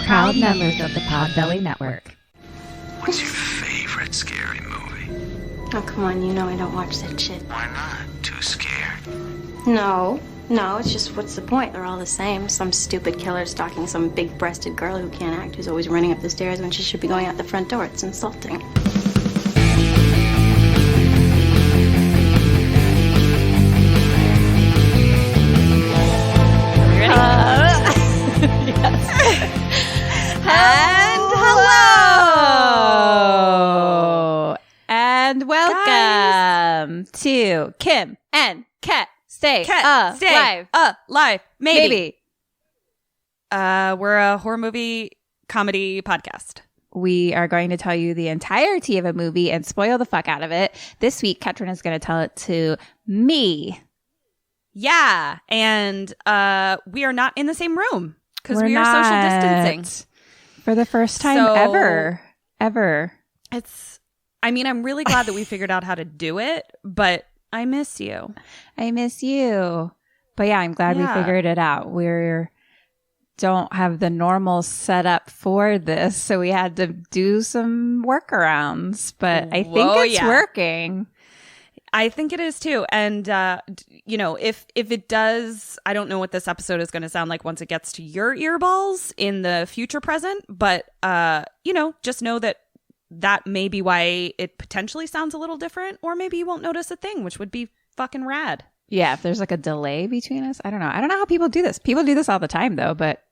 proud members of the Podbelly Network. What's your favorite scary movie? Oh, come on, you know I don't watch that shit. Why not? Too scared? No, it's just what's the point? They're all the same. Some stupid killer stalking some big-breasted girl who can't act, who's always running up the stairs when she should be going out the front door. It's insulting. And hello! And welcome to Kim and Kat Stay Alive. Maybe. We're a horror movie comedy podcast. We are going to tell you the entirety of a movie and spoil the fuck out of it. This week, Ketryn is going to tell it to me. Yeah, and we are not in the same room because we are social distancing. For the first time ever. I'm really glad that we figured out how to do it, but I miss you. But yeah, I'm glad we figured it out. We don't have the normal setup for this, so we had to do some workarounds, but I think it's working. I think it is too. And, if it does, I don't know what this episode is going to sound like once it gets to your earballs in the future present. But, just know that may be why it potentially sounds a little different, or maybe you won't notice a thing, which would be fucking rad. Yeah, if there's like a delay between us. I don't know how people do this. People do this all the time, though, but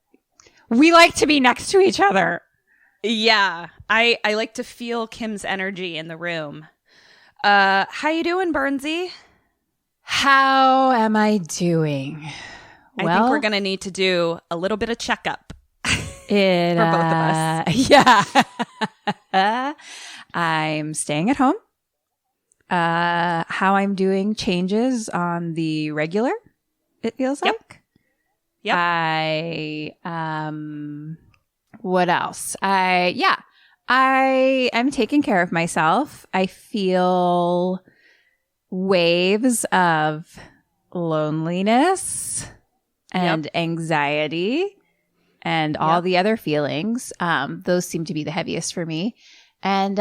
we like to be next to each other. Yeah, I like to feel Kim's energy in the room. How you doing, Burnsy? How am I doing? I think we're going to need to do a little bit of checkup for both of us. Yeah. I'm staying at home. How I'm doing changes on the regular, it feels like. Yep. What else? I am taking care of myself. I feel waves of loneliness and anxiety and all the other feelings. Those seem to be the heaviest for me. And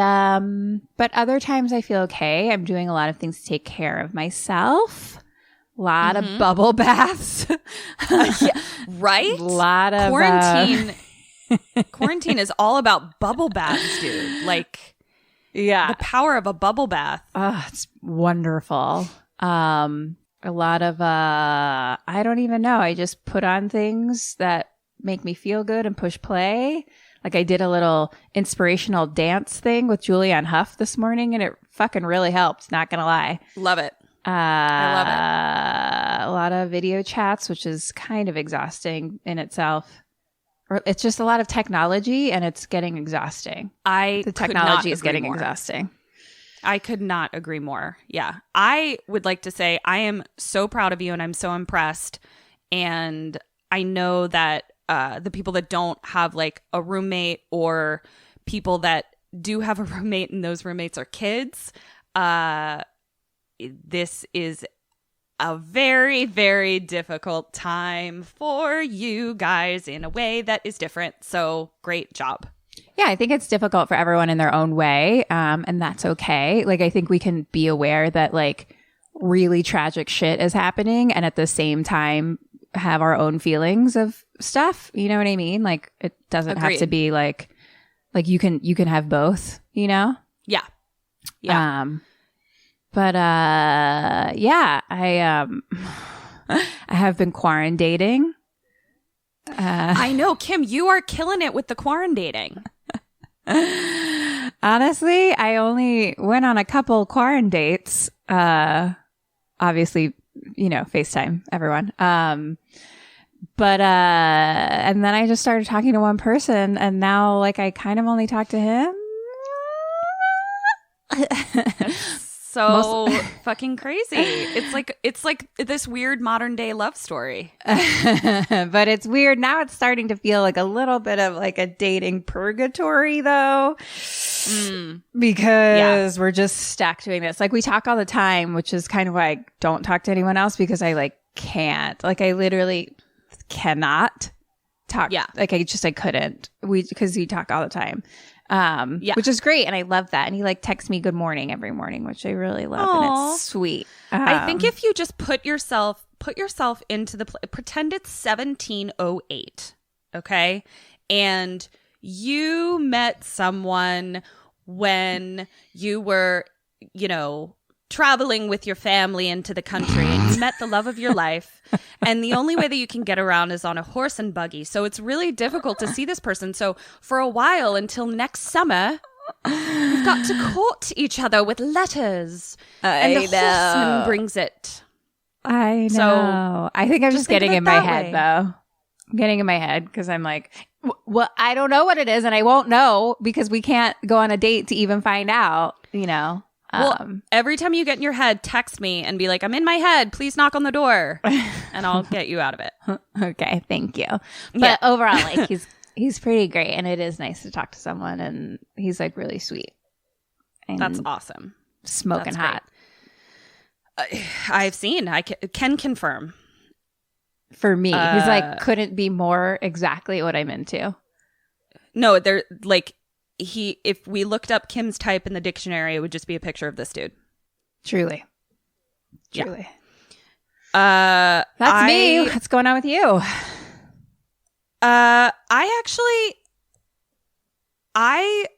but other times I feel okay. I'm doing a lot of things to take care of myself. A lot of bubble baths. Right? A lot of quarantine. Quarantine is all about bubble baths, dude. Like, the power of a bubble bath. Oh, it's wonderful. A lot of, I don't even know. I just put on things that make me feel good and push play. Like I did a little inspirational dance thing with Julianne Hough this morning, and it fucking really helped. Not going to lie. Love it. I love it. A lot of video chats, which is kind of exhausting in itself. It's just a lot of technology, and it's getting exhausting. The technology is getting exhausting. I could not agree more. Yeah. I would like to say I am so proud of you, and I'm so impressed. And I know that the people that don't have like a roommate, or people that do have a roommate and those roommates are kids, this is a very, very difficult time for you guys in a way that is different. So great job. Yeah, I think it's difficult for everyone in their own way. And that's okay. Like, I think we can be aware that like really tragic shit is happening, and at the same time have our own feelings of stuff. You know what I mean? Like, it doesn't have to be like you can have both, you know? Yeah. Yeah. But I have been quarantining. I know, Kim, you are killing it with the quarantining. Honestly, I only went on a couple quarantine dates. Obviously, FaceTime everyone. But and then I just started talking to one person, and now like I kind of only talk to him. So fucking crazy. It's like this weird modern day love story. But it's weird. Now it's starting to feel like a little bit of like a dating purgatory though. Because we're just stuck doing this. Like we talk all the time, which is kind of why I don't talk to anyone else, because I like can't. Like I literally cannot talk. Yeah. Like I couldn't. Because we talk all the time. Which is great. And I love that. And he like texts me good morning every morning, which I really love. Aww. And it's sweet. I think if you just put yourself into the pretend it's 1708, okay? And you met someone when you were, traveling with your family into the country, and you met the love of your life, and the only way that you can get around is on a horse and buggy. So it's really difficult to see this person. So for a while, until next summer, you've got to court each other with letters. And the horseman brings it. I know. So I think I'm just getting in my head, though. I'm getting in my head because I'm like, well, I don't know what it is, and I won't know because we can't go on a date to even find out, Well, every time you get in your head, text me and be like, I'm in my head. Please knock on the door. And I'll get you out of it. Okay. Thank you. But overall, like he's pretty great. And it is nice to talk to someone. And he's like really sweet. And that's awesome. Smoking hot. I've seen. I can confirm. For me, he's like, couldn't be more exactly what I'm into. No, they're like... if we looked up Kim's type in the dictionary, it would just be a picture of this dude. Truly. That's me. What's going on with you? I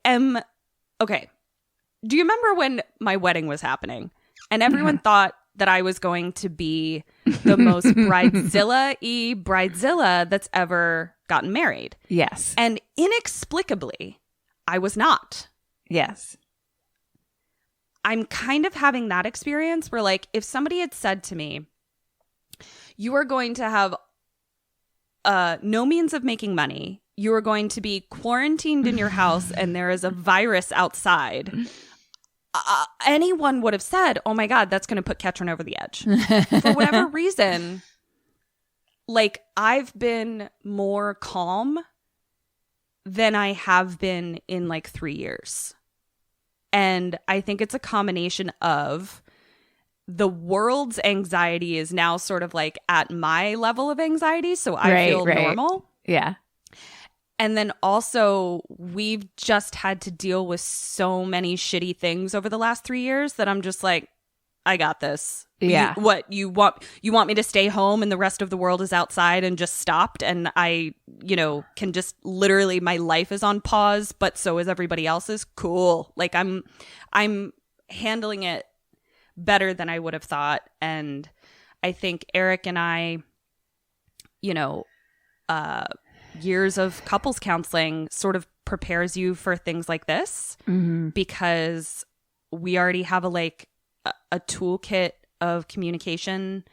am okay. Do you remember when my wedding was happening and everyone thought that I was going to be the most bridezilla-y bridezilla that's ever gotten married? Yes. And inexplicably, I was not. Yes. I'm kind of having that experience where, like, if somebody had said to me, you are going to have no means of making money, you are going to be quarantined in your house, and there is a virus outside, anyone would have said, oh my God, that's going to put Ketryn over the edge. For whatever reason, like, I've been more calm than I have been in like 3 years. And I think it's a combination of the world's anxiety is now sort of like at my level of anxiety. So I feel normal. Yeah. And then also we've just had to deal with so many shitty things over the last 3 years that I'm just like, I got this. Yeah. You want me to stay home and the rest of the world is outside and just stopped and I, can just literally my life is on pause, but so is everybody else's. Cool. Like I'm handling it better than I would have thought. And I think Eric and I, years of couples counseling sort of prepares you for things like this because we already have a toolkit of communication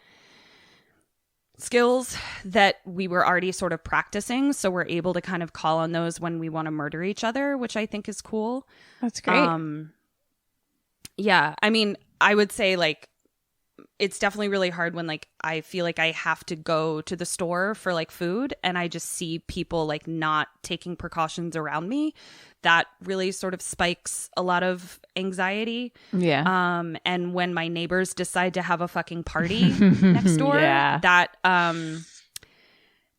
skills that we were already sort of practicing. So we're able to kind of call on those when we want to murder each other, which I think is cool. That's great. Yeah. I mean, I would say like, it's definitely really hard when like I feel like I have to go to the store for like food and I just see people like not taking precautions around me. That really sort of spikes a lot of anxiety. Yeah. And when my neighbors decide to have a fucking party next door, that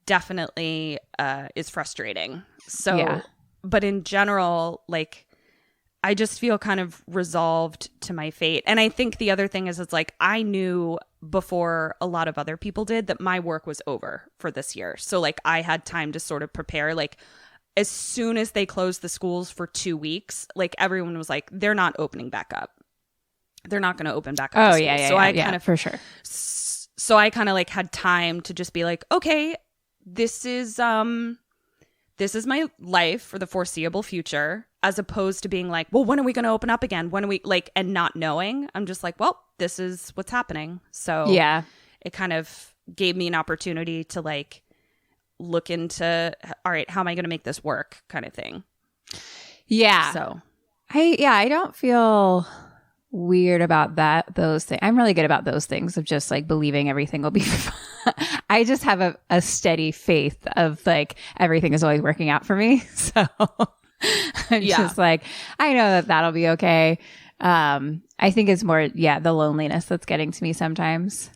definitely is frustrating. So, but in general, like I just feel kind of resolved to my fate. And I think the other thing is it's like I knew before a lot of other people did that my work was over for this year. So like I had time to sort of prepare. Like as soon as they closed the schools for 2 weeks, like everyone was like, they're not opening back up. They're not going to open back up. Oh, yeah. So I kind of for sure. So I kind of like had time to just be like, okay, this is my life for the foreseeable future, as opposed to being like, well, when are we going to open up again? When are we like, and not knowing, I'm just like, well, this is what's happening. So yeah, it kind of gave me an opportunity to like look into, all right, how am I going to make this work kind of thing. Yeah. So I don't feel weird about those things. I'm really good about those things of just like believing everything will be fine. I just have a steady faith of like everything is always working out for me. So I'm just like, I know that that'll be okay. I think it's more, the loneliness that's getting to me sometimes.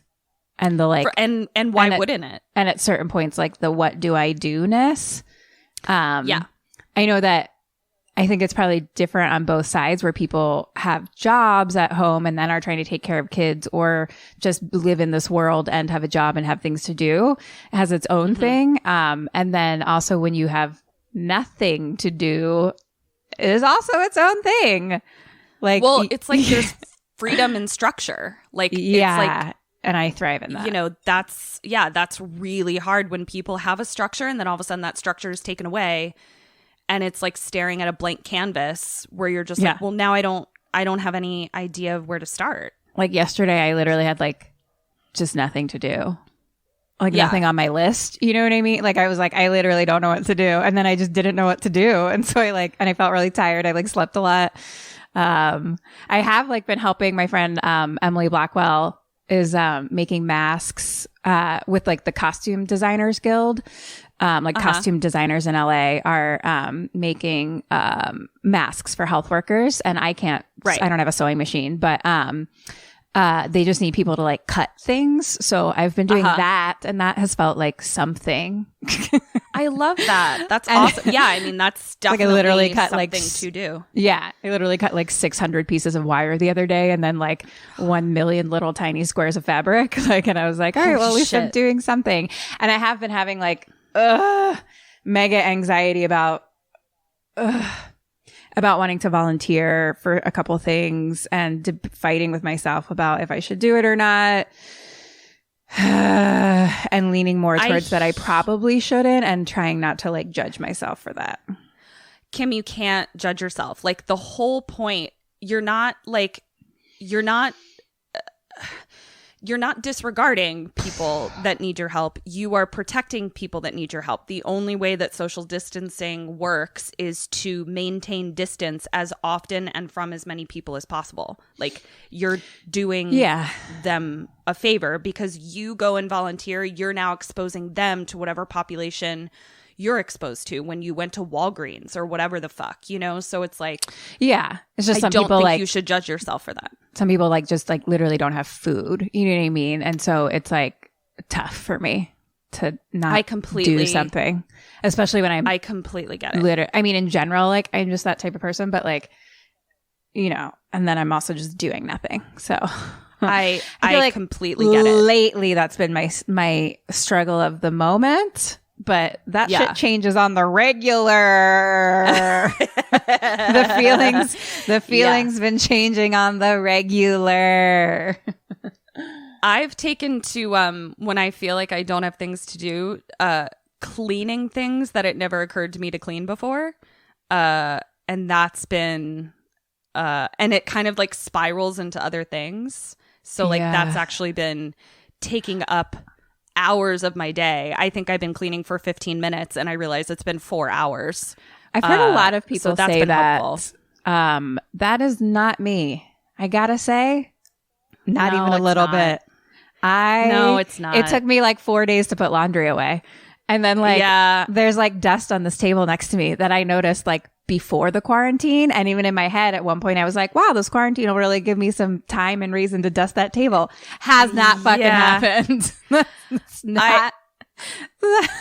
and the like, and why wouldn't it? And at certain points, like the what do I do-ness. I know that I think it's probably different on both sides, where people have jobs at home and then are trying to take care of kids, or just live in this world and have a job and have things to do. It has its own thing. And then also when you have nothing to do, it is also its own thing. Like, well, it's like there's freedom and structure. Like, yeah. It's like, and I thrive in that. You know, that's really hard when people have a structure and then all of a sudden that structure is taken away. And it's like staring at a blank canvas where you're just like, well, now I don't have any idea of where to start. Like yesterday, I literally had like just nothing to do. Like nothing on my list. You know what I mean? Like I was like, I literally don't know what to do. And then I just didn't know what to do. And so I felt really tired. I like slept a lot. I have like been helping my friend, Emily Blackwell is, making masks, with like the Costume Designers Guild. Costume designers in LA are making masks for health workers, and I can't. Right. I don't have a sewing machine, but they just need people to like cut things. So I've been doing that, and that has felt like something. I love that. That's awesome. Yeah, I mean that's definitely like I literally cut something like to do. Yeah, I literally cut like 600 pieces of wire the other day, and then like 1 million little tiny squares of fabric. Like, and I was like, all right, well at least I'm doing something. And I have been having like mega anxiety about wanting to volunteer for a couple things, and fighting with myself about if I should do it or not, and leaning more towards that I probably shouldn't, and trying not to like judge myself for that. Kim, you can't judge yourself. Like the whole point, you're not disregarding people that need your help. You are protecting people that need your help. The only way that social distancing works is to maintain distance as often and from as many people as possible. Like you're doing them a favor because you go and volunteer. You're now exposing them to whatever population you're exposed to when you went to Walgreens or whatever the fuck, you know? So it's like, it's just I don't think you should judge yourself for that. Some people like just like literally don't have food, you know what I mean? And so it's like tough for me to not do something, especially when I completely get it. I mean, in general, like I'm just that type of person, but like, you know, and then I'm also just doing nothing. So I feel like completely get it. Lately, that's been my struggle of the moment. But that shit changes on the regular. the feelings been changing on the regular. I've taken to when I feel like I don't have things to do, cleaning things that it never occurred to me to clean before. And that's been and it kind of like spirals into other things. So like that's actually been taking up hours of my day. I think I've been cleaning for 15 minutes and I realize it's been 4 hours. I've heard a lot of people say that. Helpful. That is not me. I gotta say, not even a little bit. No, it's not. It took me like 4 days to put laundry away. And then like, there's like dust on this table next to me that I noticed like before the quarantine. And even in my head at one point, I was like, wow, this quarantine will really give me some time and reason to dust that table. Has not fucking happened. It's not.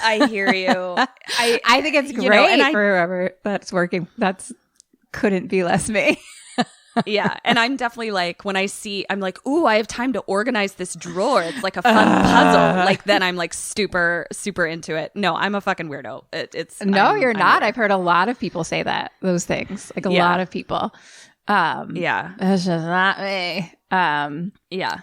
I hear you. I think it's great for whoever that's working. Couldn't be less me. Yeah. And I'm definitely like, when I see, I'm like, ooh, I have time to organize this drawer. It's like a fun puzzle. Like then I'm like super, super into it. No, I'm a fucking weirdo. You're not. I've heard a lot of people say those things. Like a lot of people. It's just not me. Yeah.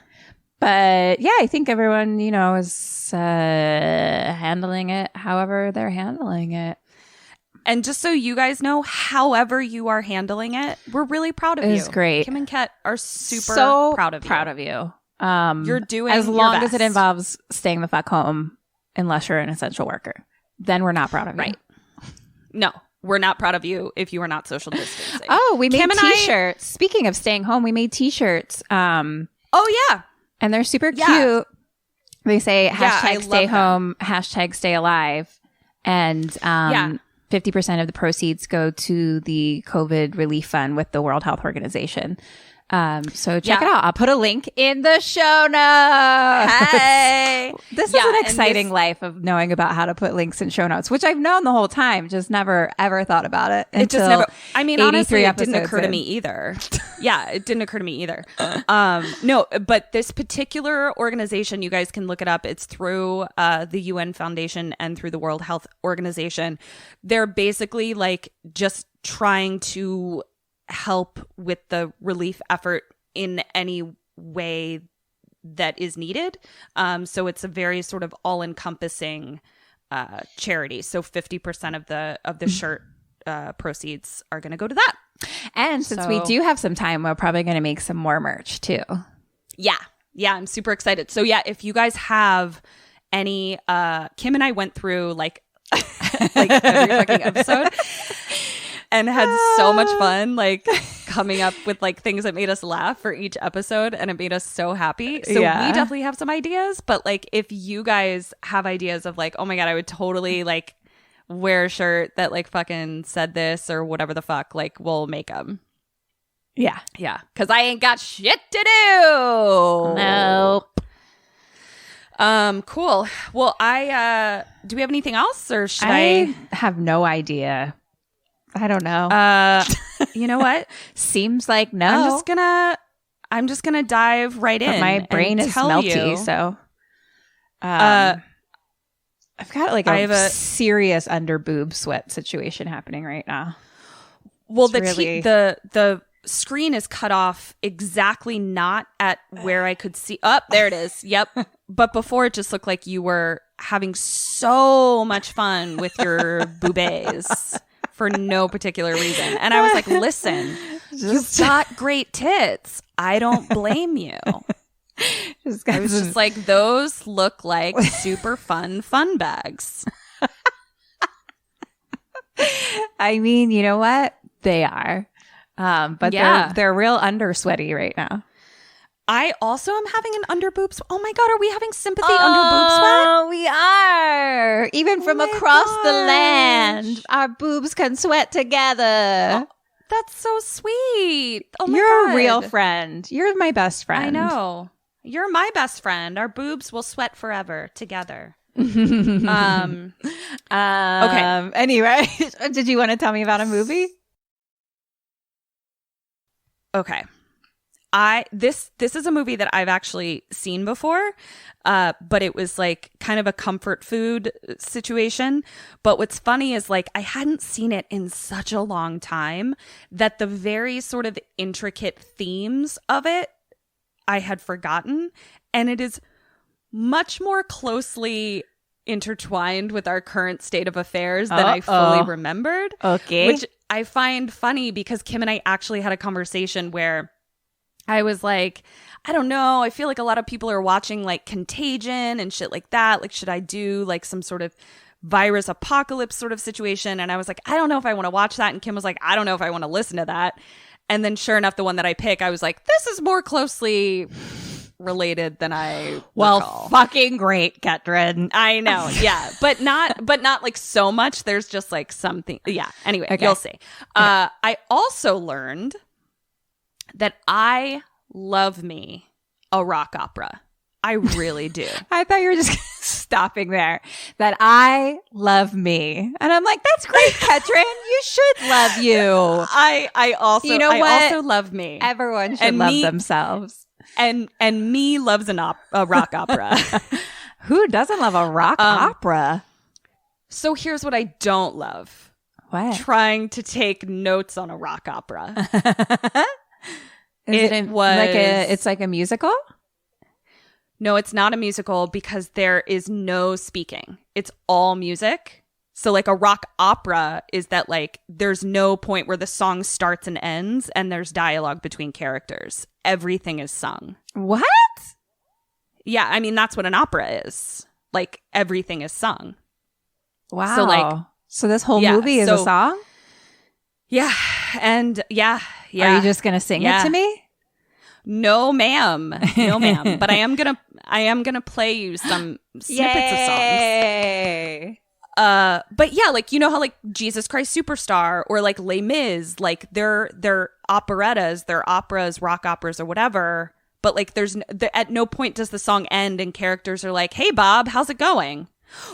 But yeah, I think everyone, you know, is handling it however they're handling it. And just so you guys know, however you are handling it, we're really proud of you. It's great. Kim and Ket are super proud of you. Proud of you. You're doing as your long best. as it involves staying the fuck home, unless you're an essential worker. Then we're not proud of you. Right. No, we're not proud of you if you are not social distancing. Oh, we made T-shirts. Speaking of staying home, we made T-shirts. Oh, yeah. And they're super cute. They say hashtag stay home, hashtag stay alive. And 50% of the proceeds go to the COVID relief fund with the World Health Organization. So check it out. I'll put a link in the show notes. Hey, This is an exciting life of knowing about how to put links in show notes, which I've known the whole time, just never ever thought about it. It just never. I mean, honestly, it didn't occur to in. me either. Yeah, it didn't occur to me either. No, but this particular organization, you guys can look it up. It's through the UN Foundation and through the World Health Organization. They're basically like just trying to help with the relief effort in any way that is needed. So it's a very sort of all-encompassing charity. So 50% of the shirt proceeds are going to go to that. And since we do have some time, we're probably going to make some more merch too. Yeah, I'm super excited. So yeah, if you guys have any, Kim and I went through like every fucking episode. And had so much fun, like coming up with like things that made us laugh for each episode, and it made us so happy. So we definitely have some ideas, but like if you guys have ideas of like, oh my God, I would totally like wear a shirt that like fucking said this or whatever the fuck, like we'll make them. Yeah. Because I ain't got shit to do. Nope. Cool. Well, do we have anything else, or should I have no idea. I don't know. You know what? Seems like no. I'm just gonna dive right in. My brain is melty, so I've got like a serious under boob sweat situation happening right now. Well, the screen is cut off exactly not at where I could see. Oh, there it is. Yep. But before it just looked like you were having so much fun with your boobas. For no particular reason. And I was like, listen, you've got great tits. I don't blame you. I was just like, those look like super fun bags. I mean, you know what? They are. But they're real under sweaty right now. I also am having an under boob sweat. Oh my God, are we having sympathy under boob sweat? Oh, we are. Even from across the land, our boobs can sweat together. Oh, that's so sweet. Oh my God. You're a real friend. You're my best friend. I know. You're my best friend. Our boobs will sweat forever together. Okay. Anyway, did you want to tell me about a movie? Okay. This is a movie that I've actually seen before, but it was like kind of a comfort food situation. But what's funny is like I hadn't seen it in such a long time that the very sort of intricate themes of it I had forgotten, and it is much more closely intertwined with our current state of affairs than I fully remembered. Okay. Which I find funny because Kim and I actually had a conversation where I was like, I don't know. I feel like a lot of people are watching like Contagion and shit like that. Like, should I do like some sort of virus apocalypse sort of situation? And I was like, I don't know if I want to watch that. And Kim was like, I don't know if I want to listen to that. And then sure enough, the one that I pick, I was like, this is more closely related than I recall. Fucking great, Ketryn. I know. Yeah. But not like so much. There's just like something. Yeah. Anyway, okay. You'll see. I also learned that I love me a rock opera. I really do. I thought you were just stopping there. That I love me. And I'm like, that's great, Ketryn. You should love you. I also, you know what? I also love me. Everyone should love themselves. And me loves a rock opera. Who doesn't love a rock opera? So here's what I don't love. What? Trying to take notes on a rock opera. It's like a musical? No, it's not a musical because there is no speaking. It's all music. So like a rock opera is that like there's no point where the song starts and ends and there's dialogue between characters. Everything is sung. What? Yeah, I mean that's what an opera is. Like everything is sung. Wow. So this whole movie is a song? Yeah. And yeah. Are you just going to sing it to me? No, ma'am. No, ma'am. But I am gonna play you some snippets of songs. But yeah, like, you know how like Jesus Christ Superstar or like Les Mis, like they're operettas, they're operas, rock operas or whatever. But like at no point does the song end and characters are like, hey, Bob, how's it going?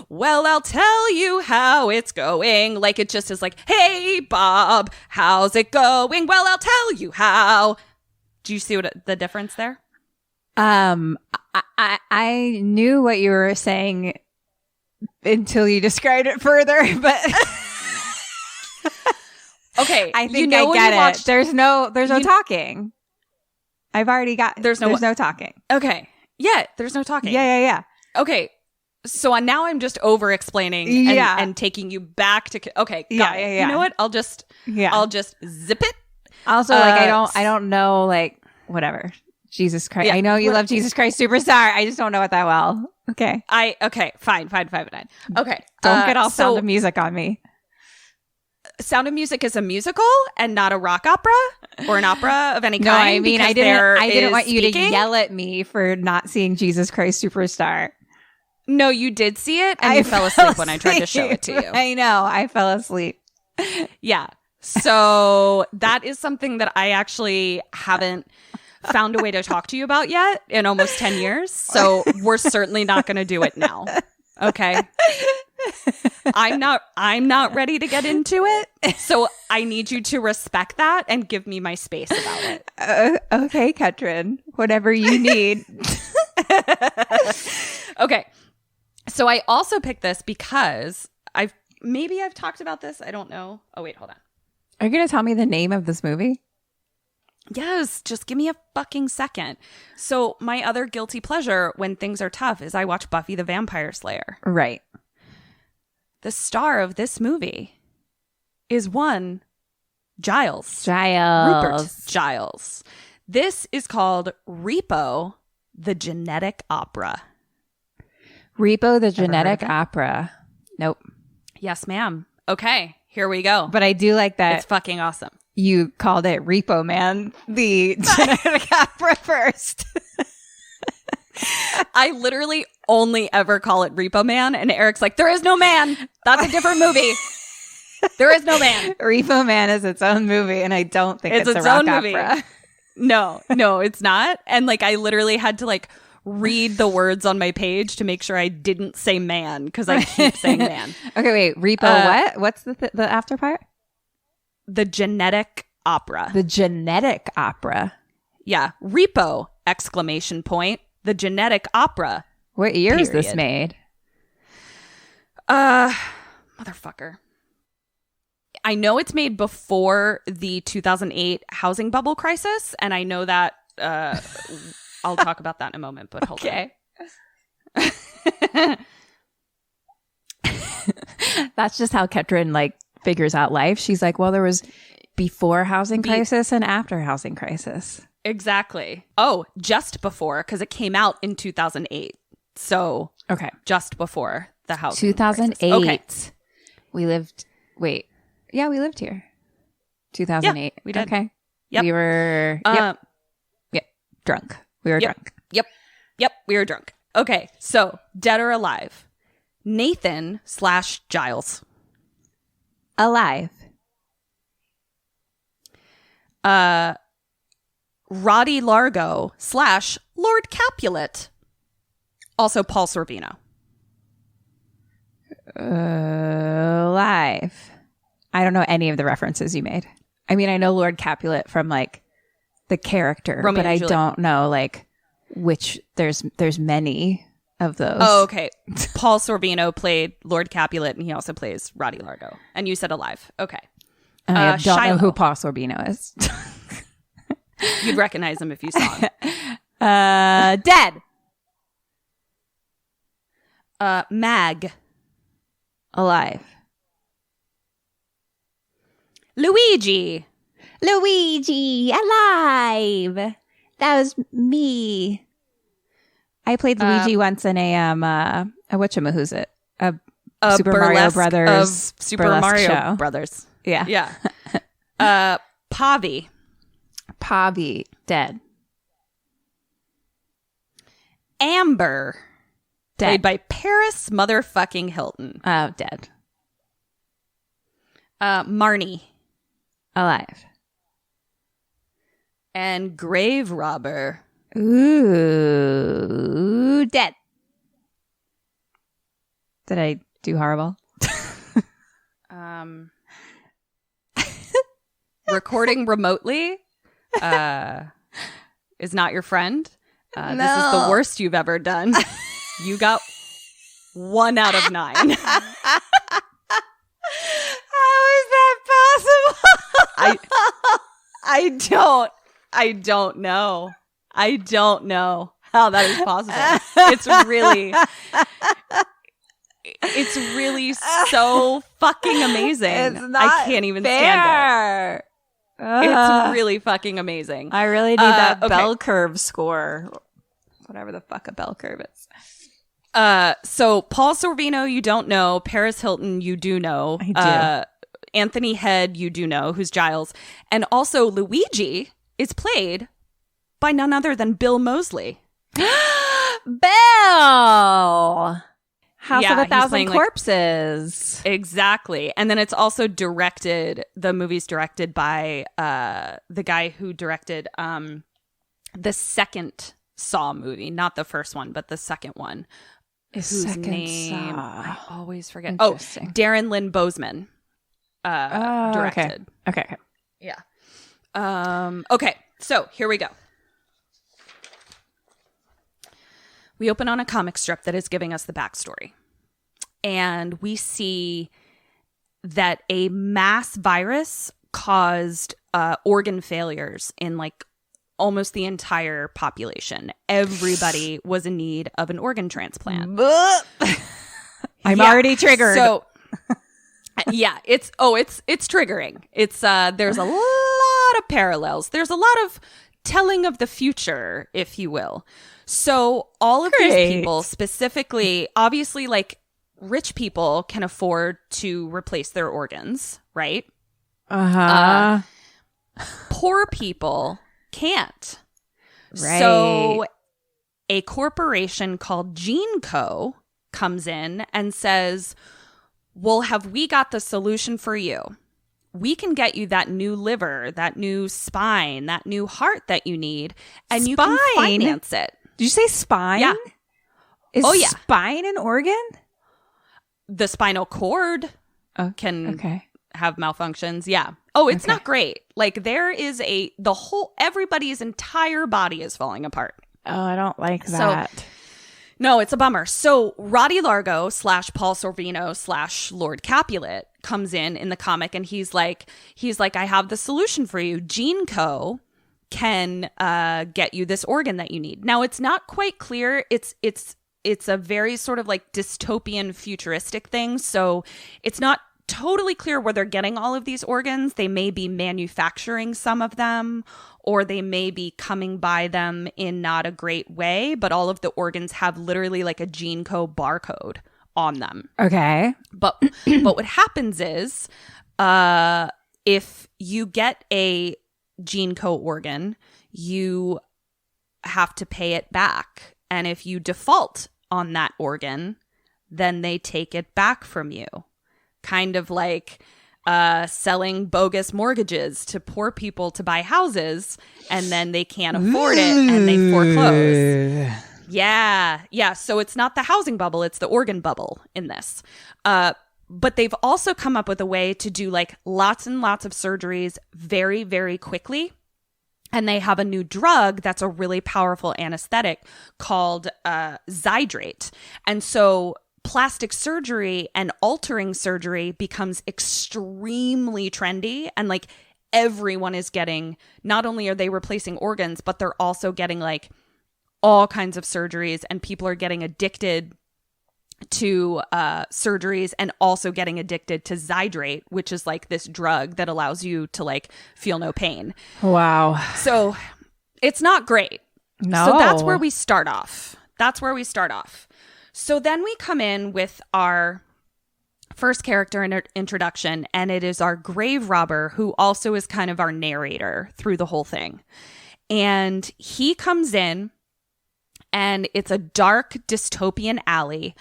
Well, I'll tell you how it's going. Like it just is like, hey, Bob, how's it going? Well, I'll tell you how. Do you see the difference there? I knew what you were saying until you described it further, but okay, I think I get it. There's no talking. I've already got. There's no talking. Okay, yeah, there's no talking. Yeah. Okay, so now I'm just over explaining and taking you back to. Okay, got it. You know what? I'll just zip it. Also, like I don't know, like whatever. Jesus Christ. Yeah, I know you love Jesus Christ Superstar. I just don't know it that well. Okay. Fine. Okay. Don't get all Sound of Music on me. Sound of Music is a musical and not a rock opera or an opera of any kind. No, I mean, I didn't want you to yell at me for not seeing Jesus Christ Superstar. No, you did see it and you fell asleep when I tried to show it to you. I know. I fell asleep. Yeah. So that is something that I actually haven't found a way to talk to you about yet in almost 10 years. So we're certainly not going to do it now. Okay. I'm not ready to get into it. So I need you to respect that and give me my space about it. Okay, Ketryn, whatever you need. Okay. So I also picked this because I've talked about this. I don't know. Oh, wait, hold on. Are you going to tell me the name of this movie? Yes, just give me a fucking second. So my other guilty pleasure when things are tough is I watch Buffy the Vampire Slayer. Right. The star of this movie is one Giles. Rupert Giles. This is called Repo, the Genetic Opera. Repo, the Genetic Opera. Nope. Yes, ma'am. Okay, here we go. But I do like that. It's fucking awesome. You called it Repo Man, the genetic opera first. I literally only ever call it Repo Man, and Eric's like, there is no man. That's a different movie. There is no man. Repo Man is its own movie, and I don't think it's a rock opera. No, it's not. And like, I literally had to like read the words on my page to make sure I didn't say man, because I keep saying man. Okay, wait. Repo what? What's the after part? The Genetic Opera. The Genetic Opera. Yeah. Repo, exclamation point. The Genetic Opera. What year is this made? Motherfucker. I know it's made before the 2008 housing bubble crisis, and I know that I'll talk about that in a moment, but hold on. That's just how Ketryn like figures out life. She's like, well, there was before housing crisis and after housing crisis. Exactly. Oh, just before, because it came out in 2008. So, okay, just before the housing 2008. Crisis. Okay. We lived here. 2008. Yeah, we did. Okay. Yep. We were drunk. We were drunk. Yep. We were drunk. Okay. So, dead or alive? Nathan/Giles. Alive. Roddy Largo / Lord Capulet. Also Paul Sorvino. Alive. I don't know any of the references you made. I mean, I know Lord Capulet from like the character, Romeo but I don't know like which. There's many of those. Oh, okay. Paul Sorvino played Lord Capulet, and he also plays Roddy Largo. And you said alive. Okay. I don't know who Paul Sorvino is. You'd recognize him if you saw him. Dead. Mag. Alive. Luigi. Alive. That was me. I played Luigi once in a whatchamahoo's a Super Mario Brothers of Super Mario show. Brothers. Yeah. Pavi. Dead. Amber. Played by Paris motherfucking Hilton. Oh, dead. Marnie. Alive. And Grave Robber. Ooh, dead. Did I do horrible? Recording remotely is not your friend. This is the worst you've ever done. You got 1 out of 9. How is that possible? I don't know. I don't know how that is possible. It's really so fucking amazing. It's not I can't even stand it. It's really fucking amazing. I really need that bell curve score. Whatever the fuck a bell curve is. So Paul Sorvino, you don't know. Paris Hilton, you do know. I do. Anthony Head, you do know, who's Giles. And also Luigi is played by none other than Bill Moseley. Bill! House of a he's Thousand playing, Corpses. Exactly. And then it's also directed, the movie's directed by the guy who directed the second Saw movie, not the first one, but the second one. Whose name I always forget. Oh, Darren Lynn Bousman directed. Okay. Yeah. Okay, so here we go. We open on a comic strip that is giving us the backstory. And we see that a mass virus caused organ failures in like almost the entire population. Everybody was in need of an organ transplant. I'm already triggered. So yeah, it's triggering. It's there's a lot of parallels. There's a lot of telling of the future, if you will. So all of these people, specifically, obviously, like rich people can afford to replace their organs, right? Poor people can't. Right. So a corporation called GeneCo comes in and says, well, have we got the solution for you? We can get you that new liver, that new spine, that new heart that you need, and you can finance it. Did you say spine? Yeah. Is spine an organ? The spinal cord can have malfunctions. Yeah. Oh, it's not great. Like there is everybody's entire body is falling apart. Oh, I don't like that. So, no, it's a bummer. So Roddy Largo / Paul Sorvino / Lord Capulet comes in the comic, and he's like, I have the solution for you. GeneCo can get you this organ that you need. Now, it's not quite clear. It's a very sort of like dystopian futuristic thing. So it's not totally clear where they're getting all of these organs. They may be manufacturing some of them, or they may be coming by them in not a great way, but all of the organs have literally like a GeneCo barcode on them. Okay. But what happens is if you get a GeneCo organ, you have to pay it back. And if you default on that organ, then they take it back from you. Kind of like selling bogus mortgages to poor people to buy houses, and then they can't afford it and they foreclose. Yeah. So it's not the housing bubble, it's the organ bubble in this. But they've also come up with a way to do like lots and lots of surgeries very, very quickly. And they have a new drug that's a really powerful anesthetic called Zydrate. And so plastic surgery and altering surgery becomes extremely trendy, and like everyone is getting, not only are they replacing organs, but they're also getting like all kinds of surgeries, and people are getting addicted to surgeries and also getting addicted to Zydrate, which is like this drug that allows you to like feel no pain. Wow. So it's not great. No. So that's where we start off. So then we come in with our first character introduction, and it is our grave robber, who also is kind of our narrator through the whole thing. And he comes in And it's a dark dystopian alley.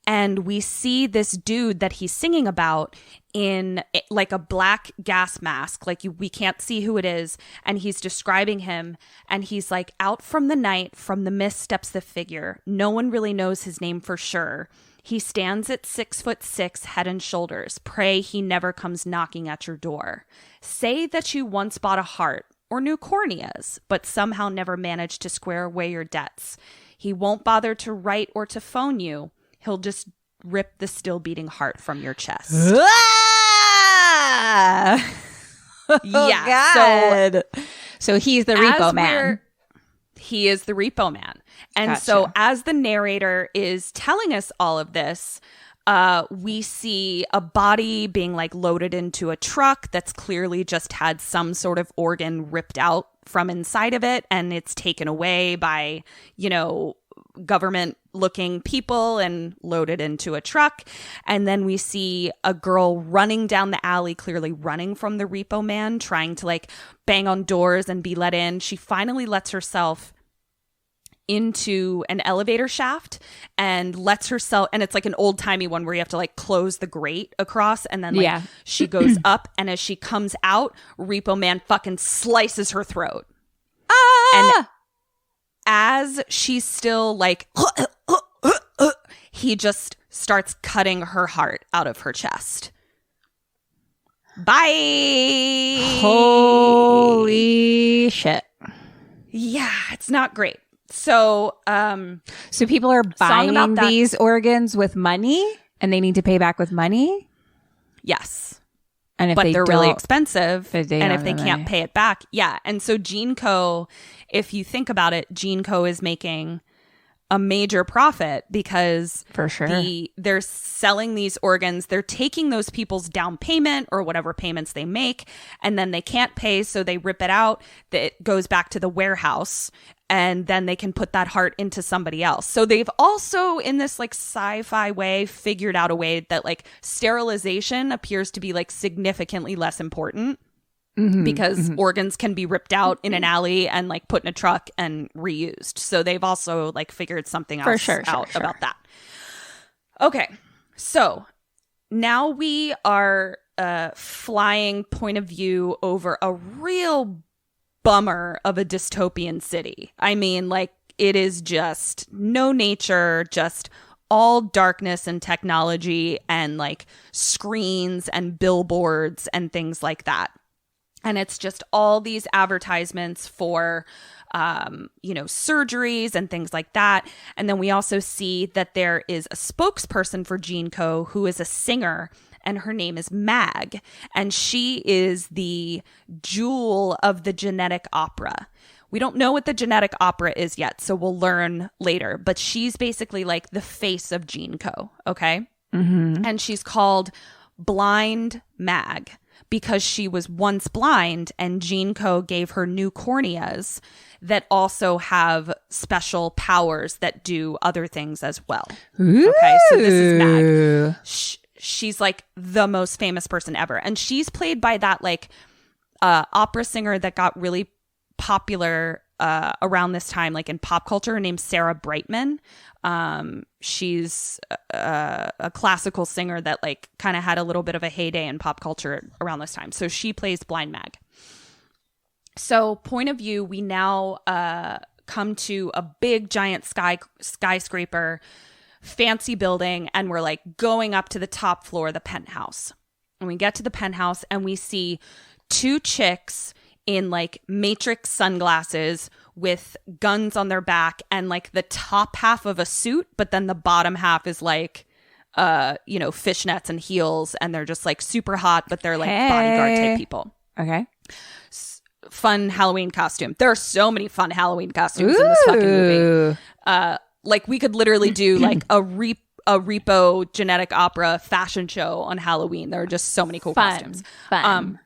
And we see this dude that he's singing about in like a black gas mask. Like we can't see who it is. And he's describing him. And he's like, out from the night, from the mist steps the figure. No one really knows his name for sure. He stands at 6'6", head and shoulders. Pray he never comes knocking at your door. Say that you once bought a heart or new corneas, but somehow never managed to square away your debts. He won't bother to write or to phone you. He'll just rip the still beating heart from your chest. Yeah. So he's the Repo Man. He is the Repo Man. And Gotcha. so as the narrator is telling us all of this, we see a body being like loaded into a truck that's clearly just had some sort of organ ripped out from inside of it. And it's taken away by, you know, government looking people and loaded into a truck. And then we see a girl running down the alley, clearly running from the Repo Man, trying to like bang on doors and be let in. She finally lets herself into an elevator shaft and lets herself, and it's like an old timey one where you have to like close the grate across, and then like she goes up, and as she comes out, Repo Man fucking slices her throat. And as she's still like he just starts cutting her heart out of her chest. Bye. Holy shit. Yeah, it's not great. So people are buying these organs with money, and they need to pay back with money? Yes. And but they're really expensive, and if they can't pay it back. Yeah. And so GeneCo, if you think about it, GeneCo is making a major profit because for sure they're selling these organs. They're taking those people's down payment or whatever payments they make, and then they can't pay, so they rip it out. It goes back to the warehouse, and then they can put that heart into somebody else. So they've also, in this like sci-fi way, figured out a way that like sterilization appears to be like significantly less important. Because organs can be ripped out in an alley and like put in a truck and reused. So they've also like figured something else out about that. Okay. So now we are flying point of view over a real bummer of a dystopian city. I mean, like, it is just no nature, just all darkness and technology and like screens and billboards and things like that. And it's just all these advertisements for, surgeries and things like that. And then we also see that there is a spokesperson for GeneCo who is a singer, and her name is Mag. And she is the jewel of the genetic opera. We don't know what the genetic opera is yet, so we'll learn later. But she's basically like the face of GeneCo, okay? And she's called Blind Mag, because she was once blind, and GeneCo gave her new corneas that also have special powers that do other things as well. Ooh. Okay, so this is Mag. She's like the most famous person ever. And she's played by that like opera singer that got really popular around this time, like in pop culture, named Sarah Brightman. She's a classical singer that like kind of had a little bit of a heyday in pop culture around this time. So she plays Blind Mag. So point of view, we now come to a big giant skyscraper, fancy building, and we're like going up to the top floor of the penthouse. And we get to the penthouse and we see two chicks in like Matrix sunglasses with guns on their back and like the top half of a suit, but then the bottom half is like, fishnets and heels, and they're just like super hot, but they're like bodyguard type people. Okay. Fun Halloween costume. There are so many fun Halloween costumes in this fucking movie. Like we could literally do like a Repo genetic opera fashion show on Halloween. There are just so many cool costumes. Fun.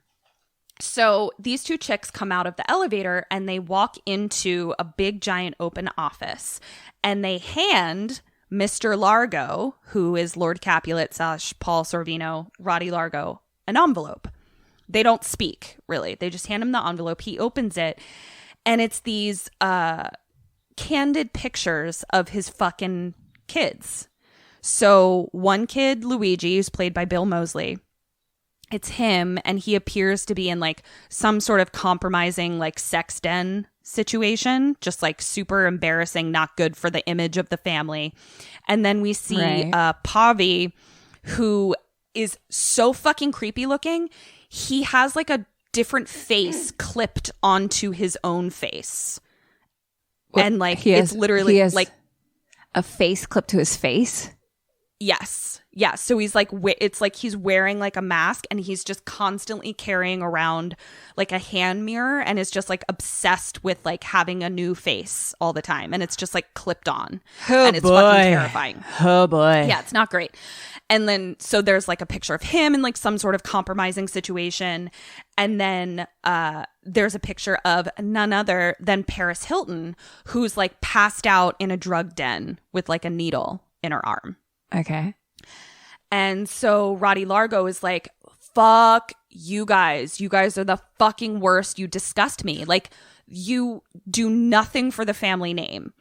So these two chicks come out of the elevator and they walk into a big giant open office, and they hand Mr. Largo, who is Lord Capulet / Paul Sorvino, Roddy Largo, an envelope. They don't speak, really. They just hand him the envelope. He opens it, and it's these candid pictures of his fucking kids. So one kid, Luigi, who's played by Bill Moseley, it's him, and he appears to be in like some sort of compromising like sex den situation, just like super embarrassing, not good for the image of the family. And then we see Pavi, who is so fucking creepy looking. He has like a different face clipped onto his own face. Well, and like it's literally like a face clipped to his face. Yes. Yeah. So he's like, it's like he's wearing like a mask, and he's just constantly carrying around like a hand mirror, and is just like obsessed with like having a new face all the time. And it's just like clipped on. Oh, and it's boy. fucking terrifying. Oh boy. Yeah. It's not great. And then so there's like a picture of him in like some sort of compromising situation. And then there's a picture of none other than Paris Hilton, who's like passed out in a drug den with like a needle in her arm. Okay. And so Roddy Largo is like, fuck you guys. You guys are the fucking worst. You disgust me. Like, you do nothing for the family name.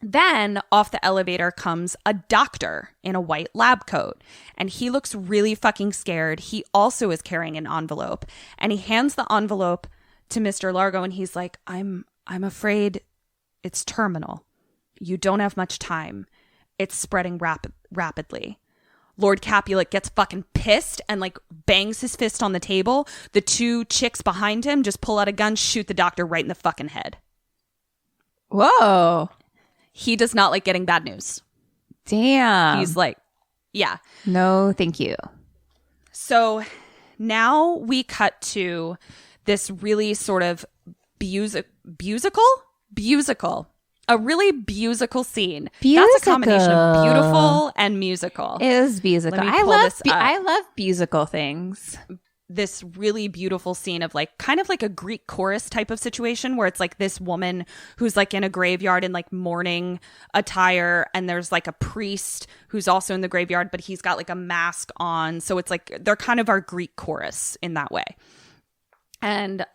Then off the elevator comes a doctor in a white lab coat, and he looks really fucking scared. He also is carrying an envelope, and he hands the envelope to Mr. Largo, and he's like, I'm afraid it's terminal. You don't have much time. It's spreading rapidly. Lord Capulet gets fucking pissed and like bangs his fist on the table. The two chicks behind him just pull out a gun, shoot the doctor right in the fucking head. Whoa. He does not like getting bad news. Damn. He's like, yeah. No, thank you. So now we cut to this really sort of musical. A really musical scene. That's a combination of beautiful and musical. It is musical. I love musical things. This really beautiful scene of like kind of like a Greek chorus type of situation where it's like this woman who's like in a graveyard in like mourning attire, and there's like a priest who's also in the graveyard, but he's got like a mask on. So it's like they're kind of our Greek chorus in that way. And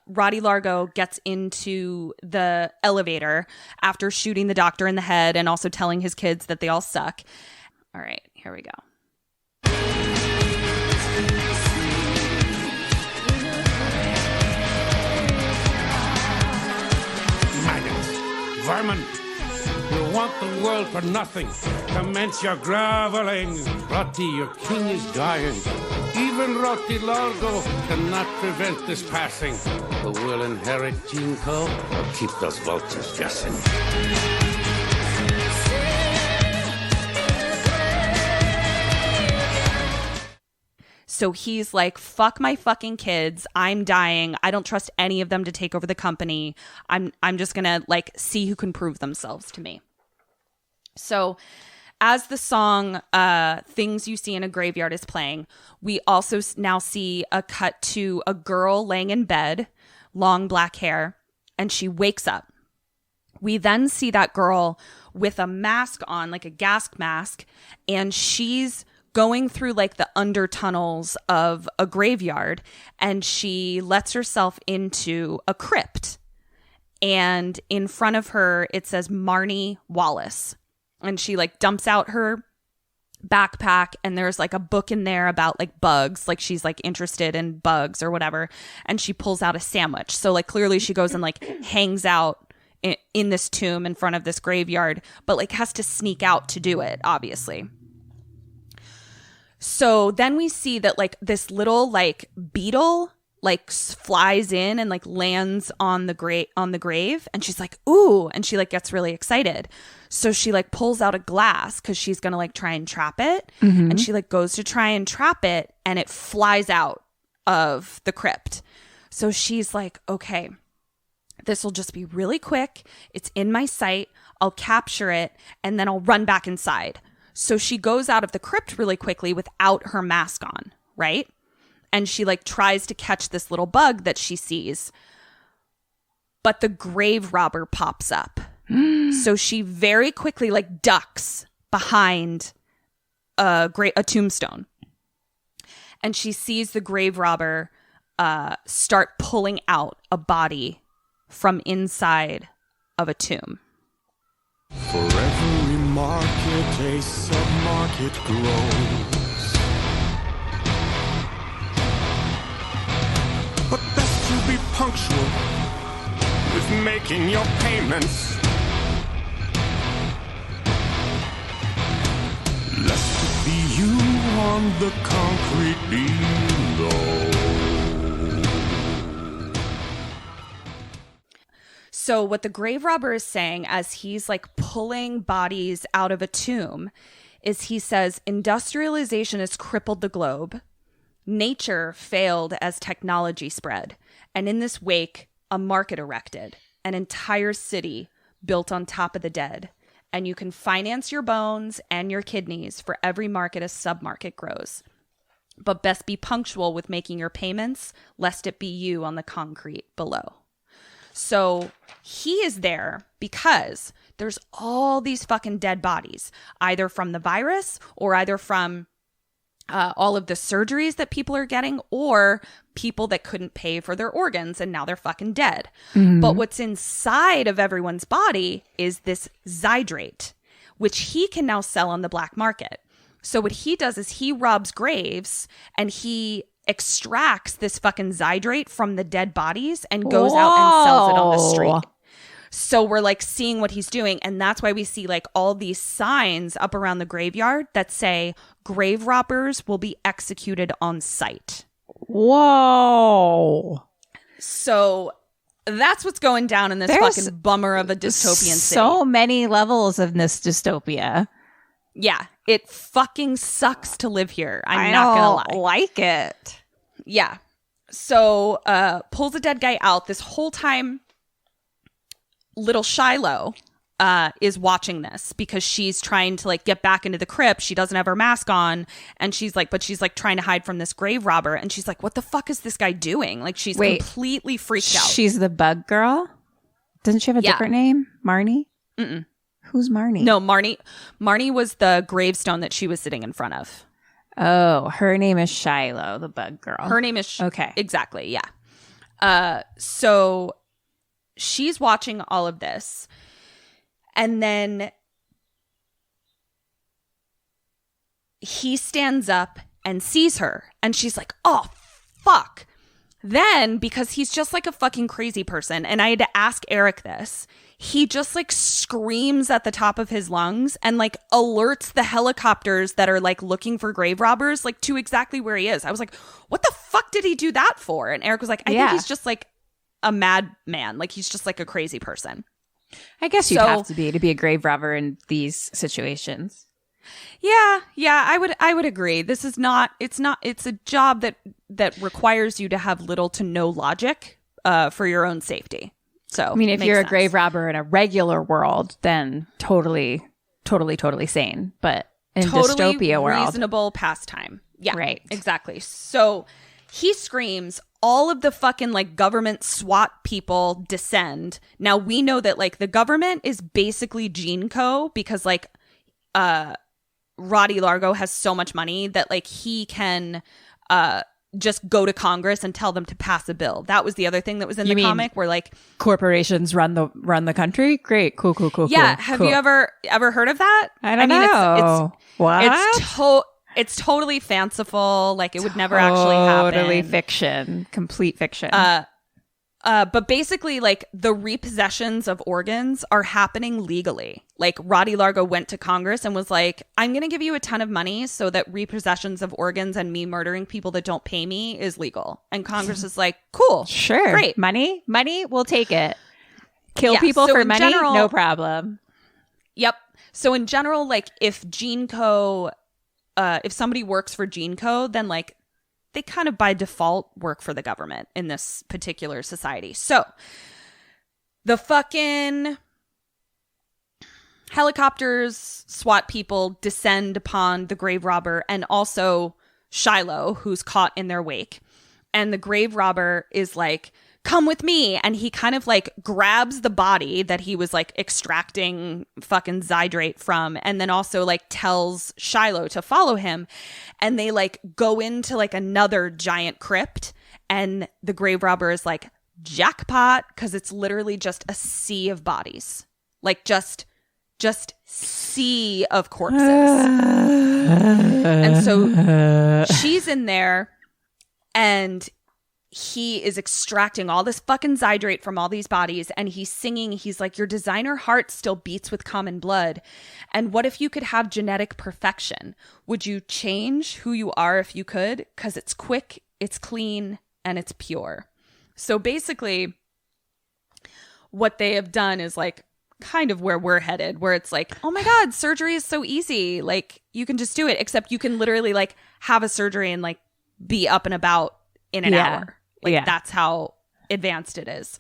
Roddy Largo gets into the elevator after shooting the doctor in the head and also telling his kids that they all suck. All right, here we go. Maggots, vermin, you want the world for nothing. Commence your groveling. Rotti, your king is dying. Even Rotti Largo cannot prevent this passing. Who will inherit Jinko or keep those vultures guessing? So he's like, fuck my fucking kids. I'm dying. I don't trust any of them to take over the company. I'm just going to like see who can prove themselves to me. So as the song Things You See in a Graveyard is playing, we also now see a cut to a girl laying in bed, long black hair, and she wakes up. We then see that girl with a mask on, like a gas mask, and she's going through like the under tunnels of a graveyard, and she lets herself into a crypt. And in front of her, it says Marnie Wallace. And she like dumps out her backpack, and there's like a book in there about like bugs, like she's like interested in bugs or whatever. And she pulls out a sandwich. So like clearly she goes and like hangs out in this tomb in front of this graveyard, but like has to sneak out to do it, obviously. So then we see that like this little like beetle like flies in and like lands on the grave, and she's like, ooh, and she like gets really excited. So she like pulls out a glass because she's gonna like try and trap it. Mm-hmm. And she like goes to try and trap it, and it flies out of the crypt. So she's like, okay, this will just be really quick. It's in my sight. I'll capture it, and then I'll run back inside. So she goes out of the crypt really quickly without her mask on, right? And she like tries to catch this little bug that she sees, but the grave robber pops up. So she very quickly like ducks behind a tombstone, and she sees the grave robber start pulling out a body from inside of a tomb. For every market, a sub-market grows. But best to be punctual with making your payments. Lest it be you on the concrete below. So what the grave robber is saying as he's like pulling bodies out of a tomb is he says industrialization has crippled the globe. Nature failed as technology spread. And in this wake, a market erected, an entire city built on top of the dead. And you can finance your bones and your kidneys for every market a submarket grows. But best be punctual with making your payments, lest it be you on the concrete below. So he is there because there's all these fucking dead bodies, either from the virus or either from all of the surgeries that people are getting or people that couldn't pay for their organs and now they're fucking dead. Mm-hmm. But what's inside of everyone's body is this zydrate, which he can now sell on the black market. So what he does is he robs graves and he extracts this fucking zydrate from the dead bodies and goes out and sells it on the street. So we're like seeing what he's doing. And that's why we see like all these signs up around the graveyard that say grave robbers will be executed on sight. Whoa. So that's what's going down in this fucking bummer of a dystopian city. So many levels of this dystopia. Yeah, it fucking sucks to live here. I'm not gonna lie. I like it. Yeah. So pulls a dead guy out. This whole time, little Shiloh is watching this because she's trying to like get back into the crypt. She doesn't have her mask on, and she's like trying to hide from this grave robber. And she's like, "What the fuck is this guy doing?" Like she's completely freaked out. She's the bug girl. Doesn't she have a different name? Marnie? Mm-mm. Who's Marnie? No, Marnie was the gravestone that she was sitting in front of. Oh, her name is Shiloh, the bug girl. Her name is okay. Exactly, yeah. So she's watching all of this. And then he stands up and sees her. And she's like, oh, fuck. Then, because he's just like a fucking crazy person, and I had to ask Eric this, he just like screams at the top of his lungs and like alerts the helicopters that are like looking for grave robbers like to exactly where he is. I was like, what the fuck did he do that for? And Eric was like, I think he's just like a madman. Like he's just like a crazy person. I guess you'd have to be a grave robber in these situations. Yeah, I would agree. This is not, it's a job that requires you to have little to no logic for your own safety. So I mean, if you're a grave robber in a regular world, then totally sane. But in dystopia world, reasonable pastime. Yeah, right. Exactly. So he screams. All of the fucking like government SWAT people descend. Now we know that like the government is basically Gene Co. because like Roddy Largo has so much money that like he can just go to Congress and tell them to pass a bill. That was the other thing that was in the comic where like corporations run the country. Great, cool. Yeah, have you ever heard of that? I don't know. What? It's totally fanciful. Like it would never actually happen. Totally fiction. Complete fiction. But basically, like the repossessions of organs are happening legally. Like Roddy Largo went to Congress and was like, I'm going to give you a ton of money so that repossessions of organs and me murdering people that don't pay me is legal. And Congress is like, cool. Sure. Great. Money, we'll take it. Kill people for money, no problem. Yep. So in general, like if Gene Co., if somebody works for Gene Co., then like they kind of by default work for the government in this particular society. So the fucking helicopters, SWAT people descend upon the grave robber and also Shiloh, who's caught in their wake. And the grave robber is like, come with me. And he kind of like grabs the body that he was like extracting fucking zydrate from. And then also like tells Shiloh to follow him. And they like go into like another giant crypt. And the grave robber is like, jackpot. Cause it's literally just a sea of bodies. Like just just sea of corpses. And so she's in there, and he is extracting all this fucking zydrate from all these bodies, and he's singing. He's like, your designer heart still beats with common blood. And what if you could have genetic perfection? Would you change who you are if you could? Because it's quick, it's clean, and it's pure. So basically, what they have done is like kind of where we're headed, where it's like, oh my God, surgery is so easy. Like, you can just do it, except you can literally like have a surgery and like be up and about in an hour. Like, that's how advanced it is.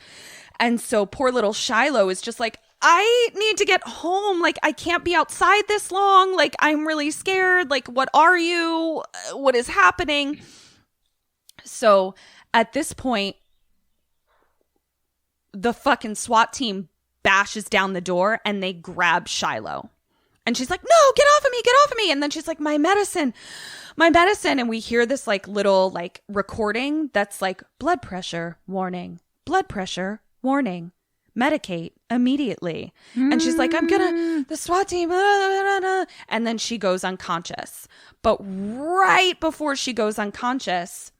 And so poor little Shiloh is just like, I need to get home. Like, I can't be outside this long. Like, I'm really scared. Like, what are you? What is happening? So at this point, the fucking SWAT team bashes down the door and they grab Shiloh. And she's like, no, get off of me, get off of me. And then she's like, my medicine. And we hear this like little like recording that's like, blood pressure, warning, medicate immediately. And she's like, the SWAT team. And then she goes unconscious. But right before she goes unconscious,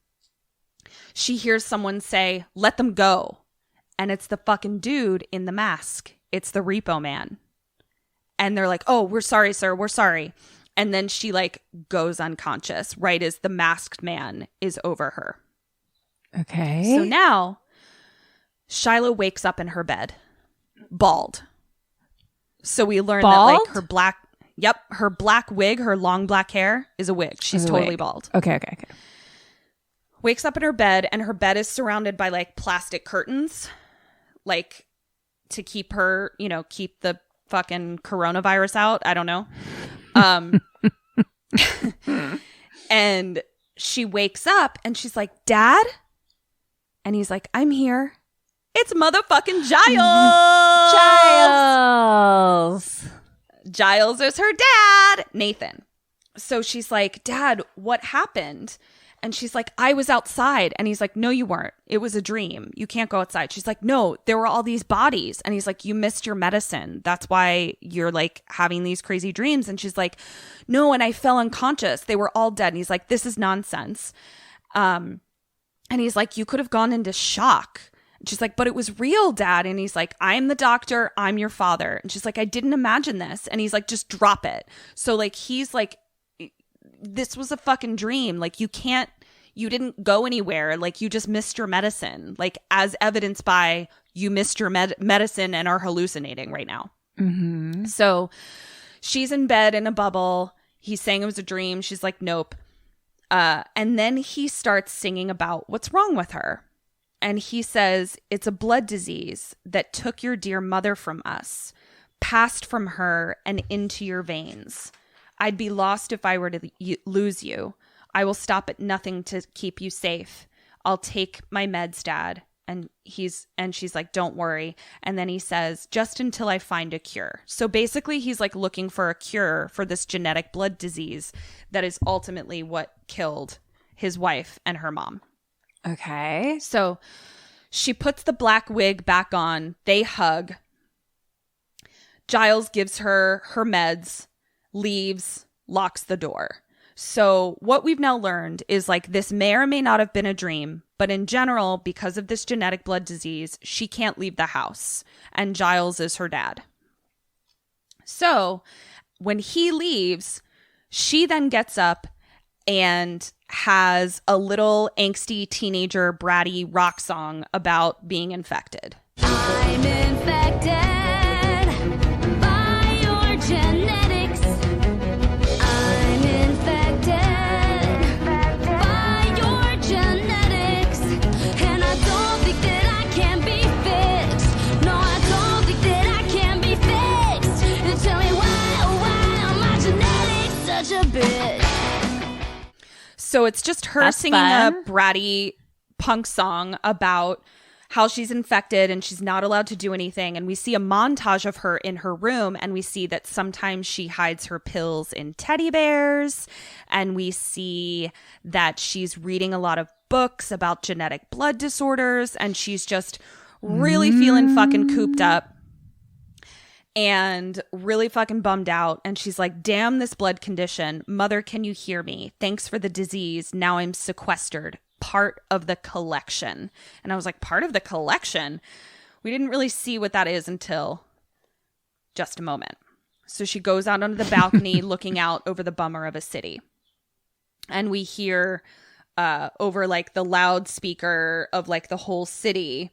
she hears someone say, let them go. And it's the fucking dude in the mask. It's the Repo man. And they're like, oh, we're sorry, sir. We're sorry. And then she like goes unconscious right as the masked man is over her. Okay. So now Shiloh wakes up in her bed, bald. So we learn that like her black wig, her long black hair is a wig. She's totally bald. Okay. Wakes up in her bed, and her bed is surrounded by like plastic curtains, like to keep her, keep the fucking coronavirus out. I don't know. And she wakes up and she's like, Dad? And he's like, I'm here. It's motherfucking Giles. Giles is her dad, Nathan. So she's like, Dad, what happened? And she's like, I was outside. And he's like, no, you weren't. It was a dream. You can't go outside. She's like, no, there were all these bodies. And he's like, you missed your medicine. That's why you're like having these crazy dreams. And she's like, no, and I fell unconscious. They were all dead. And he's like, this is nonsense. And he's like, you could have gone into shock. And she's like, but it was real, Dad. And he's like, I'm the doctor. I'm your father. And she's like, I didn't imagine this. And he's like, just drop it. So like, he's like, this was a fucking dream. Like, you didn't go anywhere. Like, you just missed your medicine. Like, as evidenced by you missed your medicine and are hallucinating right now. Mm-hmm. So she's in bed in a bubble. He's saying it was a dream. She's like, nope. And then he starts singing about what's wrong with her. And he says, it's a blood disease that took your dear mother from us, passed from her and into your veins. I'd be lost if I were to lose you. I will stop at nothing to keep you safe. I'll take my meds, Dad. And she's like, don't worry. And then he says, just until I find a cure. So basically he's like looking for a cure for this genetic blood disease that is ultimately what killed his wife and her mom. Okay. So she puts the black wig back on. They hug. Giles gives her meds, leaves, locks the door. So what we've now learned is like this may or may not have been a dream, but in general, because of this genetic blood disease, she can't leave the house, and Giles is her dad. So when he leaves, she then gets up and has a little angsty teenager bratty rock song about being infected. I'm infected by your genetics. I'm infected by your genetics. And I don't think that I can be fixed. No, I don't think that I can be fixed. And tell me why are my genetics such a bitch? So it's just her singing a bratty punk song about how she's infected and she's not allowed to do anything. And we see a montage of her in her room, and we see that sometimes she hides her pills in teddy bears. And we see that she's reading a lot of books about genetic blood disorders, and she's just really feeling fucking cooped up. and really fucking bummed out. And she's like, damn this blood condition. Mother, can you hear me? Thanks for the disease. Now I'm sequestered. Part of the collection. And I was like, part of the collection? We didn't really see what that is until just a moment. So she goes out onto the balcony looking out over the bummer of a city. And we hear over like the loudspeaker of like the whole city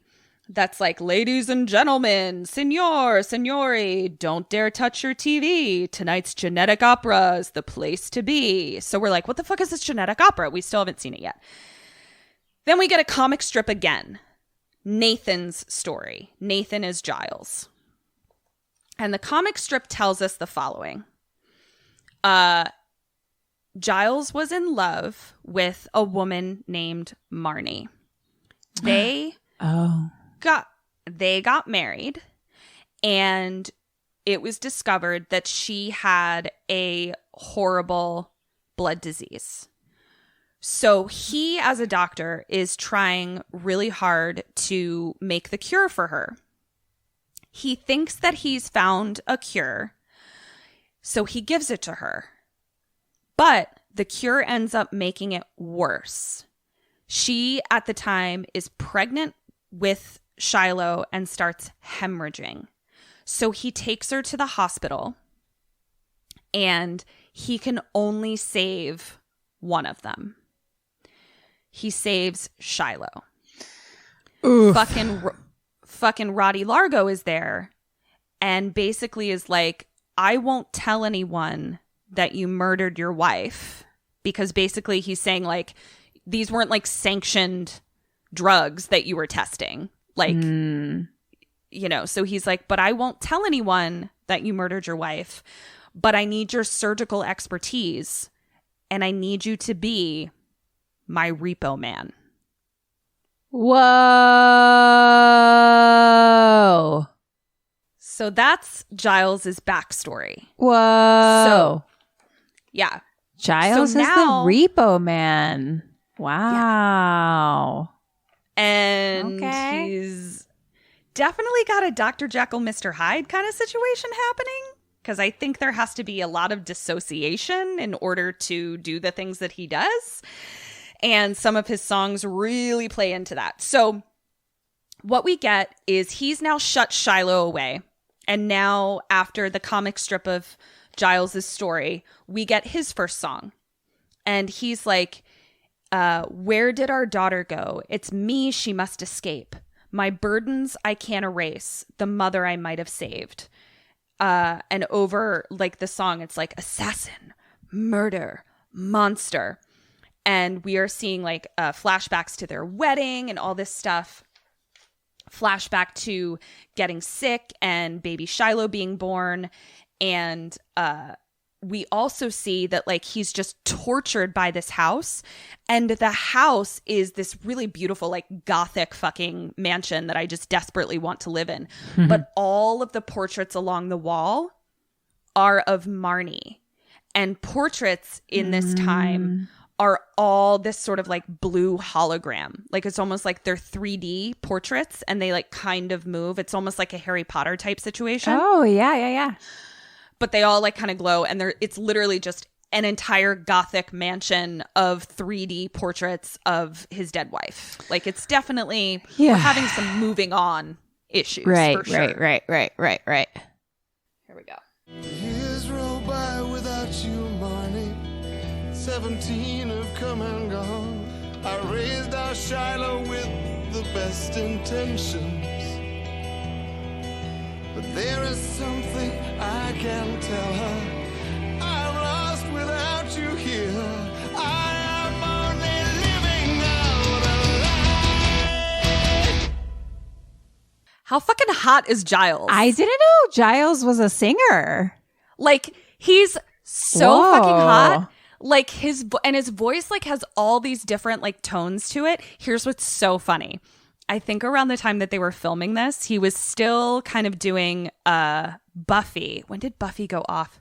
that's like, ladies and gentlemen, signor, signori, don't dare touch your TV. Tonight's genetic opera is the place to be. So we're like, what the fuck is this genetic opera? We still haven't seen it yet. Then we get a comic strip again. Nathan's story. Nathan is Giles. And the comic strip tells us the following. Giles was in love with a woman named Marnie. They got married, and it was discovered that she had a horrible blood disease. So he, as a doctor, is trying really hard to make the cure for her. He thinks that he's found a cure, so he gives it to her. But the cure ends up making it worse. She, at the time, is pregnant with Shiloh and starts hemorrhaging. So he takes her to the hospital, and he can only save one of them. He saves Shiloh. Oof. Fucking Roddy Largo is there and basically is like, I won't tell anyone that you murdered your wife, because basically he's saying like, these weren't like sanctioned drugs that you were testing. Like, you know, so he's like, but I won't tell anyone that you murdered your wife, but I need your surgical expertise and I need you to be my repo man. Whoa. So that's Giles's backstory. Whoa. So, yeah. Giles So is now- the repo man. Wow. And Okay. he's definitely got a Dr. Jekyll, Mr. Hyde kind of situation happening. Because I think there has to be a lot of dissociation in order to do the things that he does. And some of his songs really play into that. So what we get is he's now shut Shiloh away. And now after the comic strip of Giles's story, we get his first song. And he's like, where did our daughter go? It's me she must escape. My burdens I can't erase. The mother I might have saved. And over like the song, it's like assassin, murder, monster. And we are seeing like flashbacks to their wedding and all this stuff. Flashback to getting sick and baby Shiloh being born. And we also see that like he's just tortured by this house. And the house is this really beautiful like gothic fucking mansion that I just desperately want to live in. But all of the portraits along the wall are of Marnie. And portraits in this time are all this sort of like blue hologram. Like it's almost like they're 3D portraits and they like kind of move. It's almost like a Harry Potter type situation. Oh, yeah. But they all like kind of glow, and it's literally just an entire gothic mansion of 3D portraits of his dead wife. Like it's definitely we're having some moving on issues. Right. For sure. Right. Here we go. Years roll by without you, Marnie. 17 have come and gone. I raised our Shiloh with the best intentions. But there is something I can tell her. I'm lost without you here. I am only living out a lie. How fucking hot is Giles? I didn't know Giles was a singer. Like he's so Whoa. fucking hot. Like his voice like has all these different like tones to it. Here's what's so funny. I think around the time that they were filming this, he was still kind of doing Buffy. When did Buffy go off?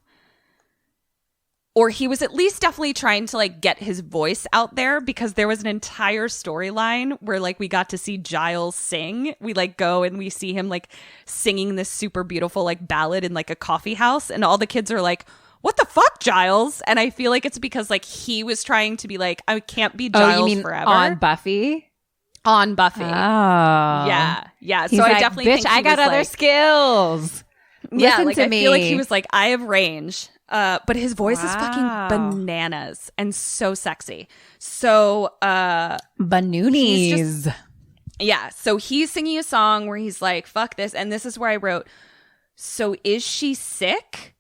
or he was at least definitely trying to like get his voice out there, because there was an entire storyline where like we got to see Giles sing. We like go and we see him like singing this super beautiful like ballad in like a coffee house, and all the kids are like, what the fuck, Giles? And I feel like it's because like he was trying to be like, I can't be Giles you mean forever. on Buffy? On Buffy. Oh. Yeah. He's So like, I definitely bitch, think I got other skills. Yeah, Listen like to I me. feel like he was like, I have range. But his voice is fucking bananas and so sexy. So Banoonies. yeah, so he's singing a song where he's like, fuck this. And this is where I wrote, so is she sick?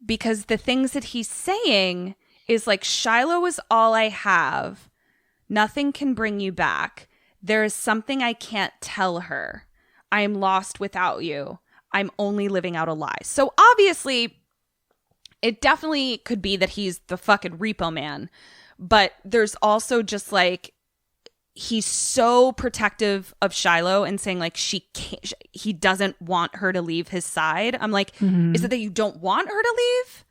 Because the things that he's saying is like, Shiloh is all I have. Nothing can bring you back. There is something I can't tell her. I am lost without you. I'm only living out a lie. So obviously, it definitely could be that he's the fucking Repo Man. But there's also just like, he's so protective of Shiloh and saying like he doesn't want her to leave his side. I'm like, is it that you don't want her to leave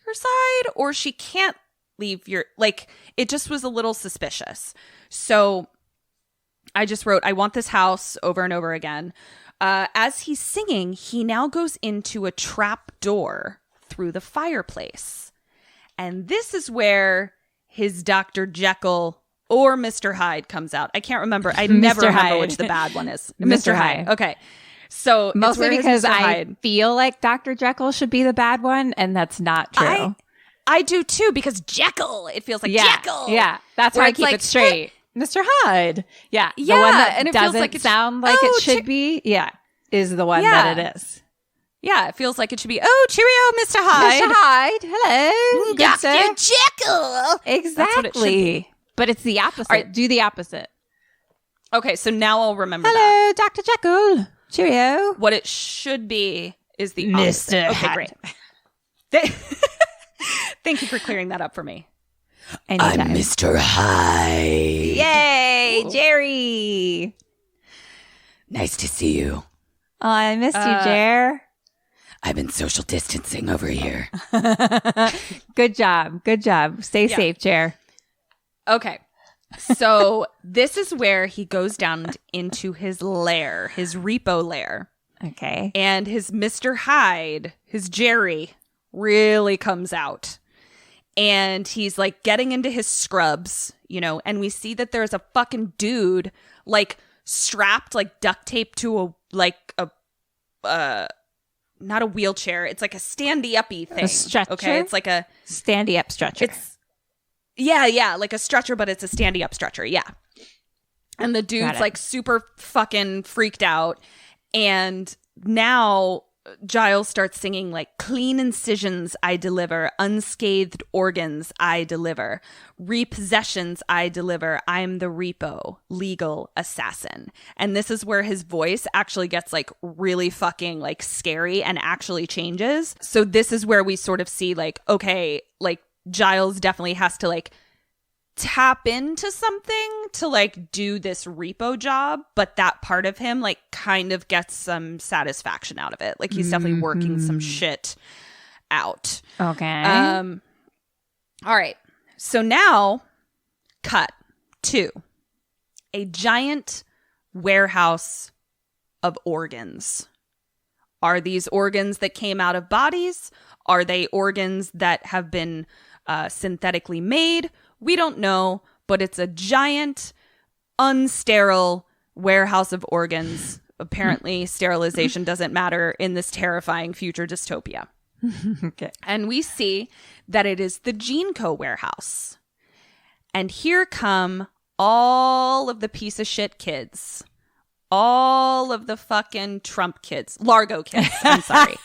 your side, or she can't leave your, like, it just was a little suspicious. So I just wrote, I want this house over and over again. As he's singing, he now goes into a trap door through the fireplace. And this is where his Dr. Jekyll or Mr. Hyde comes out. I can't remember. I never remember which the bad one is. Mr. Hyde. Okay. So mostly because I feel like Dr. Jekyll should be the bad one, and that's not true. I do too, because Jekyll, it feels like Jekyll. Yeah, that's why I keep like, it straight. Mr. Hyde. Yeah. Yeah. The one that and it doesn't feels like it sound like it should be, is the one that it is. Yeah, it feels like it should be, oh, cheerio, Mr. Hyde. Mr. Hyde. Hello. Good sir. Dr. Jekyll. Exactly. That's what it should be. But it's the opposite. All right. Do the opposite. Okay, so now I'll remember that. Hello, Dr. Jekyll. Cheerio. What it should be is the Mr. opposite. Okay, Hyde. great. Thank you for clearing that up for me. Anytime. I'm Mr. Hyde. Yay, Jerry. Nice to see you. Oh, I missed you, Jer. I've been social distancing over here. Good job. Good job. Stay safe, Jer. Okay. So this is where he goes down into his lair, his Repo lair. Okay. And his Mr. Hyde, his Jerry, really comes out. And he's like getting into his scrubs, you know, and we see that there's a fucking dude like strapped, like duct taped to not a wheelchair. It's like a standy-uppy thing. A stretcher? Okay, it's like a standy-up stretcher. It's like a stretcher, but it's a standy-up stretcher. Yeah. And the dude's like super fucking freaked out. And now Giles starts singing like, clean incisions I deliver, unscathed organs I deliver, repossessions I deliver, I'm the Repo, legal assassin. And this is where his voice actually gets like really fucking like scary and actually changes. So this is where we sort of see like, okay, like Giles definitely has to like tap into something to like do this Repo job, but that part of him like kind of gets some satisfaction out of it. Like he's definitely working some shit out. Okay. All right. So now cut to a giant warehouse of organs. Are these organs that came out of bodies? Are they organs that have been synthetically made? We don't know, but it's a giant, unsterile warehouse of organs. Apparently, sterilization doesn't matter in this terrifying future dystopia. Okay. And we see that it is the GeneCo warehouse. And here come all of the piece of shit kids. All of the fucking Trump kids. Largo kids. I'm sorry.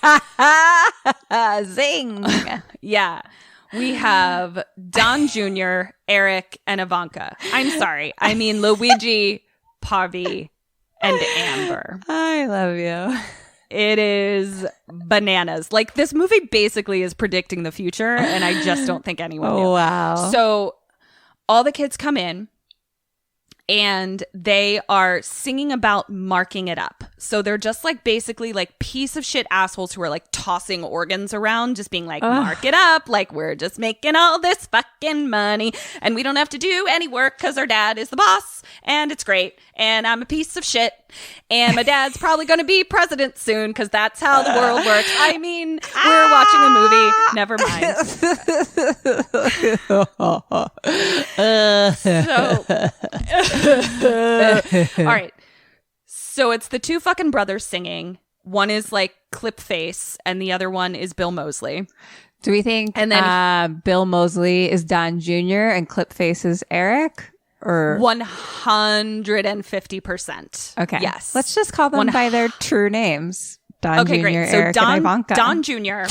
Zing. Yeah. We have Don Jr., Eric, and Ivanka. I'm sorry. I mean Luigi, Pavi, and Amber. I love you. It is bananas. Like, this movie basically is predicting the future, and I just don't think anyone knew. Wow. So all the kids come in, and they are singing about marking it up. So they're just like basically like piece of shit assholes who are like tossing organs around, just being like, mark it up. Like, we're just making all this fucking money and we don't have to do any work because our dad is the boss and it's great. And I'm a piece of shit. And my dad's probably going to be president soon because that's how the world works. I mean, we're watching a movie. Never mind. All right. So it's the two fucking brothers singing. One is like Clipface and the other one is Bill Moseley. Do we think and then Bill Moseley is Don Jr. and Clipface is Eric? Or 150%. Okay. Yes. Let's just call them by their true names. Don Jr., great. So Eric, and Ivanka. Don Jr.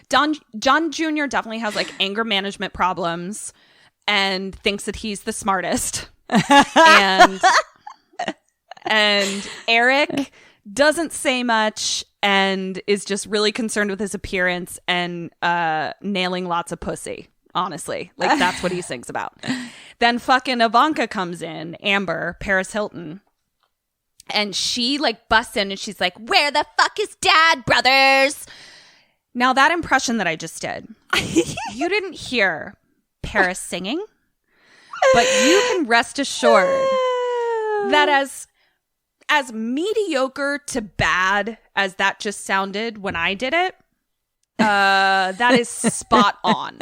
John Jr. definitely has like anger management problems and thinks that he's the smartest. And Eric doesn't say much and is just really concerned with his appearance and nailing lots of pussy. Honestly, like that's what he sings about. Then fucking Ivanka comes in, Amber, Paris Hilton. And she like busts in and she's like, "Where the fuck is dad, brothers?" Now that impression that I just did, you didn't hear Paris singing, but you can rest assured that as mediocre to bad as that just sounded when I did it, that is spot on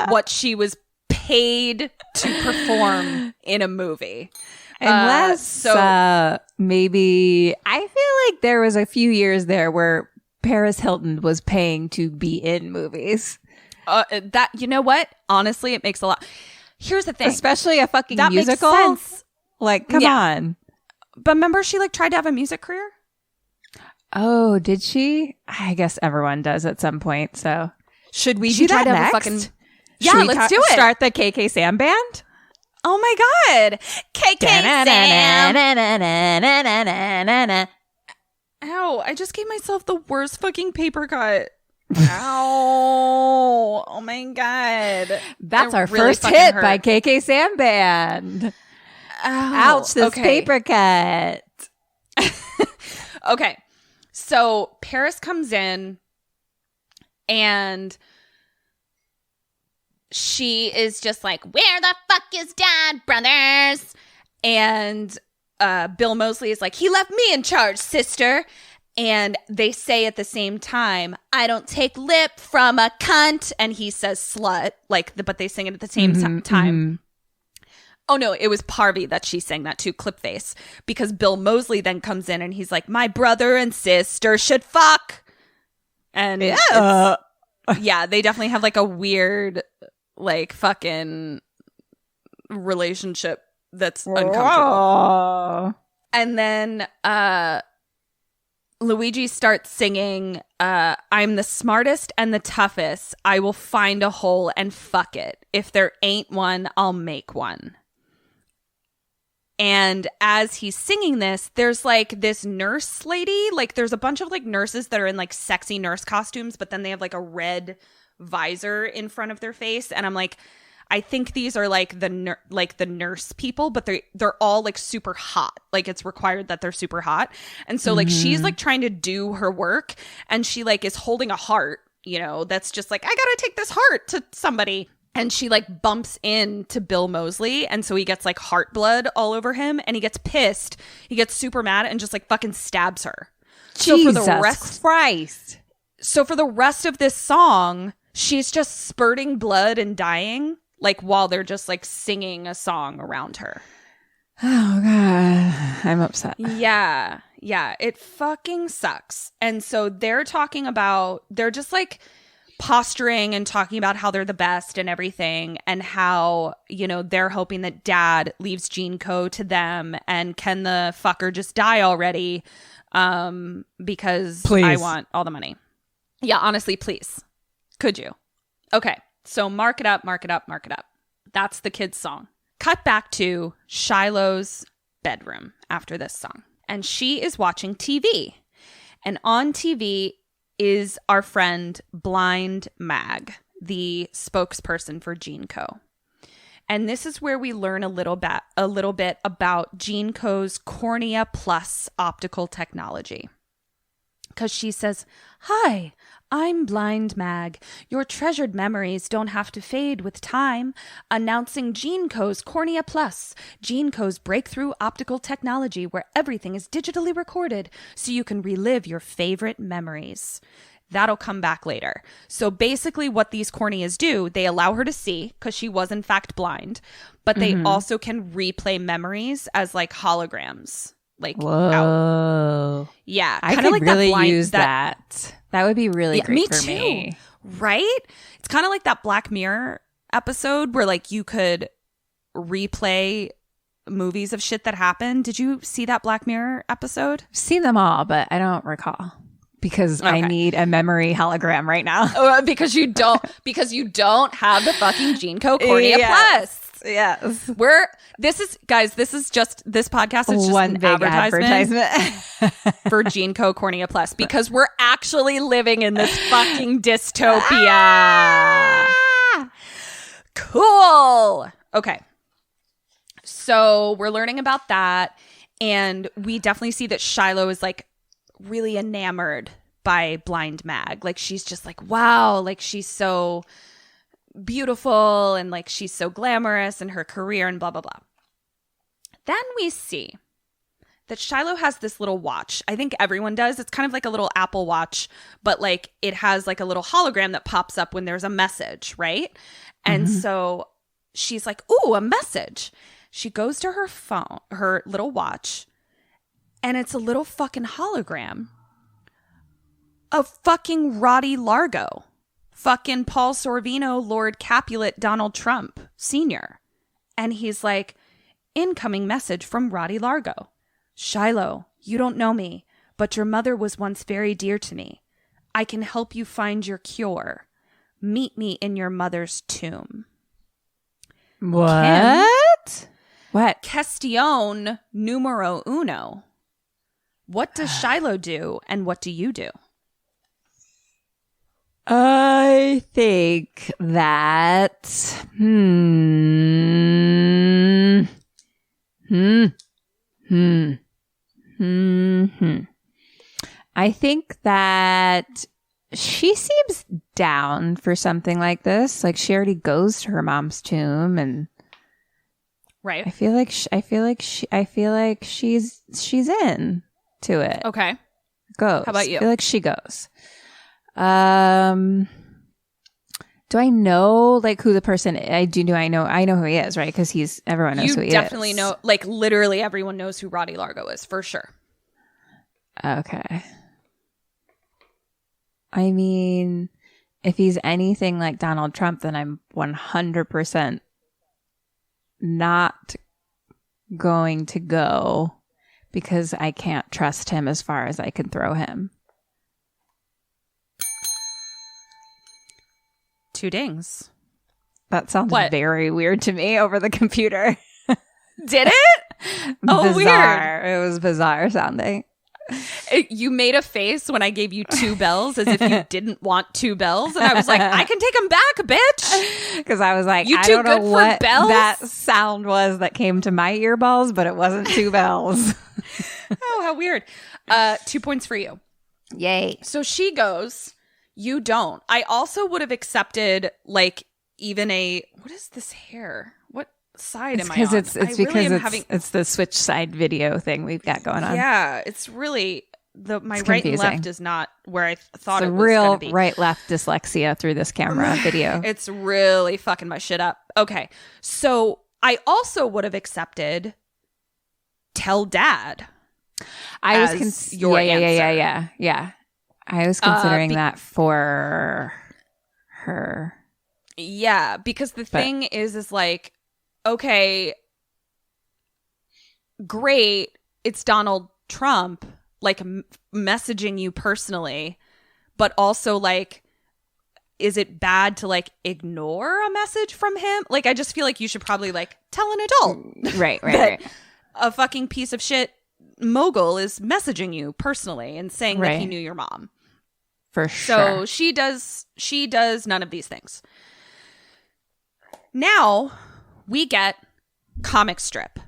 what she was paid to perform in a movie. Unless maybe I feel like there was a few years there where Paris Hilton was paying to be in movies. That, you know what? Honestly, it makes a lot. Here's the thing. Especially a fucking that musical. Makes sense. Like, come on. But remember she like tried to have a music career? Oh, did she? I guess everyone does at some point. So should we do that that next? next? Yeah, let's do it. Start the KKSAM band? Oh my God. KKSAM. Ow, I just gave myself the worst fucking paper cut. Ow. Oh my God. That's our really first hit by KKSAM band. Ouch, this paper cut. Okay. So Paris comes in and she is just like, "Where the fuck is dad, brothers?" And Bill Moseley is like, "He left me in charge, sister." And they say at the same time, "I don't take lip from a cunt." And he says slut, but they sing it at the same time. Mm-hmm. Oh, no, it was Parvy that she sang that to, Clipface. Because Bill Moseley then comes in and he's like, "My brother and sister should fuck." And yeah, they definitely have like a weird, like, fucking relationship that's uncomfortable. And then Luigi starts singing, "I'm the smartest and the toughest. I will find a hole and fuck it. If there ain't one, I'll make one." And as he's singing this, there's like this nurse lady, like there's a bunch of like nurses that are in like sexy nurse costumes, but then they have like a red visor in front of their face. And I'm like, I think these are like the nurse people, but they're all like super hot. Like it's required that they're super hot. And so like she's like trying to do her work and she like is holding a heart, that's just like, I gotta take this heart to somebody. And she like bumps into Bill Moseley. And so he gets like heart blood all over him and he gets pissed. He gets super mad and just like fucking stabs her. Jesus Christ. So for the rest of this song, she's just spurting blood and dying, like while they're just like singing a song around her. Oh God, I'm upset. Yeah, it fucking sucks. And so they're just like posturing and talking about how they're the best and everything, and how they're hoping that dad leaves gene code to them, and can the fucker just die already, because please. I want all the money. Yeah, honestly, please. Could you? Okay, so mark it up. That's the kid's song. Cut back to Shiloh's bedroom after this song. And she is watching TV. And on TV is our friend Blind Mag, the spokesperson for Gene Co. And this is where we learn a little bit about Jean Co's Cornea Plus optical technology. Because she says, "Hi, I'm Blind Mag. Your treasured memories don't have to fade with time. Announcing Jean Co's Cornea Plus, Jean Co's breakthrough optical technology where everything is digitally recorded so you can relive your favorite memories." That'll come back later. So basically what these corneas do, they allow her to see because she was in fact blind, but they also can replay memories as like holograms. Like, whoa. out. Yeah. I could like really use that. That would be really great for me. Right? It's kind of like that Black Mirror episode where like you could replay movies of shit that happened. Did you see that Black Mirror episode? I've seen them all, but I don't recall. Because I need a memory hologram right now. because you don't have the fucking Jean Co Cornea Plus. Yes. This podcast is just one an big advertisement for Jean Co Cornea Plus because we're actually living in this fucking dystopia. Cool. Okay. So we're learning about that, and we definitely see that Shiloh is like really enamored by Blind Mag. Like she's just like, wow, like she's so beautiful and like she's so glamorous in her career and blah blah blah. Then we see that Shiloh has this little watch. I think everyone does. It's kind of like a little Apple Watch, but like it has like a little hologram that pops up when there's a message, right? And so she's like, ooh, a message. She goes to her phone, her little watch, and it's a little fucking hologram of fucking Roddy Largo. Fucking Paul Sorvino, Lord Capulet, Donald Trump Sr. And he's like, incoming message from Roddy Largo. Shiloh, you don't know me, but your mother was once very dear to me. I can help you find your cure. Meet me in your mother's tomb. What? What? Question numero uno. What does Shiloh do and what do you do? I think that I think that she seems down for something like this. Like she already goes to her mom's tomb, and right. I feel like she's in to it. Okay. Goes. How about you? I feel like she goes. Do I know like who the person is? I know who he is, right? Because everyone knows who he is. You definitely know, like literally everyone knows who Roddy Largo is for sure. Okay. I mean, if he's anything like Donald Trump, then I'm 100% not going to go because I can't trust him as far as I can throw him. 2 dings. That sounds very weird to me over the computer. Did it? Oh, bizarre. Weird. It was bizarre sounding. You made a face when I gave you 2 bells as if you didn't want 2 bells. And I was like, I can take them back, bitch. Because I was like, you I too don't know good what for bells? that sound was that came to my earballs, but it wasn't 2 bells. Oh, how weird. 2 points for you. Yay. So she goes, you don't. I also would have accepted like even what is this hair? What side am I on? It's because it's the switch side video thing we've got going on. Yeah, it's really my right and left is not where I thought it was real going to be. Right left dyslexia through this camera video. It's really fucking my shit up. Okay, so I also would have accepted tell dad. I was your answer. Yeah. I was considering that for her. Yeah, because the thing is like, okay, great, it's Donald Trump, like, messaging you personally, but also, like, is it bad to, like, ignore a message from him? Like, I just feel like you should probably, like, tell an adult. Right. A fucking piece of shit mogul is messaging you personally and saying that he knew your mom. For sure. So she does none of these things. Now we get comic strip.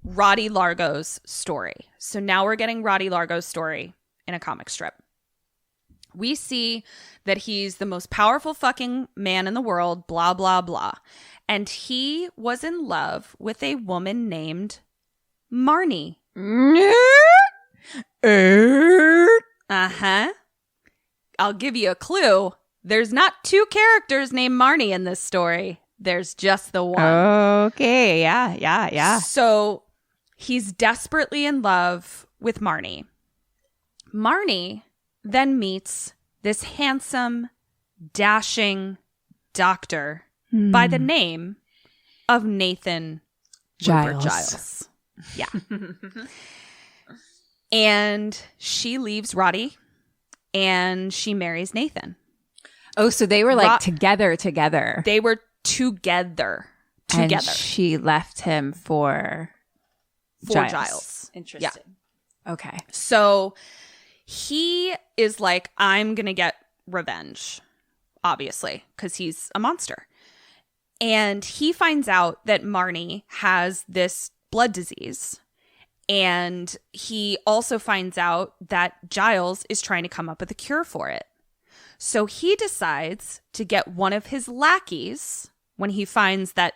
Roddy Largo's story. So now we're getting Roddy Largo's story in a comic strip. We see that he's the most powerful fucking man in the world, blah, blah, blah. And he was in love with a woman named Marnie. Uh-huh. I'll give you a clue. There's not two characters named Marnie in this story. There's just the one. Okay, yeah. So he's desperately in love with Marnie. Marnie then meets this handsome, dashing doctor by the name of Nathan Rupert Giles. Yeah. And she leaves Roddy and she marries Nathan. Oh, so they were like together. They were together. And she left him for Giles. Interesting. Yeah. Okay. So he is like, I'm going to get revenge, obviously, because he's a monster. And he finds out that Marnie has this blood disease. And he also finds out that Giles is trying to come up with a cure for it. So he decides to get one of his lackeys, when he finds that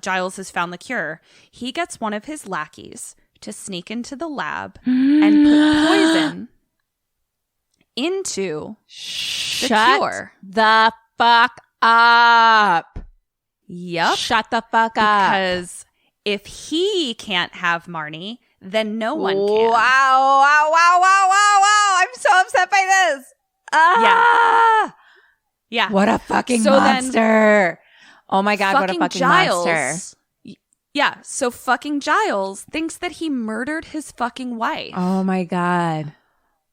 Giles has found the cure, he gets one of his lackeys to sneak into the lab and put poison into the cure. The fuck up. Yep. Shut the fuck up. Because if he can't have Marnie, then no one can. Wow. I'm so upset by this. Yeah. What a fucking monster. Oh my God, what a fucking Giles, monster. Yeah, so fucking Giles thinks that he murdered his fucking wife. Oh my God.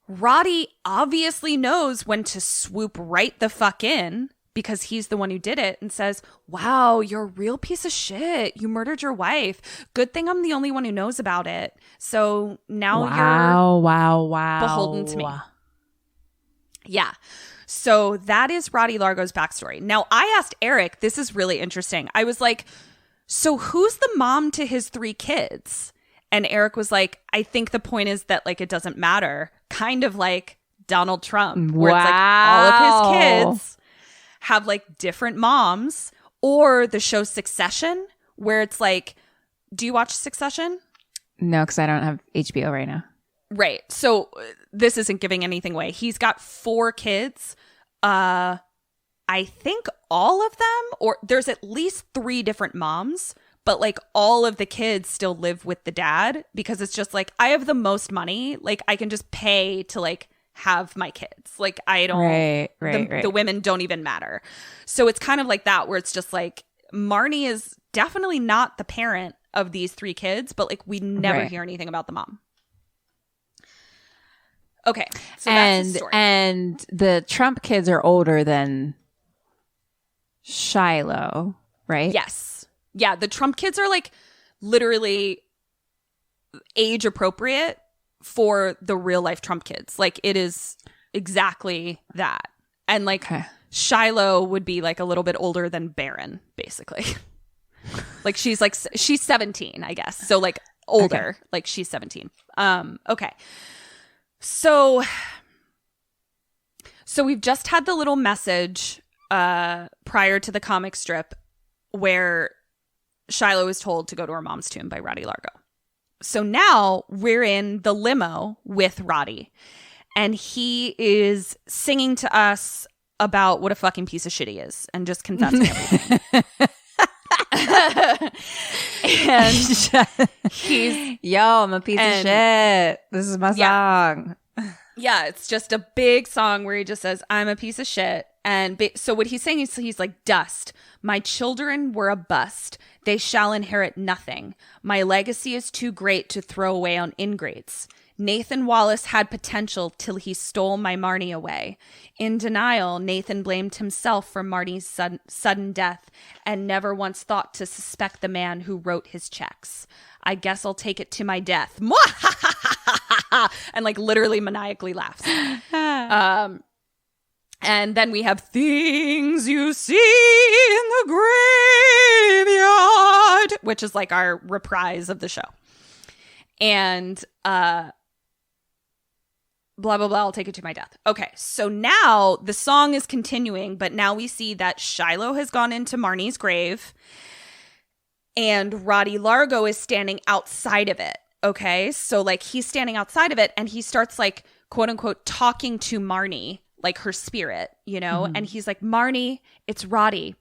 Roddy obviously knows when to swoop right the fuck in because he's the one who did it and says, wow, you're a real piece of shit. You murdered your wife. Good thing I'm the only one who knows about it. So now you're beholden to me. Yeah. So that is Roddy Largo's backstory. Now, I asked Eric, this is really interesting. I was like, so who's the mom to his 3 kids? And Eric was like, I think the point is that like it doesn't matter. Kind of like Donald Trump, where it's like all of his kids have like different moms, or the show Succession, where it's like, do you watch Succession? No, because I don't have HBO right now. Right. So this isn't giving anything away. He's got 4 kids. I think all of them, or there's at least 3 different moms, but like all of the kids still live with the dad because it's just like, I have the most money. Like I can just pay to like have my kids. Like I don't, the women don't even matter. So it's kind of like that where it's just like Marnie is definitely not the parent of these 3 kids, but like we never hear anything about the mom. Okay. So that's the story. And the Trump kids are older than Shiloh, right? Yes. Yeah, the Trump kids are like literally age appropriate for the real life Trump kids. Like it is exactly that. And like Shiloh would be like a little bit older than Barron, basically. Like she's 17, I guess. So like older, like she's 17. Okay. So we've just had the little message prior to the comic strip where Shiloh is told to go to her mom's tomb by Roddy Largo. So now we're in the limo with Roddy, and he is singing to us about what a fucking piece of shit he is and just confessing everything. And he's, I'm a piece of shit. This is my song. Yeah, it's just a big song where he just says, I'm a piece of shit. And so what he's saying is he's like, dust. My children were a bust. They shall inherit nothing. My legacy is too great to throw away on ingrates. Nathan Wallace had potential till he stole my Marnie away. In denial, Nathan blamed himself for Marnie's sudden death and never once thought to suspect the man who wrote his checks. I guess I'll take it to my death. And like literally maniacally laughs. And then we have Things You See in the Graveyard, which is like our reprise of the show. And blah, blah, blah, I'll take it to my death. Okay, so now the song is continuing, but now we see that Shiloh has gone into Marnie's grave and Roddy Largo is standing outside of it. Okay, so like he's standing outside of it and he starts like, quote unquote, talking to Marnie, like her spirit, you know? And he's like, Marnie, it's Roddy.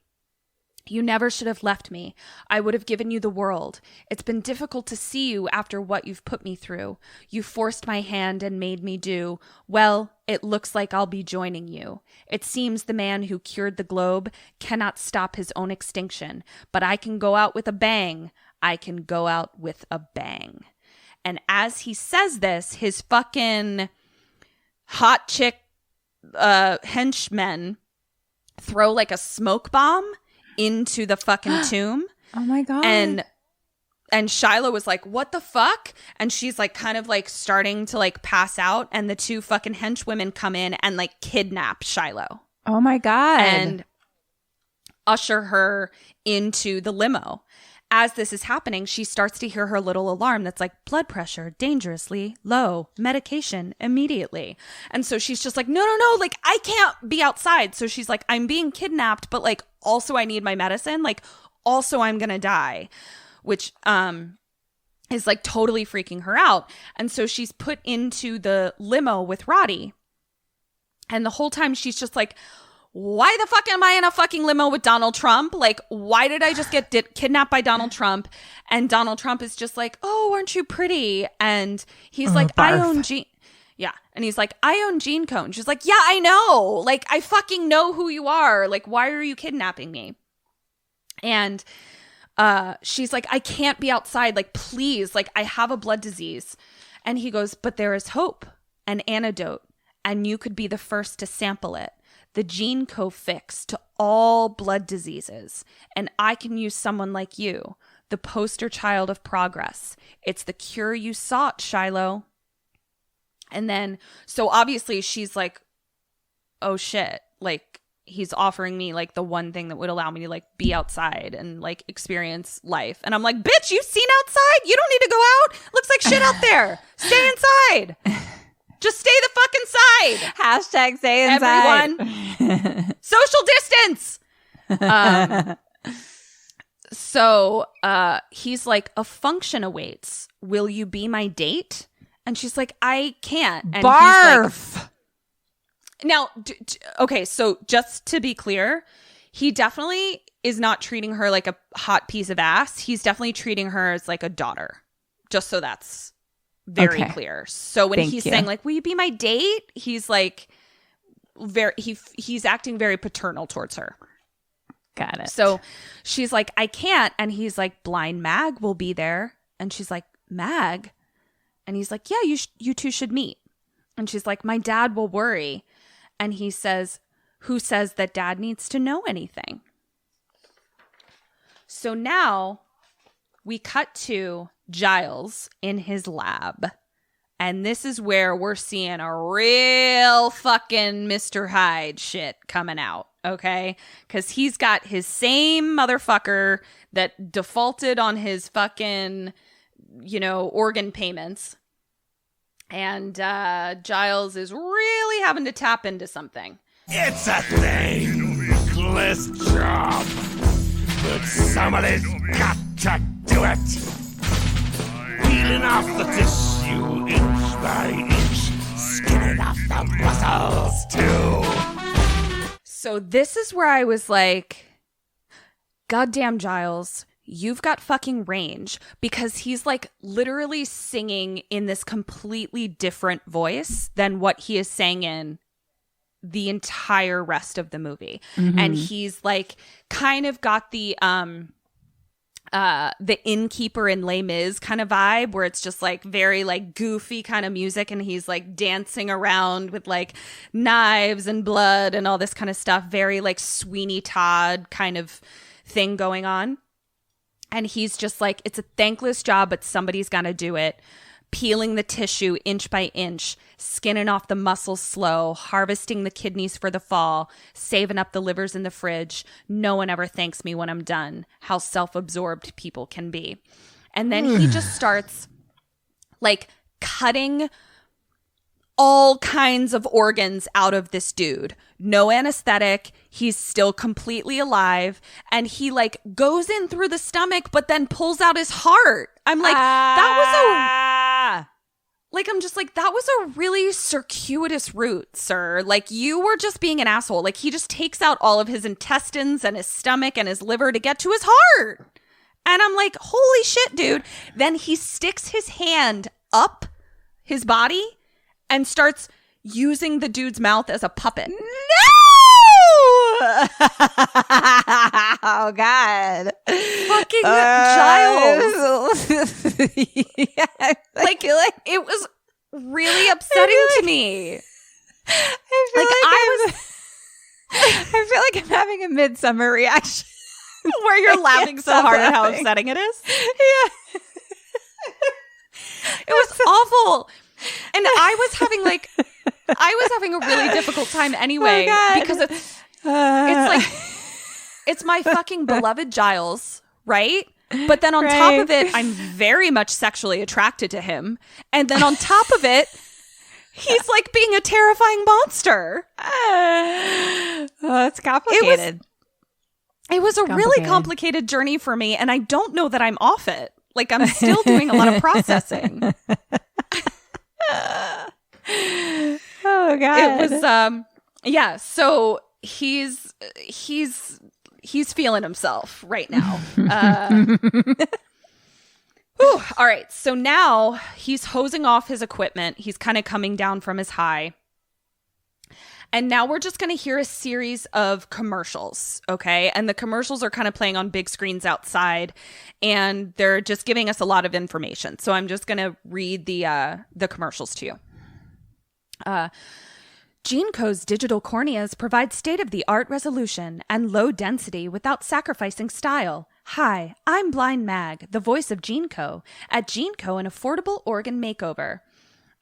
You never should have left me. I would have given you the world. It's been difficult to see you after what you've put me through. You forced my hand and made me do, well, it looks like I'll be joining you. It seems the man who cured the globe cannot stop his own extinction, but I can go out with a bang. I can go out with a bang. And as he says this, his fucking hot chick henchmen throw like a smoke bomb into the fucking tomb. Oh my God. And Shiloh was like, what the fuck? And she's like kind of like starting to like pass out, and the two fucking henchwomen come in and like kidnap Shiloh. Oh my God. And usher her into the limo. As this is happening, she starts to hear her little alarm that's like, blood pressure dangerously low, medication immediately. And so she's just like, no, like I can't be outside. So she's like, I'm being kidnapped, but like also I need my medicine. Like also I'm gonna die, which is like totally freaking her out. And so she's put into the limo with Roddy. And the whole time she's just like, why the fuck am I in a fucking limo with Donald Trump? Like, why did I just get kidnapped by Donald Trump? And Donald Trump is just like, oh, aren't you pretty? And he's like, barf. I own Gene. Yeah. And he's like, I own Gene Cone. She's like, yeah, I know. Like, I fucking know who you are. Like, why are you kidnapping me? And she's like, I can't be outside. Like, please. Like, I have a blood disease. And he goes, but there is hope, an antidote, and you could be the first to sample it. The Gene Co fix to all blood diseases. And I can use someone like you, the poster child of progress. It's the cure you sought, Shiloh. And then, so obviously she's like, oh shit. Like, he's offering me like the one thing that would allow me to like be outside and like experience life. And I'm like, bitch, you've seen outside? You don't need to go out. Looks like shit out there. Stay inside. Just stay the fuck inside. Hashtag stay inside. Everyone. Social distance. So he's like, a function awaits. Will you be my date? And she's like, I can't. And Barf. He's like, now, okay, so just to be clear, he definitely is not treating her like a hot piece of ass. He's definitely treating her as like a daughter. Just so that's very clear. So when he's saying like, will you be my date? He's like he's acting very paternal towards her. Got it. So she's like, I can't. And he's like, blind Mag will be there. And she's like, Mag? And he's like, yeah, you two should meet. And she's like, my dad will worry. And he says, who says that dad needs to know anything? So now we cut to Giles in his lab. And this is where we're seeing a real fucking Mr. Hyde shit coming out, okay? Because he's got his same motherfucker that defaulted on his fucking, organ payments. And Giles is really having to tap into something. It's a thankless job, but somebody's got to do it. Peeling off the tissue inch by inch, skinning off the muscles too. So this is where I was like, goddamn Giles, you've got fucking range, because he's like literally singing in this completely different voice than what he is saying in the entire rest of the movie. Mm-hmm. And he's like kind of got the innkeeper in Les Mis kind of vibe, where it's just like very like goofy kind of music, and he's like dancing around with like knives and blood and all this kind of stuff, very like Sweeney Todd kind of thing going on. And he's just like, it's a thankless job, but somebody's got to do it. peeling the tissue inch by inch, skinning off the muscles slow, harvesting the kidneys for the fall, saving up the livers in the fridge. No one ever thanks me when I'm done. How self-absorbed people can be. And then he just starts like cutting all kinds of organs out of this dude. No anesthetic. He's still completely alive. And he like goes in through the stomach, but then pulls out his heart. I'm like, that was a really circuitous route, sir. Like, you were just being an asshole. Like, he just takes out all of his intestines and his stomach and his liver to get to his heart. And I'm like, holy shit, dude. Then he sticks his hand up his body and starts using the dude's mouth as a puppet. No! Oh, God. Fucking Giles. Yeah, like, it was really upsetting to me. I feel like I'm having a midsummer reaction. Where you're laughing so hard at how upsetting it is. Yeah. It was awful. And I was having a really difficult time anyway, because it's like, it's my fucking beloved Giles, right? But then on top of it, I'm very much sexually attracted to him. And then on top of it, he's like being a terrifying monster. It's complicated. It was a really complicated journey for me, and I don't know that I'm off it. Like, I'm still doing a lot of processing. Oh, God. It was yeah, so he's feeling himself right now. Whew, all right, so now he's hosing off his equipment. He's kind of coming down from his high. And now we're just going to hear a series of commercials, okay? And the commercials are kind of playing on big screens outside, and they're just giving us a lot of information. So I'm just going to read the commercials to you. GeneCo's digital corneas provide state-of-the-art resolution and low density without sacrificing style. Hi, I'm Blind Mag, the voice of GeneCo. At GeneCo, an affordable organ makeover.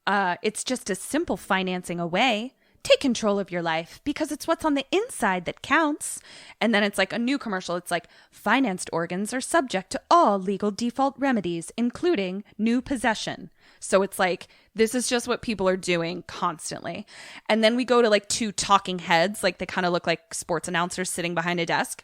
It's just a simple financing away. Take control of your life because it's what's on the inside that counts. And then it's like a new commercial. It's like, financed organs are subject to all legal default remedies, including new possession. So it's like, this is just what people are doing constantly. And then we go to like two talking heads. Like, they kind of look like sports announcers sitting behind a desk.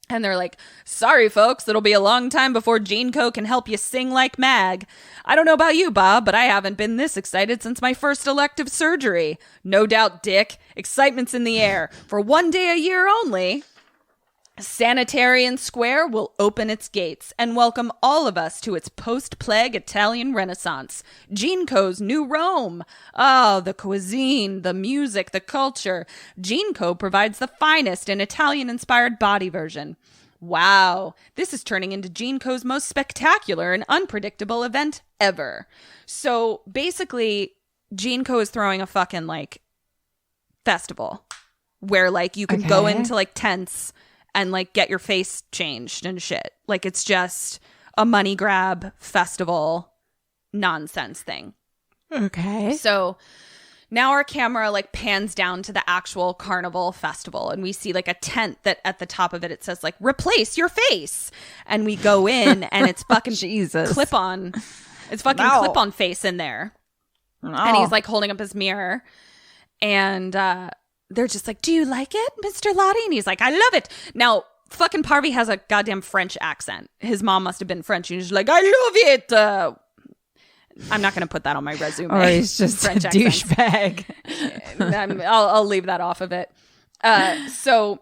And they're like, sorry, folks, it'll be a long time before GeneCo can help you sing like Mag. I don't know about you, Bob, but I haven't been this excited since my first elective surgery. No doubt, Dick. Excitement's in the air. For one day a year only, Sanitarian Square will open its gates and welcome all of us to its post-plague Italian Renaissance. GeneCo's new Rome. Oh, the cuisine, the music, the culture. GeneCo provides the finest in Italian-inspired body version. Wow, this is turning into GeneCo's most spectacular and unpredictable event ever. So basically, GeneCo is throwing a fucking like festival where like you can go into like tents and like get your face changed and shit. Like, it's just a money grab festival nonsense thing. Okay. So now our camera like pans down to the actual carnival festival, and we see like a tent that at the top of it, it says like, replace your face. And we go in and it's fucking Jesus. clip-on. It's fucking clip-on face in there. No. And he's like holding up his mirror, and they're just like, do you like it, Mr. Lottie? And he's like, I love it. Now, fucking Parvy has a goddamn French accent. His mom must have been French. He's like, I love it. I'm not going to put that on my resume. Or he's just French a douchebag. I'll leave that off of it. So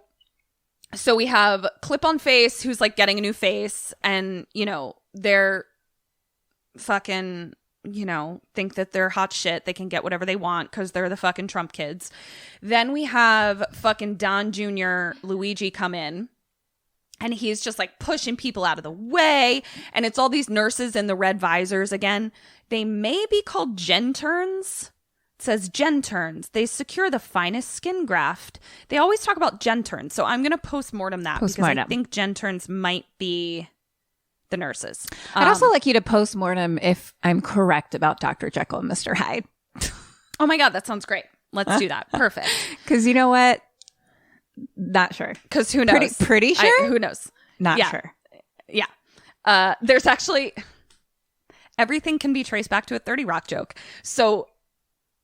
we have Clip-On Face, who's like getting a new face, and, you know, they're fucking, you know, think that they're hot shit. They can get whatever they want because they're the fucking Trump kids. Then we have fucking Don Jr. Luigi come in, and he's just like pushing people out of the way. And it's all these nurses in the red visors again. They may be called Genterns. It says Genterns. They secure the finest skin graft. They always talk about Genterns. So I'm going to postmortem that because I think Genterns might be the nurses. I'd also like you to post-mortem if I'm correct about Dr. Jekyll and Mr. Hyde. Oh my God, that sounds great. Let's do that. Perfect. Because you know what? Not sure. Because who knows? Pretty sure? Who knows? Not sure. Yeah. There's actually... Everything can be traced back to a 30 Rock joke. So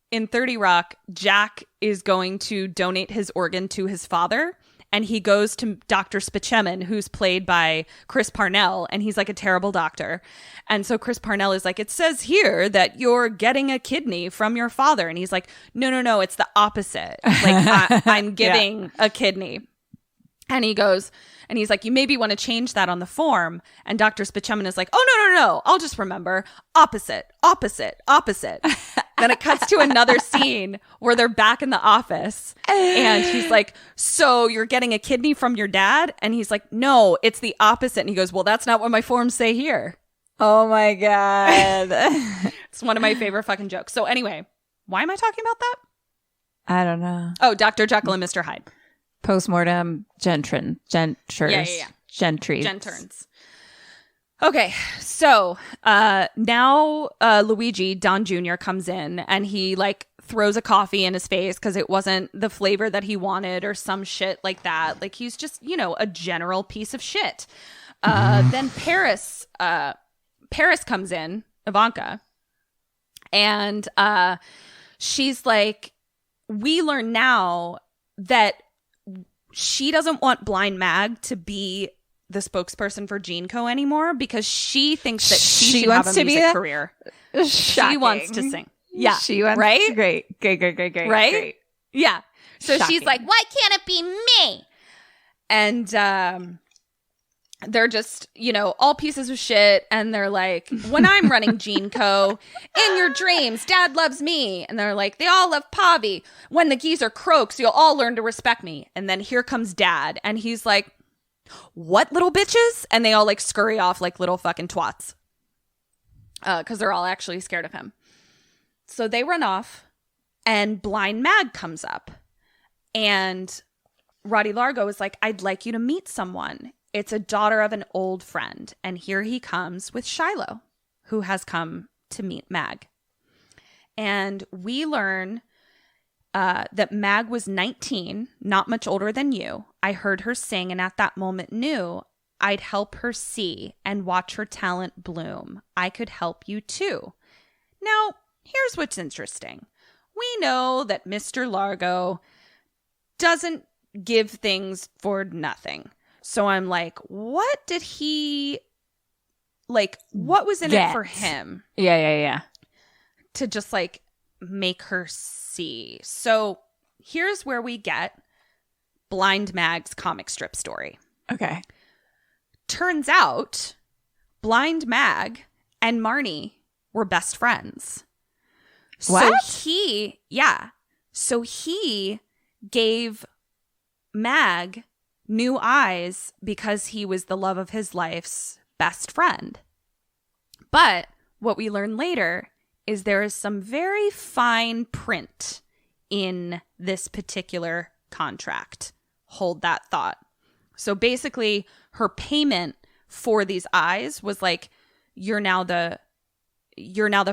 in 30 Rock, Jack is going to donate his organ to his father. And he goes to Dr. Spichemin, who's played by Chris Parnell. And he's like a terrible doctor. And so Chris Parnell is like, it says here that you're getting a kidney from your father. And he's like, no, it's the opposite. Like, I'm giving a kidney. And he goes, and he's like, you maybe want to change that on the form. And Dr. Spichemin is like, oh, no. I'll just remember. Opposite. Then it cuts to another scene where they're back in the office. And he's like, so you're getting a kidney from your dad? And he's like, no, it's the opposite. And he goes, well, that's not what my forms say here. Oh my God. It's one of my favorite fucking jokes. So anyway, why am I talking about that? I don't know. Oh, Dr. Jekyll and Mr. Hyde. Post-mortem, Gentrins. Genturns. Okay, so now Luigi, Don Jr., comes in and he like throws a coffee in his face because it wasn't the flavor that he wanted or some shit like that. Like he's just, a general piece of shit. Then Paris comes in, Ivanka, and she's like, we learn now that she doesn't want Blind Mag to be the spokesperson for GeneCo anymore because she thinks that she should have a music career. Shocking. She wants to sing. Yeah. She wants right? Great. Right? Great. Yeah. So Shocking. she's like, why can't it be me? And they're just, all pieces of shit. And they're like, when I'm running GeneCo, in your dreams, Dad loves me. And they're like, they all love Pavi. When the geezer croaks, you'll all learn to respect me. And then here comes Dad. And he's like, what, little bitches? And they all like scurry off like little fucking twats. Because they're all actually scared of him. So they run off. And Blind Mag comes up. And Roddy Largo is like, I'd like you to meet someone. It's a daughter of an old friend. And here he comes with Shiloh, who has come to meet Mag. And we learn that Mag was 19, not much older than you. I heard her sing and at that moment knew I'd help her see and watch her talent bloom. I could help you too. Now, here's what's interesting. We know that Mr. Largo doesn't give things for nothing. So I'm like, what did he, what was in it for him? Yeah. To just, make her see. So here's where we get Blind Mag's comic strip story. Okay. Turns out Blind Mag and Marnie were best friends. What? So he gave Mag new eyes because he was the love of his life's best friend. But what we learn later is there is some very fine print in this particular contract. Hold that thought. So basically, her payment for these eyes was like, you're now the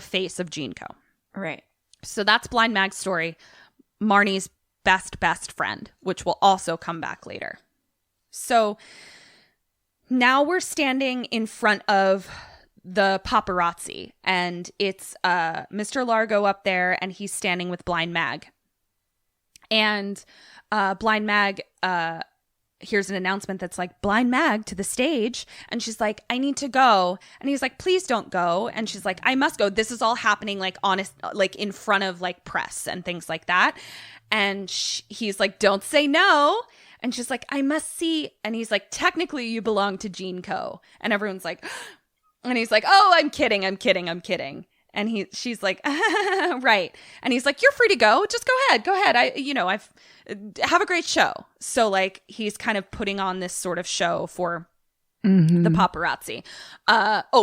face of GeneCo. Right. So that's Blind Mag's story. Marnie's best friend, which will also come back later. So now we're standing in front of the paparazzi, and it's Mr. Largo up there, and he's standing with Blind Mag. And Blind Mag here's an announcement that's like, Blind Mag to the stage. And she's like, I need to go. And he's like, please don't go. And she's like, I must go. This is all happening in front of press and things like that. And he's like, don't say no. And she's like, I must see. And he's like, technically you belong to GeneCo. And everyone's like, and he's like, oh, I'm kidding. And she's like, right. And he's like, you're free to go. Just go ahead. I've have a great show. So he's kind of putting on this sort of show for the paparazzi.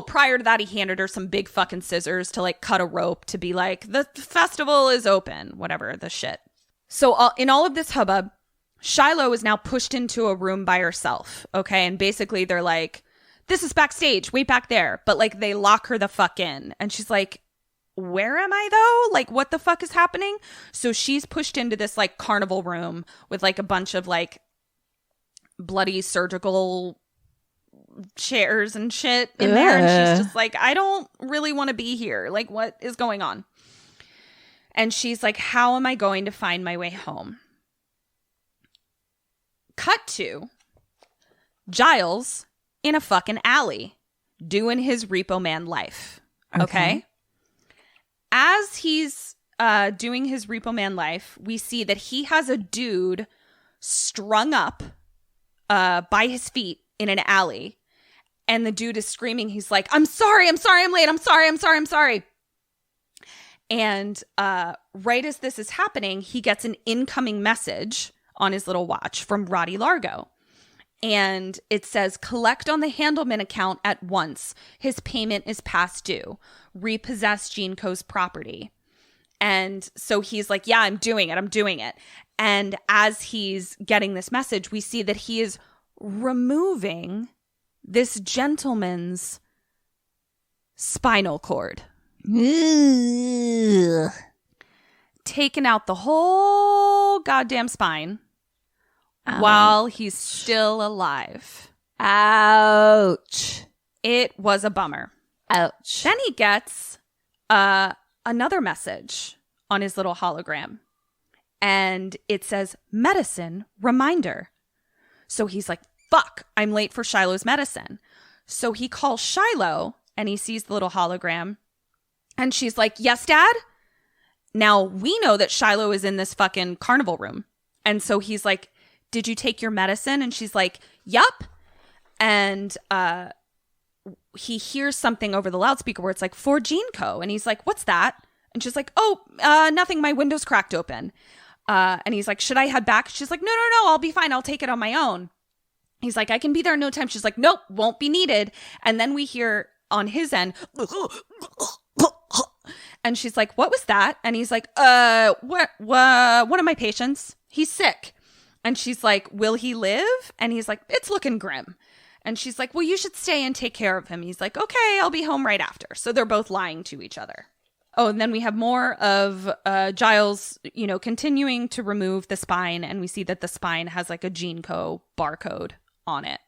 Prior to that, he handed her some big fucking scissors to cut a rope to be like, the festival is open, whatever the shit. So in all of this hubbub, Shiloh is now pushed into a room by herself. Okay. And basically they're like, this is backstage, wait back there. But like they lock her the fuck in. And she's like, where am I though? Like what the fuck is happening? So she's pushed into this like carnival room with like a bunch of like bloody surgical chairs and shit in there. And she's just like, I don't really want to be here. Like what is going on? And she's like, how am I going to find my way home? Cut to Giles in a fucking alley doing his Repo Man life. Okay. As he's doing his Repo Man life, we see that he has a dude strung up by his feet in an alley. And the dude is screaming. He's like, I'm sorry, I'm late. I'm sorry. And right as this is happening, he gets an incoming message on his little watch from Roddy Largo. And it says, collect on the Handelman account at once. His payment is past due. Repossess Gene Co's property. And so he's like, yeah, I'm doing it. And as he's getting this message, we see that he is removing this gentleman's spinal cord. Taking out the whole goddamn spine while he's still alive. Ouch. It was a bummer. Ouch. Then he gets another message on his little hologram. And it says, medicine reminder. So he's like, fuck, I'm late for Shiloh's medicine. So he calls Shiloh and he sees the little hologram. And she's like, yes, Dad? Now, we know that Shiloh is in this fucking carnival room. And so he's like, did you take your medicine? And she's like, yup. And he hears something over the loudspeaker where it's like, for Gene Co. And he's like, what's that? And she's like, oh, nothing. My window's cracked open. And he's like, should I head back? She's like, no, I'll be fine. I'll take it on my own. He's like, I can be there in no time. She's like, nope, won't be needed. And then we hear on his end, and she's like, what was that? And he's like, what, one of my patients, he's sick. And she's like, will he live? And he's like, it's looking grim. And she's like, well, you should stay and take care of him. He's like, okay, I'll be home right after. So they're both lying to each other. Oh, and then we have more of Giles, continuing to remove the spine. And we see that the spine has like a Gene Co barcode on it.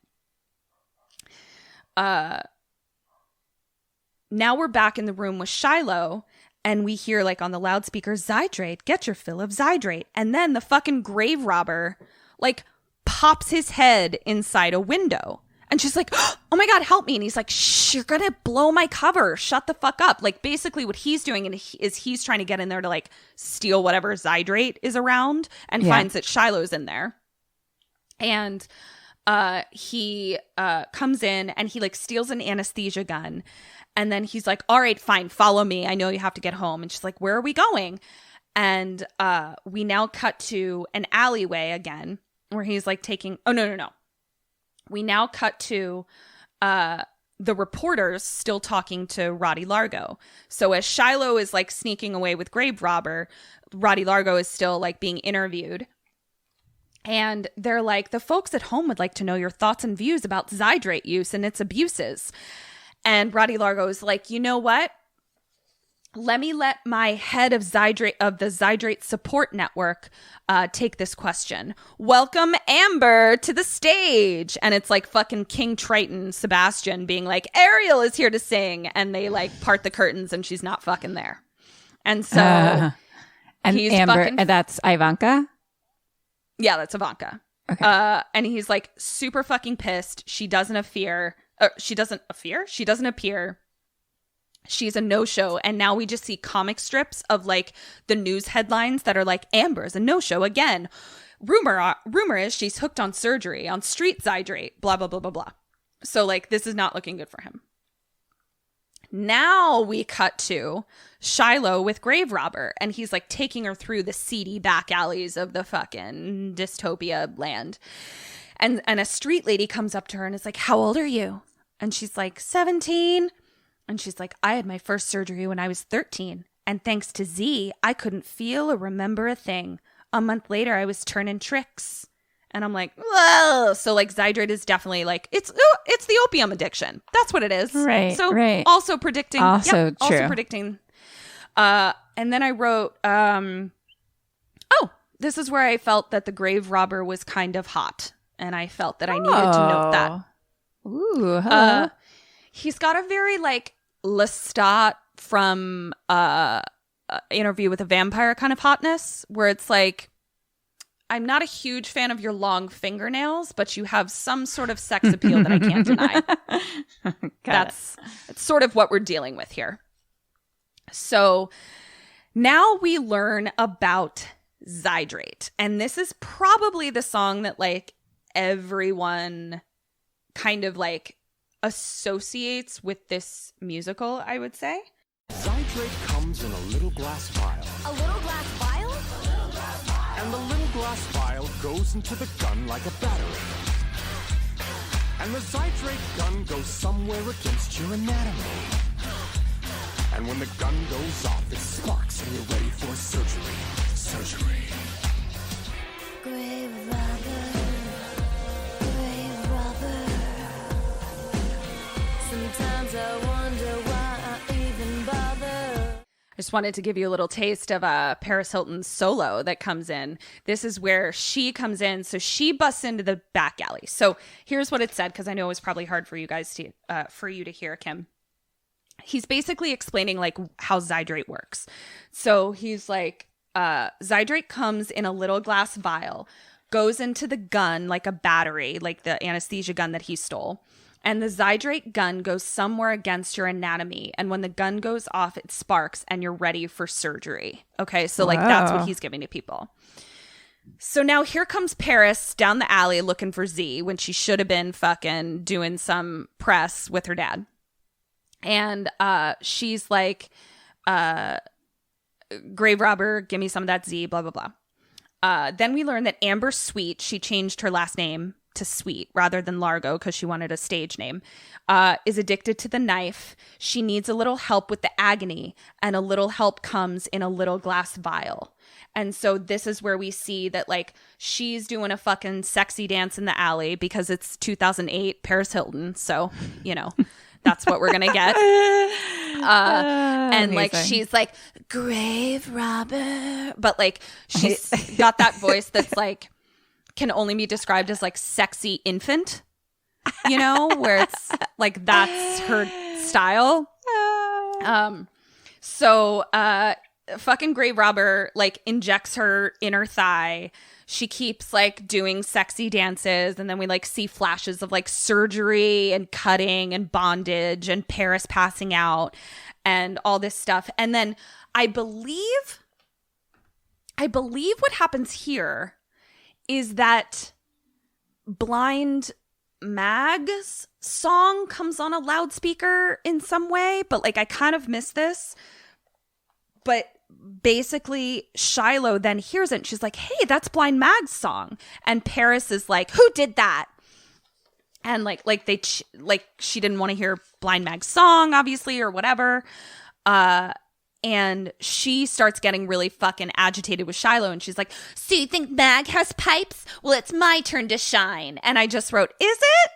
Now we're back in the room with Shiloh, and we hear like on the loudspeaker, Zydrate, get your fill of Zydrate. And then the fucking grave robber like pops his head inside a window. And she's like, oh my God, help me. And he's like, shh, you're going to blow my cover. Shut the fuck up. Like basically what he's doing is he's trying to get in there to like steal whatever Zydrate is around, and finds that Shiloh's in there. And he comes in and he like steals an anesthesia gun. And then he's like, all right, fine, follow me. I know you have to get home. And she's like, where are we going? And we now cut to an alleyway again where he's like taking, oh, no. We now cut to the reporters still talking to Roddy Largo. So as Shiloh is like sneaking away with grave robber, Roddy Largo is still like being interviewed. And they're like, the folks at home would like to know your thoughts and views about Zydrate use and its abuses. And Roddy Largo is like, you know what? Let me let my head of the Zydrate support network take this question. Welcome Amber to the stage. And it's like fucking King Triton Sebastian being like, Ariel is here to sing. And they like part the curtains and she's not fucking there. And so and he's Amber, that's Ivanka? Yeah, that's Ivanka. Okay. And he's like super fucking pissed. She doesn't appear. She's a no-show. And now we just see comic strips of like the news headlines that are like, Amber's a no-show again. Rumor is she's hooked on surgery on street Zydrate, blah, blah, blah, blah, blah. So like, this is not looking good for him. Now we cut to Shiloh with grave robber, and he's like taking her through the seedy back alleys of the fucking dystopia land. And a street lady comes up to her and is like, how old are you? And she's like, 17. And she's like, I had my first surgery when I was 13. And thanks to Z, I couldn't feel or remember a thing. A month later, I was turning tricks. And I'm like, whoa. So like Zydrate is definitely like, it's the opium addiction. That's what it is. Right. So right. also predicting. Also true. Also predicting. And then I wrote, this is where I felt that the grave robber was kind of hot. And I felt that I needed to note that. Ooh. Huh. He's got a very like Lestat from Interview with a Vampire kind of hotness, where it's like, I'm not a huge fan of your long fingernails, but you have some sort of sex appeal that I can't deny. That's sort of what we're dealing with here. So now we learn about Zydrate. And this is probably the song that like everyone kind of like associates with this musical, I would say. Zydrate comes in a little glass vial. A little glass vial? And the little glass vial goes into the gun like a battery. And the Zydrate gun goes somewhere against your anatomy. And when the gun goes off, it sparks and you're ready for surgery. Surgery. Grave robber. Grave robber. Sometimes I wonder why I even bother. I just wanted to give you a little taste of Paris Hilton's solo that comes in. This is where she comes in. So she busts into the back alley. So here's what it said, because I know it was probably hard for you guys to, for you to hear, Kim. He's basically explaining like how Zydrate works. So he's like, Zydrate comes in a little glass vial, goes into the gun like a battery, like the anesthesia gun that he stole. And the Zydrate gun goes somewhere against your anatomy. And when the gun goes off, it sparks and you're ready for surgery. Okay, so like that's what he's giving to people. So now here comes Paris down the alley looking for Z when she should have been fucking doing some press with her dad. And she's like, grave robber, give me some of that Z, blah, blah, blah. Then we learn that Amber Sweet, she changed her last name to Sweet rather than Largo because she wanted a stage name, is addicted to the knife. She needs a little help with the agony, and a little help comes in a little glass vial. And so this is where we see that like she's doing a fucking sexy dance in the alley because it's 2008 Paris Hilton. So, you know, that's what we're going to get. And like she's like, grave robber. But like she's got that voice that's like, can only be described as like sexy infant, you know, where it's like that's her style. So fucking grave robber like injects her inner thigh. She keeps like doing sexy dances, and then we like see flashes of like surgery and cutting and bondage and Paris passing out and all this stuff. And then I believe what happens here is that Blind Mag's song comes on a loudspeaker in some way, but like I kind of missed this. But basically Shiloh then hears it and she's like, hey, that's Blind Mag's song. And Paris is like, who did that? And like she didn't want to hear Blind Mag's song, obviously, or whatever. And she starts getting really fucking agitated with Shiloh. And she's like, so you think Mag has pipes? Well, it's my turn to shine. And I just wrote, is it?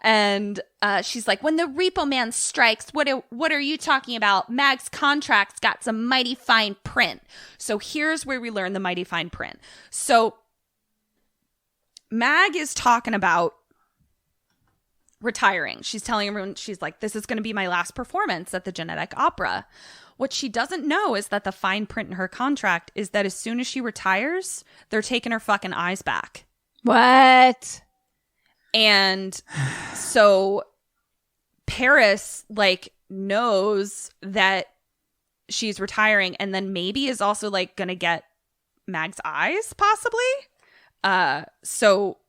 And she's like, when the Repo Man strikes, what are you talking about? Mag's contract's got some mighty fine print. So here's where we learn the mighty fine print. So Mag is talking about retiring. She's telling everyone, she's like, this is going to be my last performance at the Genetic Opera. What she doesn't know is that the fine print in her contract is that as soon as she retires, they're taking her fucking eyes back. What? And so Paris like knows that she's retiring, and then maybe is also like gonna get Mag's eyes possibly. So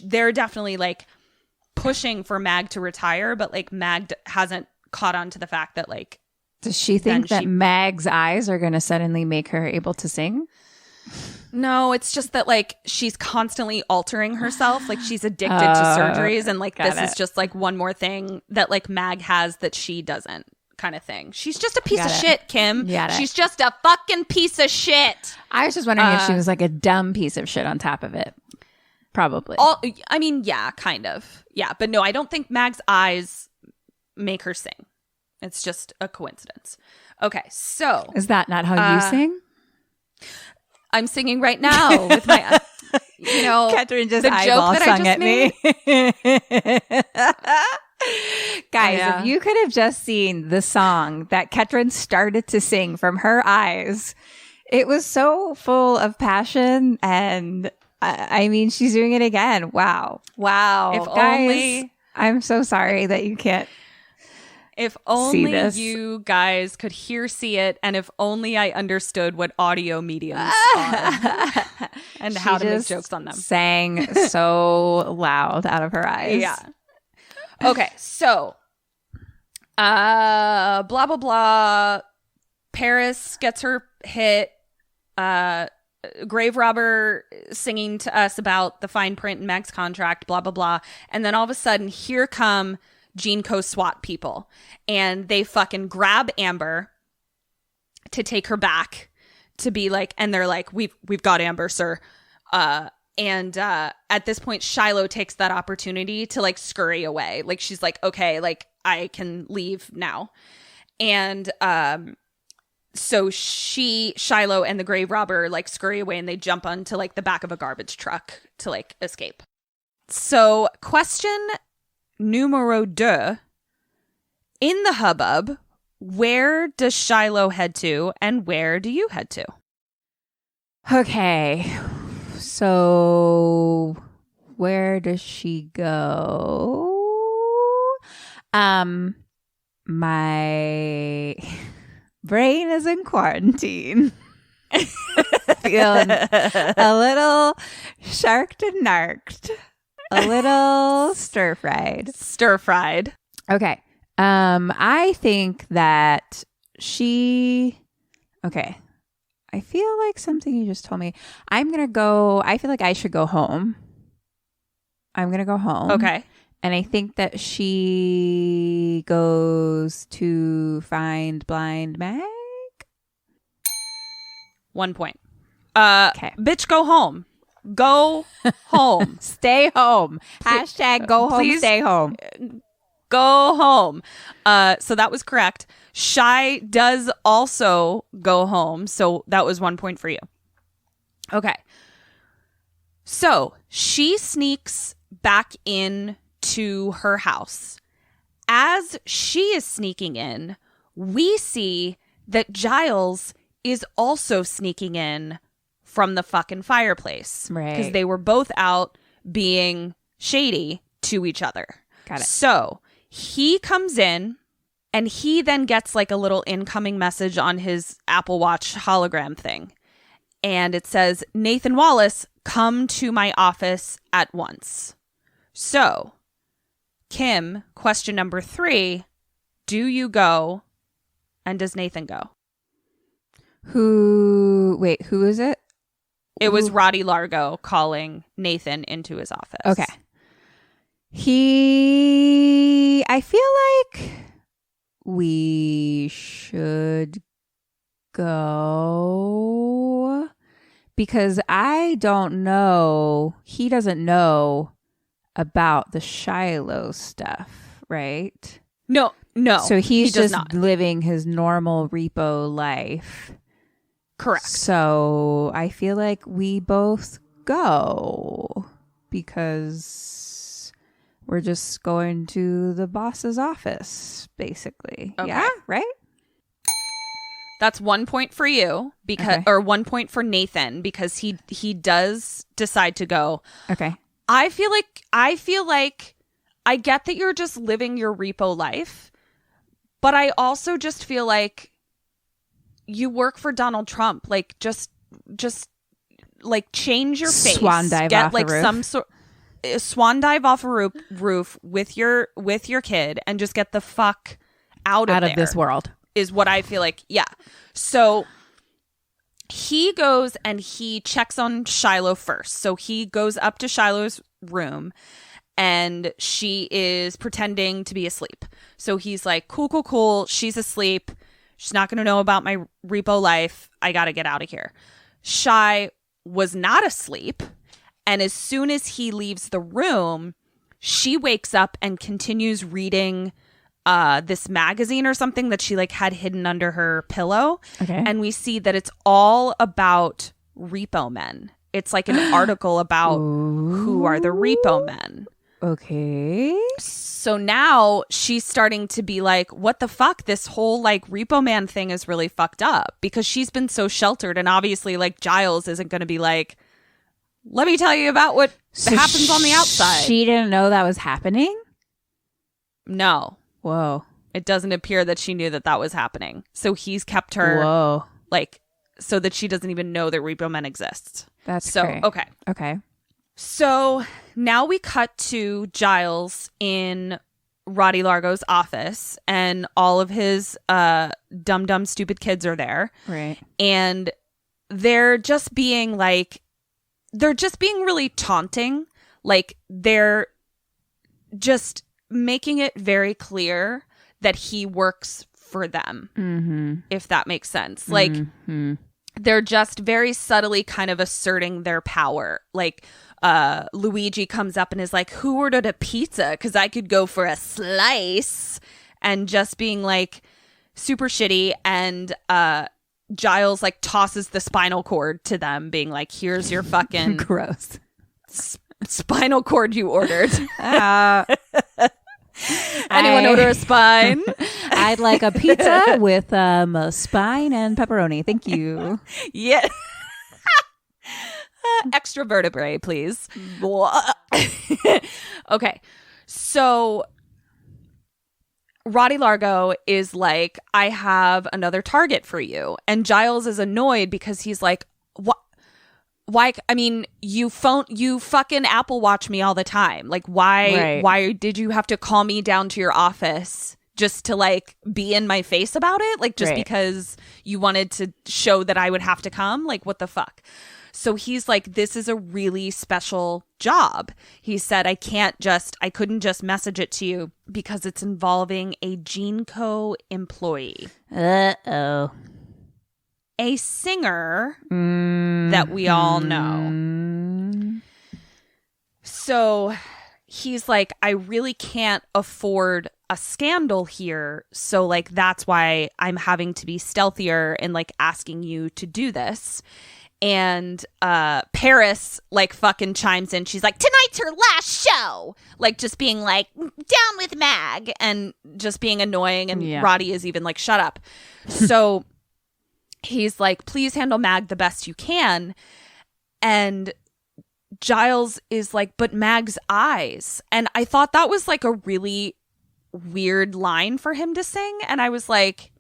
they're definitely like pushing for Mag to retire, but like Mag hasn't caught on to the fact that like, does she think that Mag's eyes are going to suddenly make her able to sing? No, it's just that like she's constantly altering herself. Like she's addicted to surgeries, and like this is just like one more thing that like Mag has that she doesn't, kind of thing. She's just a piece of shit, Kim. She's just a fucking piece of shit. I was just wondering if she was like a dumb piece of shit on top of it. Probably. I mean, yeah, kind of. Yeah, but no, I don't think Mag's eyes make her sing. It's just a coincidence. Okay, so is that not how you sing? I'm singing right now with my, Ketryn just the eyeball joke that sung I at just me. Guys, if you could have just seen the song that Ketryn started to sing from her eyes, it was so full of passion. And I mean, she's doing it again. Wow. If only I'm so sorry that you can't. If only you guys could see it, and if only I understood what audio mediums are and how to make jokes on them. Sang so loud out of her eyes. Yeah. Okay, so blah blah blah. Paris gets her hit. Grave robber singing to us about the fine print in Meg's contract. Blah blah blah. And then all of a sudden, here come Gene Co SWAT people, and they fucking grab Amber to take her back to be like, and they're like, we've got Amber, sir. And at this point, Shiloh takes that opportunity to like scurry away. Like she's like, okay, like I can leave now. And so Shiloh and the grave robber like scurry away, and they jump onto like the back of a garbage truck to like escape. So question numero 2. In the hubbub, where does Shiloh head to, and where do you head to? Okay. So where does she go? My brain is in quarantine. Feeling a little sharked and narked. A little stir-fried. Stir-fried. Okay. I think that okay. I feel like something you just told me. I feel like I should go home. I'm going to go home. Okay. And I think that she goes to find blind Meg. 1 point. Okay. Bitch, go home. Go home. Stay home. Hashtag go home, Please. stay home. Go home. So that was correct. Shy does also go home. So that was 1 point for you. Okay. So she sneaks back in to her house. As she is sneaking in, we see that Giles is also sneaking in from the fucking fireplace. Right. Because they were both out being shady to each other. Got it. So he comes in, and he then gets like a little incoming message on his Apple Watch hologram thing. And it says, Nathan Wallace, come to my office at once. So, Kim, question number 3, do you go, and does Nathan go? Who is it? It was Roddy Largo calling Nathan into his office. Okay. I feel like we should go because I don't know. He doesn't know about the Shiloh stuff, right? No. So he's he does just not. living his normal repo life. Correct. So I feel like we both go because we're just going to the boss's office, basically. Okay. Yeah, right? That's 1 point for you because, or 1 point for Nathan because he does decide to go. Okay. I feel like I get that you're just living your repo life, but I also just feel like you work for Donald Trump. Like just like change your face. Swan dive Get off like a roof. some sort swan dive off a roof with your kid and just get the fuck out of this world. Is what I feel like. Yeah. So he goes and he checks on Shiloh first. So he goes up to Shiloh's room and she is pretending to be asleep. So he's like, cool. She's asleep. She's not going to know about my repo life. I got to get out of here. Shy was not asleep. And as soon as he leaves the room, she wakes up and continues reading this magazine or something that she like had hidden under her pillow. Okay. And we see that it's all about repo men. It's like an article about who are the repo men. Okay. So now she's starting to be like, what the fuck? This whole like repo man thing is really fucked up, because she's been so sheltered. And obviously like Giles isn't going to be like, let me tell you about what happens on the outside. She didn't know that was happening? No. Whoa. It doesn't appear that she knew that that was happening. So he's kept her like so that she doesn't even know that repo men exists. That's so great. Okay. So now we cut to Giles in Roddy Largo's office, and all of his dumb stupid kids are there. Right. And they're just being really taunting. Like they're just making it very clear that he works for them, if that makes sense. Like they're just very subtly kind of asserting their power. Like Luigi comes up and is like, who ordered a pizza? Because I could go for a slice. And just being like super shitty. And Giles like tosses the spinal cord to them, being like, here's your fucking gross spinal cord you ordered. Anyone order a spine? I'd like a pizza with a spine and pepperoni. Thank you. Yeah. Extra vertebrae, please. Okay. So Roddy Largo is like, I have another target for you. And Giles is annoyed because he's like, what? Why? I mean, you fucking Apple Watch me all the time. Like, why did you have to call me down to your office just to like be in my face about it? Like, just because you wanted to show that I would have to come? Like, what the fuck? So he's like, this is a really special job. He said, I couldn't just message it to you because it's involving a GeneCo employee. Uh-oh. A singer that we all know. So he's like, I really can't afford a scandal here. So like, that's why I'm having to be stealthier and like asking you to do this. And Paris like fucking chimes in. She's like, tonight's her last show. Like just being like, down with Mag, and just being annoying. And Roddy is even like, shut up. So he's like, please handle Mag the best you can. And Giles is like, but Mag's eyes. And I thought that was like a really weird line for him to sing. And I was like,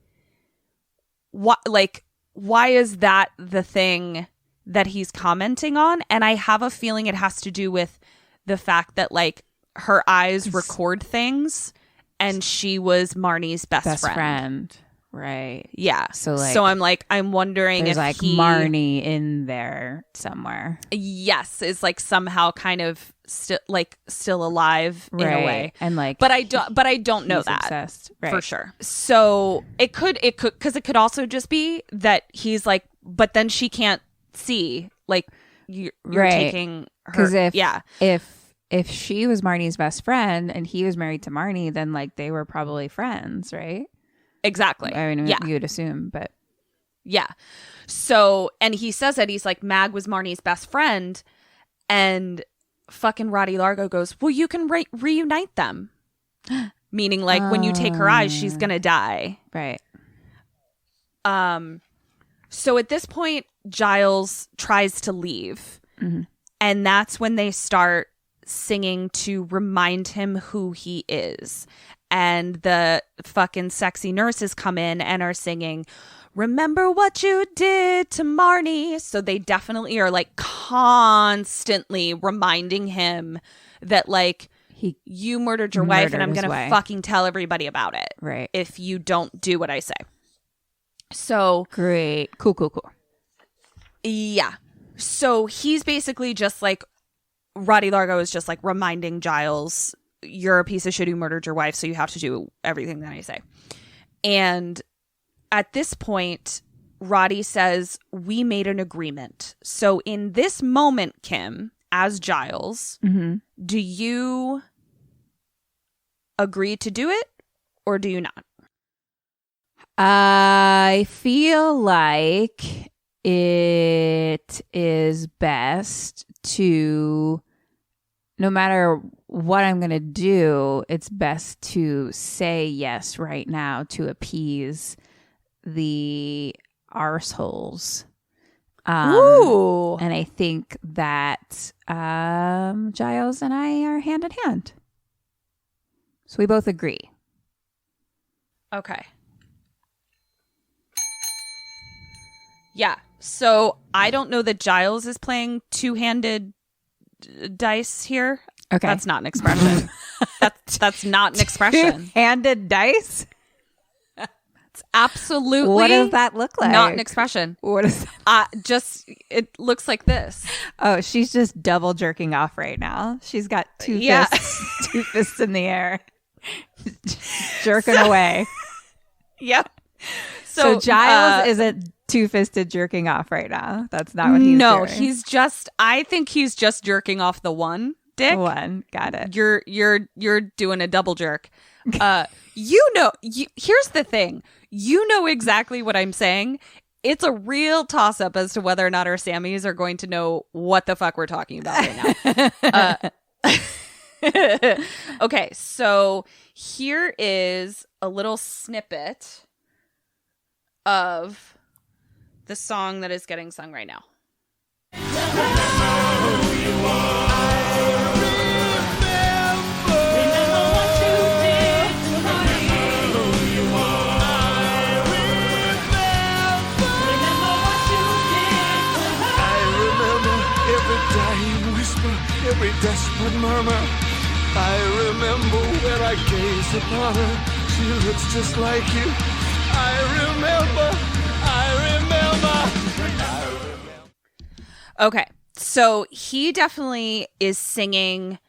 what? Like, why is that the thing that he's commenting on? And I have a feeling it has to do with the fact that like her eyes record things, and she was Marnie's best friend. Right. Yeah. So I'm wondering if like Marnie in there somewhere. Yes, is like somehow kind of still alive in a way. And like, but I don't know that obsessed. For sure. So it could because it could also just be that he's like, but then she can't see, like you're taking her. Because if she was Marnie's best friend and he was married to Marnie, then like they were probably friends, right? Exactly. I mean, you'd assume, but yeah. So, and he says that he's like, Mag was Marnie's best friend, and fucking Roddy Largo goes, well, you can reunite them. Meaning like when you take her eyes, she's gonna die. Right. So at this point, Giles tries to leave, and that's when they start singing to remind him who he is. And the fucking sexy nurses come in and are singing, remember what you did to Marnie. So they definitely are like constantly reminding him that like, you murdered your wife, and I'm going to fucking tell everybody about it. Right. If you don't do what I say. So. Great. Cool. Yeah. So he's basically just like, Roddy Largo is just like reminding Giles, you're a piece of shit who murdered your wife, so you have to do everything that I say. And at this point, Roddy says, we made an agreement. So in this moment, Kim, as Giles, do you agree to do it or do you not? I feel like it is best to, no matter what I'm going to do, it's best to say yes right now to appease the arseholes. Ooh. And I think that Giles and I are hand in hand. So we both agree. Okay. Yeah. So I don't know that Giles is playing two-handed dice here. Okay. That's not an expression. that's not an expression. Two-handed dice? It's absolutely. What does that look like? Not an expression. What is that? It looks like this. Oh, she's just double jerking off right now. She's got two fists in the air. Jerking away. Yep. So Giles isn't two-fisted jerking off right now. That's not what he's doing. No, I think he's just jerking off the one dick. One. Got it. You're doing a double jerk. Here's the thing. You know exactly what I'm saying. It's a real toss-up as to whether or not our Sammys are going to know what the fuck we're talking about right now. Okay, so here is a little snippet of the song that is getting sung right now. Every desperate murmur. I remember when I gaze upon her. She looks just like you. I remember. Okay, so he definitely is singing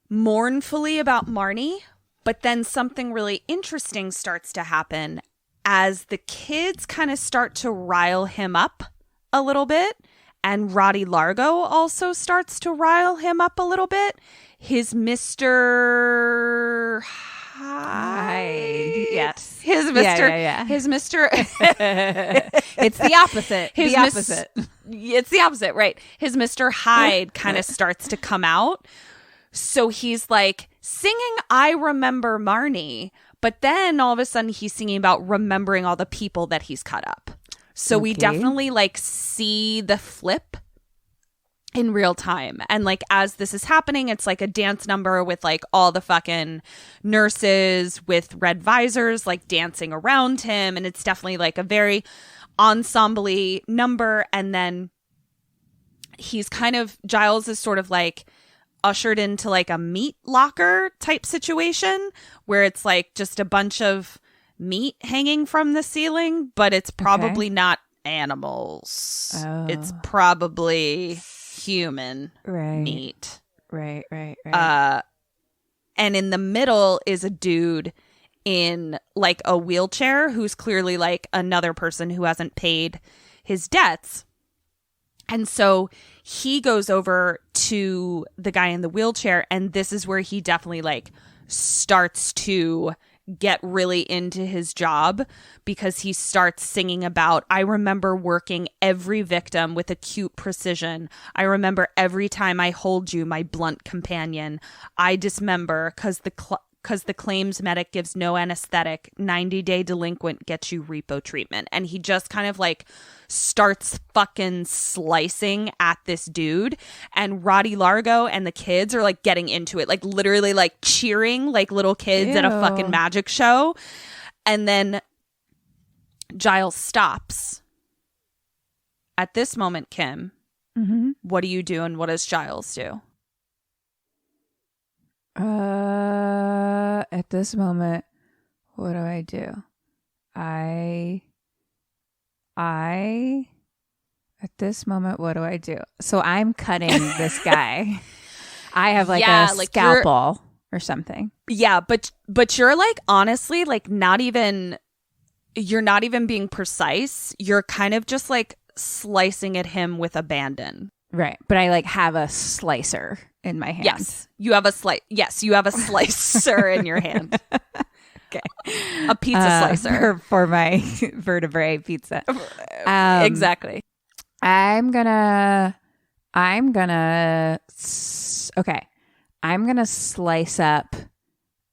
mournfully about Marnie, but then something really interesting starts to happen as the kids kind of start to rile him up a little bit. And Roddy Largo also starts to rile him up a little bit. His Mr. Hyde. Yes. His Mr. Yeah. His Mr. It's the opposite. It's the opposite, right? His Mr. Hyde kind of starts to come out. So he's like singing I Remember Marnie, but then all of a sudden he's singing about remembering all the people that he's cut up. So we definitely like see the flip in real time. And like as this is happening, it's like a dance number with like all the fucking nurses with red visors like dancing around him. And it's definitely like a very ensemble-y number. And then he's kind of, Giles is sort of like ushered into like a meat locker type situation where it's like just a bunch of meat hanging from the ceiling, but it's probably not animals. Oh. It's probably human meat. Right. And in the middle is a dude in like a wheelchair who's clearly like another person who hasn't paid his debts. And so he goes over to the guy in the wheelchair, and this is where he definitely like starts to get really into his job because he starts singing about, I remember working every victim with acute precision. I remember every time I hold you, my blunt companion. I dismember because the claims medic gives no anesthetic. 90-day delinquent gets you repo treatment. And he just kind of like starts fucking slicing at this dude. And Roddy Largo and the kids are like getting into it, like literally like cheering like little kids at a fucking magic show. And then Giles stops. At this moment, Kim, what do you do and what does Giles do? At this moment, what do I do? At this moment, what do I do? So I'm cutting this guy. I have like a scalpel or something. Yeah, but you're like honestly like you're not even being precise. You're kind of just like slicing at him with abandon. Right. But I like have a slicer in my hand. Yes. You have a slicer in your hand. Okay. A pizza slicer. For my vertebrae pizza. Exactly. I'm gonna slice up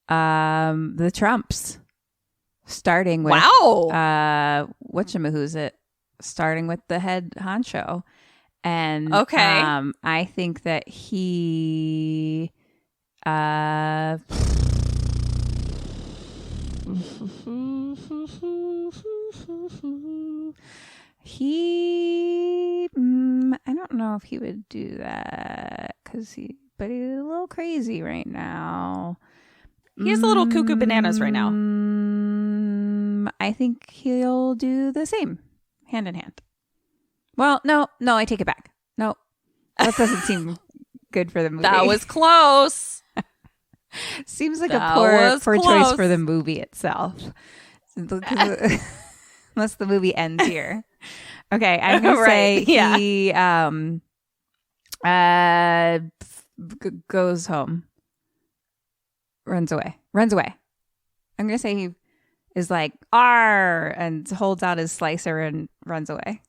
the Trumps. Starting with whatchamahoo's starting with the head honcho. And I think that he I don't know if he would do that but he's a little crazy right now. He's a little cuckoo bananas right now. I think he'll do the same, hand in hand. Well, no, I take it back. No, that doesn't seem good for the movie. That was close. Seems like a poor choice for the movie itself. Unless the movie ends here. Okay, I'm going to say he goes home. Runs away. I'm going to say he is like, "Arr!" and holds out his slicer and runs away.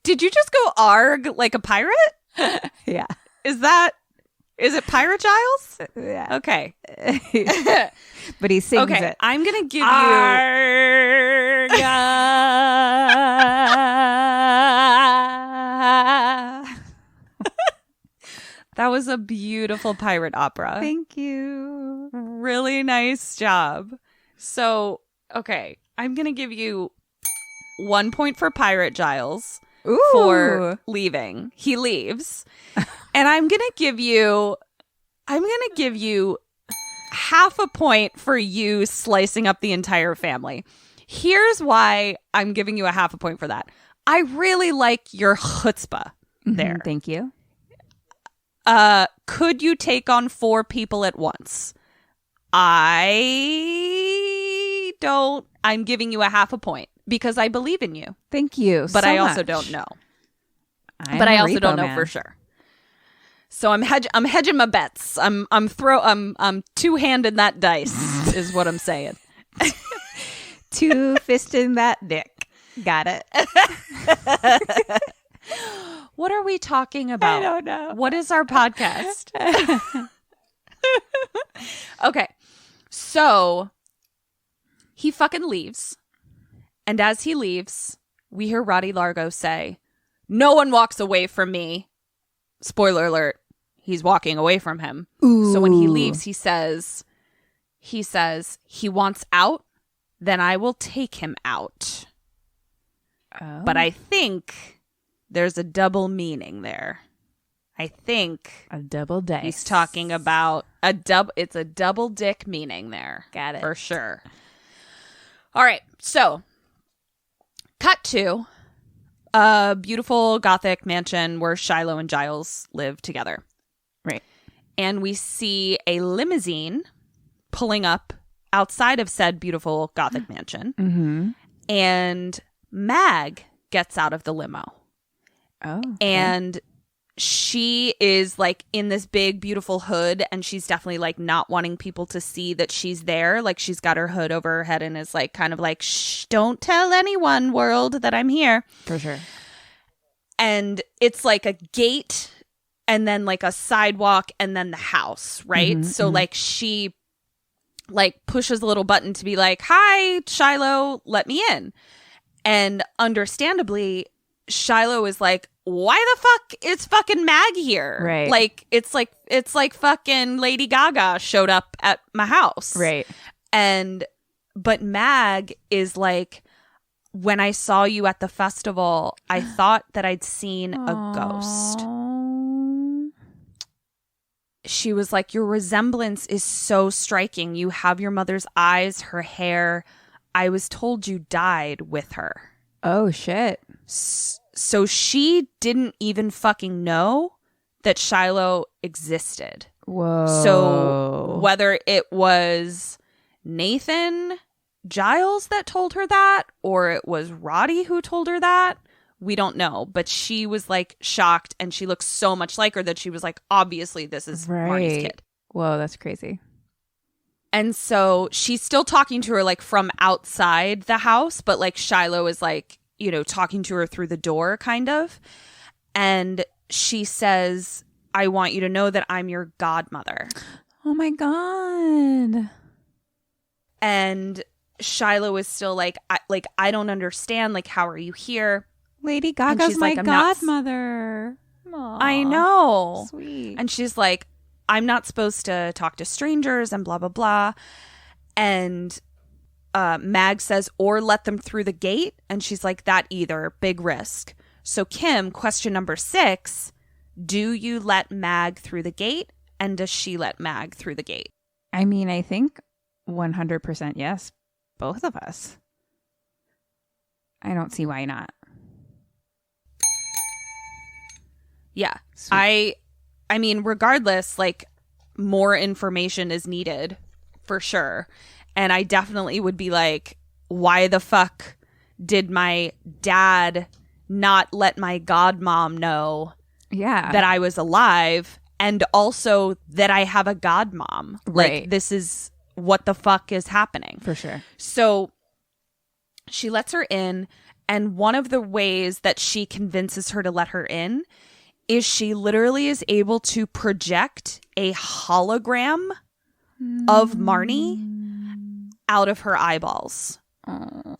Did you just go arg like a pirate? Yeah. Is it Pirate Giles? Yeah. Okay. But he sings it. I'm going to give That was a beautiful pirate opera. Thank you. Really nice job. So, okay. I'm going to give you 1 point for Pirate Giles. Ooh. For leaving. He leaves. And I'm going to give you half a point for you slicing up the entire family. Here's why I'm giving you a half a point for that. I really like your chutzpah there. Thank you. Could you take on 4 people at once? I don't. I'm giving you a half a point because I believe in you. Thank you. But so I also much. don't know. But I also don't know for sure. So I'm hedging my bets. I'm two-handing that dice is what I'm saying. Two-fisting that dick. Got it. What are we talking about? I don't know. What is our podcast? Okay. So he fucking leaves. And as he leaves, we hear Roddy Largo say, "No one walks away from me." Spoiler alert. He's walking away from him. Ooh. So when he leaves, he says he wants out, then I will take him out. Oh. But I think there's a double meaning there. I think a double dice. He's talking about it's a double dick meaning there. Got it. For sure. All right. So cut to a beautiful Gothic mansion where Shiloh and Giles live together. Right. And we see a limousine pulling up outside of said beautiful Gothic mansion. Mm-hmm. And Mag gets out of the limo. Oh. Okay. And she is like in this big, beautiful hood. And she's definitely like not wanting people to see that she's there. Like she's got her hood over her head and is like kind of like, "Shh, don't tell anyone, world, that I'm here." For sure. And it's like a gate and then like a sidewalk and then the house, right? So like she like pushes a little button to be like, "Hi, Shiloh, let me in." And understandably, Shiloh is like, "Why the fuck is fucking Mag here?" Right. Like it's like fucking Lady Gaga showed up at my house. Right. But Mag is like, "When I saw you at the festival, I thought that I'd seen a ghost." She was like, "Your resemblance is so striking. You have your mother's eyes, her hair. I was told you died with her." Oh, shit. So she didn't even fucking know that Shiloh existed. Whoa. So whether it was Nathan Giles that told her that, or it was Roddy who told her that, We don't know. But she was like shocked, and she looks so much like her that she was like, obviously this is Marnie's kid. Whoa, that's crazy. And so she's still talking to her like from outside the house, but like Shiloh is like, you know, talking to her through the door kind of. And she says, I want you to know that I'm your godmother. Oh my God. And Shiloh is still like, I don't understand. Like, how are you here? Lady Gaga's my godmother. Aww, I know. Sweet. And she's like, I'm not supposed to talk to strangers and blah, blah, blah. And Mag says, or let them through the gate. And she's like, that either. Big risk. So Kim, question number 6, do you let Mag through the gate? And does she let Mag through the gate? I mean, I think 100% yes. Both of us. I don't see why not. Yeah. Sweet. I mean, regardless, like, more information is needed for sure. And I definitely would be like, why the fuck did my dad not let my godmom know that I was alive, and also that I have a godmom? Right. Like, this is what the fuck is happening. For sure. So she lets her in, and one of the ways that she convinces her to let her in is she literally is able to project a hologram of Marnie out of her eyeballs.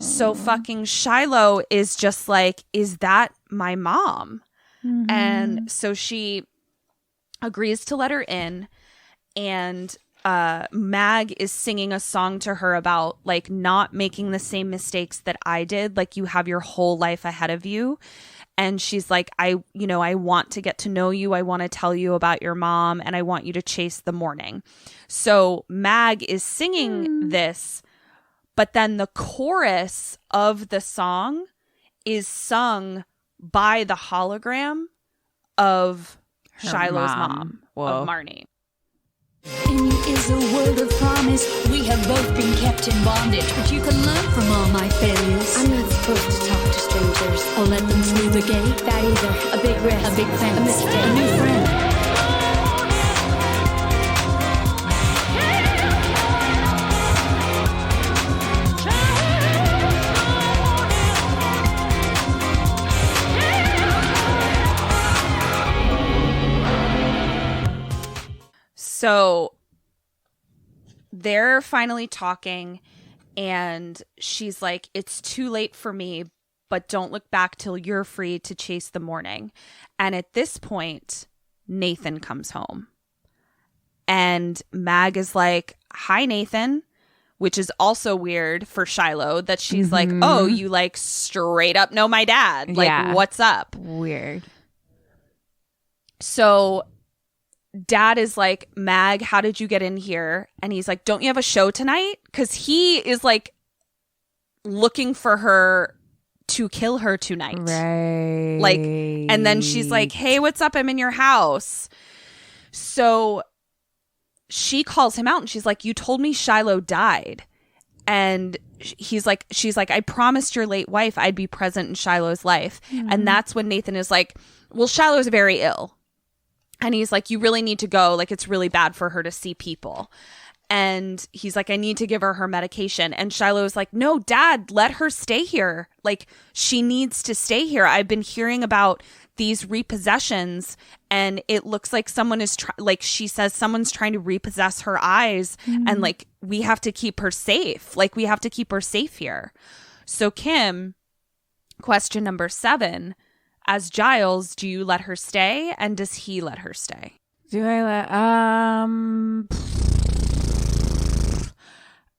So fucking Shiloh is just like, is that my mom? And so she agrees to let her in, and Mag is singing a song to her about like not making the same mistakes that I did. Like, you have your whole life ahead of you. And she's like, I want to get to know you. I want to tell you about your mom, and I want you to chase the morning. So Mag is singing this, but then the chorus of the song is sung by the hologram of Her Shiloh's mom Whoa. of Marnie. In you is a word of promise. We have both been kept in bondage, but you can learn from all my failures. I'm not supposed to talk to strangers. Or let them through the gate. That either. A big risk. A big fence. A mistake. A new friend. So they're finally talking, and she's like, it's too late for me, but don't look back till you're free to chase the morning. And at this point, Nathan comes home, and Mag is like, hi, Nathan, which is also weird for Shiloh that she's like, oh, you like straight up know my dad. Like, what's up? Weird. So Dad is like, Mag, how did you get in here? And he's like, don't you have a show tonight? Because he is like looking for her to kill her tonight. Right. Like, and then she's like, hey, what's up? I'm in your house. So she calls him out, and she's like, you told me Shiloh died. And she's like, I promised your late wife I'd be present in Shiloh's life. And that's when Nathan is like, well, Shiloh's very ill. And he's like, you really need to go. Like, it's really bad for her to see people. And he's like, I need to give her medication. And Shiloh's like, no, Dad, let her stay here. Like, she needs to stay here. I've been hearing about these repossessions, and it looks like someone is like, she says someone's trying to repossess her eyes. And like, we have to keep her safe. Like, we have to keep her safe here. So Kim, question number 7, as Giles, do you let her stay, and does he let her stay? Do I let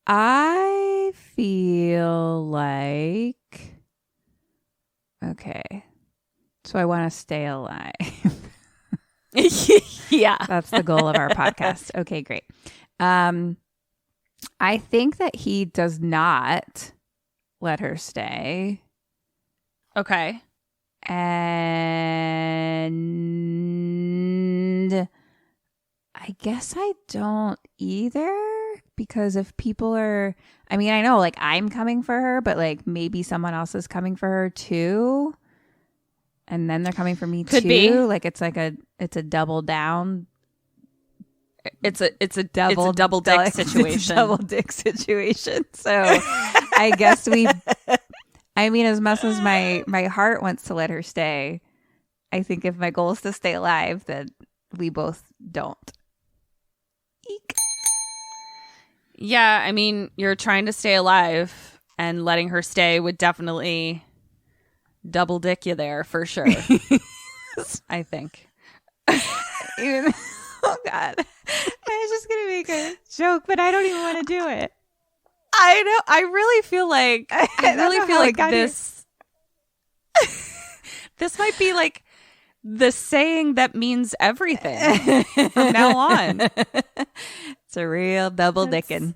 I feel like, okay, so I want to stay alive. Yeah. That's the goal of our podcast. Okay, great. I think that he does not let her stay. Okay. And I guess I don't either, because if people are, I mean, I know like I'm coming for her, but like maybe someone else is coming for her too. And then they're coming for me Could too. be. Like it's a double down. It's a double dick situation. It's a double dick situation. So I guess as much as my heart wants to let her stay, I think if my goal is to stay alive, then we both don't. Eek. Yeah, I mean, you're trying to stay alive, and letting her stay would definitely double dick you there for sure. I think. Oh God, I was just gonna make a joke, but I don't even want to do it. I know. I really feel like this. This might be like the saying that means everything from now on. It's a real double dicking.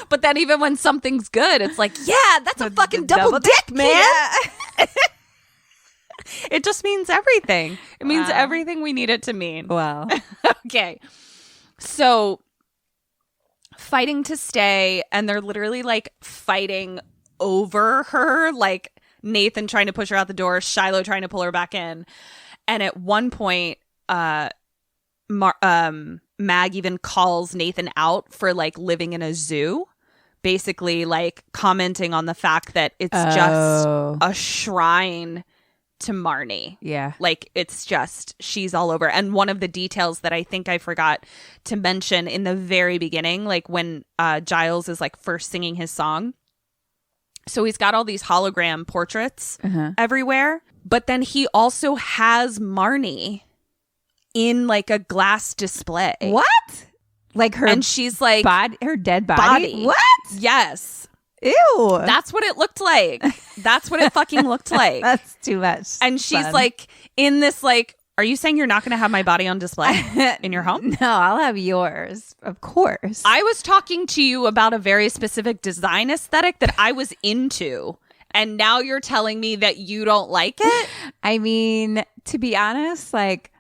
But then even when something's good, it's like, yeah, that's a fucking double dick, man. Yeah. It just means everything. It means everything we need it to mean. Wow. Okay. So fighting to stay, and they're literally like fighting over her, like Nathan trying to push her out the door, Shiloh trying to pull her back in. And at one point, Mag even calls Nathan out for like living in a zoo, basically like commenting on the fact that it's just a shrine to Marnie. Yeah. Like it's just, she's all over. And one of the details that I think I forgot to mention in the very beginning, like when Giles is like first singing his song. So he's got all these hologram portraits everywhere, but then he also has Marnie in like a glass display. What? Like her, and she's like her dead body. What? Yes. Ew. That's what it looked like. That's what it fucking looked like. That's too much. And she's fun. like in this like, are you saying you're not going to have my body on display in your home? No, I'll have yours. Of course. I was talking to you about a very specific design aesthetic that I was into. And now you're telling me that you don't like it? I mean, to be honest, like,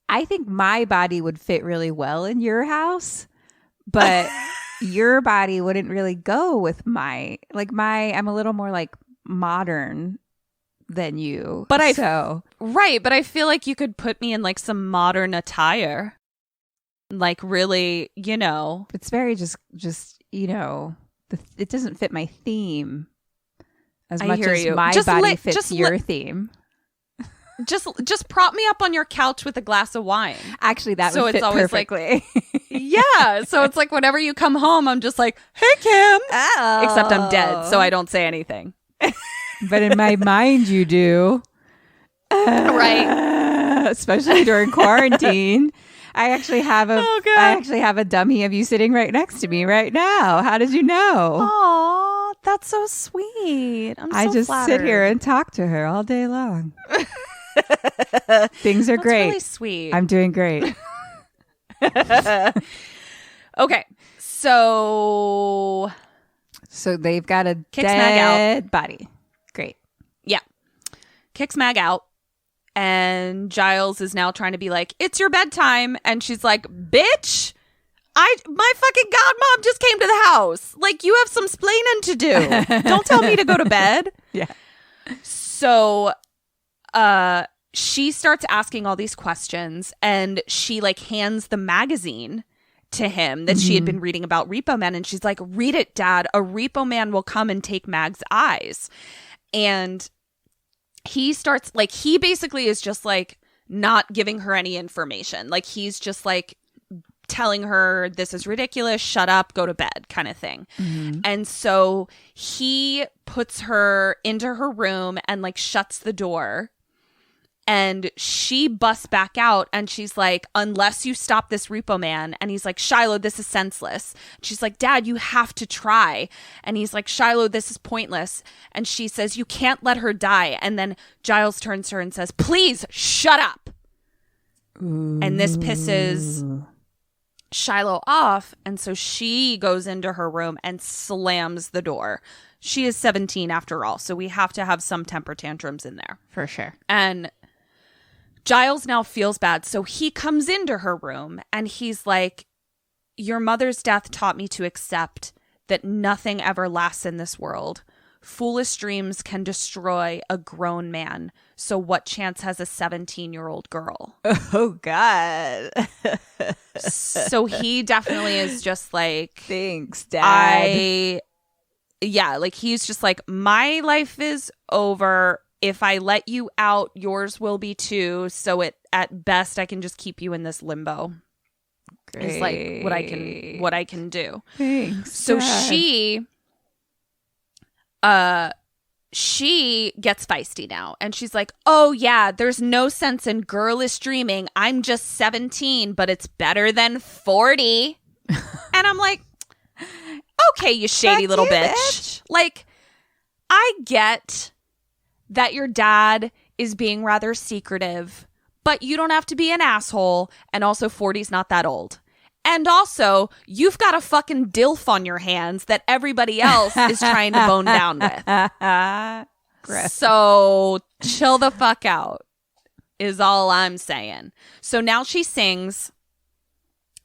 I think my body would fit really well in your house, but your body wouldn't really go with I'm a little more like modern than you. But but I feel like you could put me in like some modern attire. Like really, it's very just, it doesn't fit my theme as much as my body fits your theme. Just prop me up on your couch with a glass of wine. Actually, that would fit perfectly. Like, yeah. So it's like whenever you come home, I'm just like, hey, Kim. Oh. Except I'm dead, so I don't say anything. But in my mind, you do. Right. Especially during quarantine. I actually have a dummy of you sitting right next to me right now. How did you know? Aw, that's so sweet. I just flattered. sit here and talk to her all day long. Things are great. Really sweet. I'm doing great. Okay, so they've got a kicks Mag dead body. Great. Yeah, kicks Mag out, and Giles is now trying to be like, "It's your bedtime," and she's like, "Bitch, my fucking godmom just came to the house. Like, you have some splaining to do. Don't tell me to go to bed." Yeah. So, she starts asking all these questions, and she like hands the magazine to him that she had been reading about Repo Man, and she's like, "Read it, Dad. A Repo Man will come and take Mag's eyes." And he starts like, he basically is just like not giving her any information. Like, he's just like telling her, this is ridiculous, shut up, go to bed, kind of thing. And so he puts her into her room and like shuts the door. And she busts back out and she's like, "Unless you stop this Repo Man." And he's like, "Shiloh, this is senseless." She's like, "Dad, you have to try." And he's like, "Shiloh, this is pointless." And she says, "You can't let her die." And then Giles turns to her and says, "Please shut up." Ooh. And this pisses Shiloh off. And so she goes into her room and slams the door. She is 17 after all. So we have to have some temper tantrums in there. For sure. And Giles now feels bad, so he comes into her room and he's like, "Your mother's death taught me to accept that nothing ever lasts in this world. foolish dreams can destroy a grown man. So what chance has a 17-year-old girl? Oh, God. So he definitely is just like, thanks, Dad. Like he's just like, my life is over. If I let you out, yours will be too. So at best, I can just keep you in this limbo. Great. Is like what I can do. Thanks, so Dad. she gets feisty now, and she's like, oh yeah, there's no sense in girlish dreaming. I'm just 17, but it's better than 40. And I'm like, okay, you shady little bitch. Like, I get that your dad is being rather secretive, but you don't have to be an asshole. And also 40's not that old. And also, you've got a fucking DILF on your hands that everybody else is trying to bone down with. So chill the fuck out is all I'm saying. So now she sings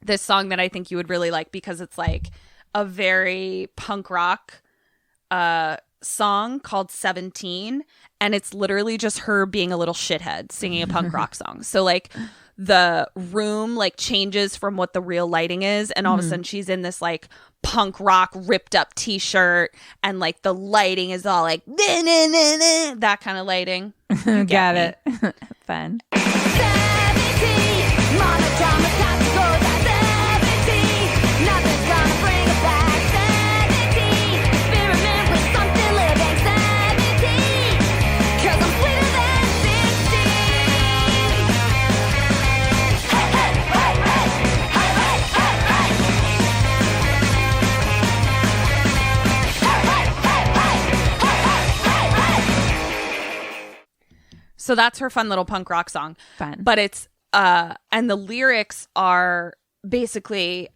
this song that I think you would really like, because it's like a very punk rock song called 17. And it's literally just her being a little shithead singing a punk rock song. So like the room like changes from what the real lighting is, and all of a sudden she's in this like punk rock ripped up t-shirt, and like the lighting is all like that kind of lighting. Got it. Fun. So that's her fun little punk rock song. Fun. But it's, and the lyrics are basically,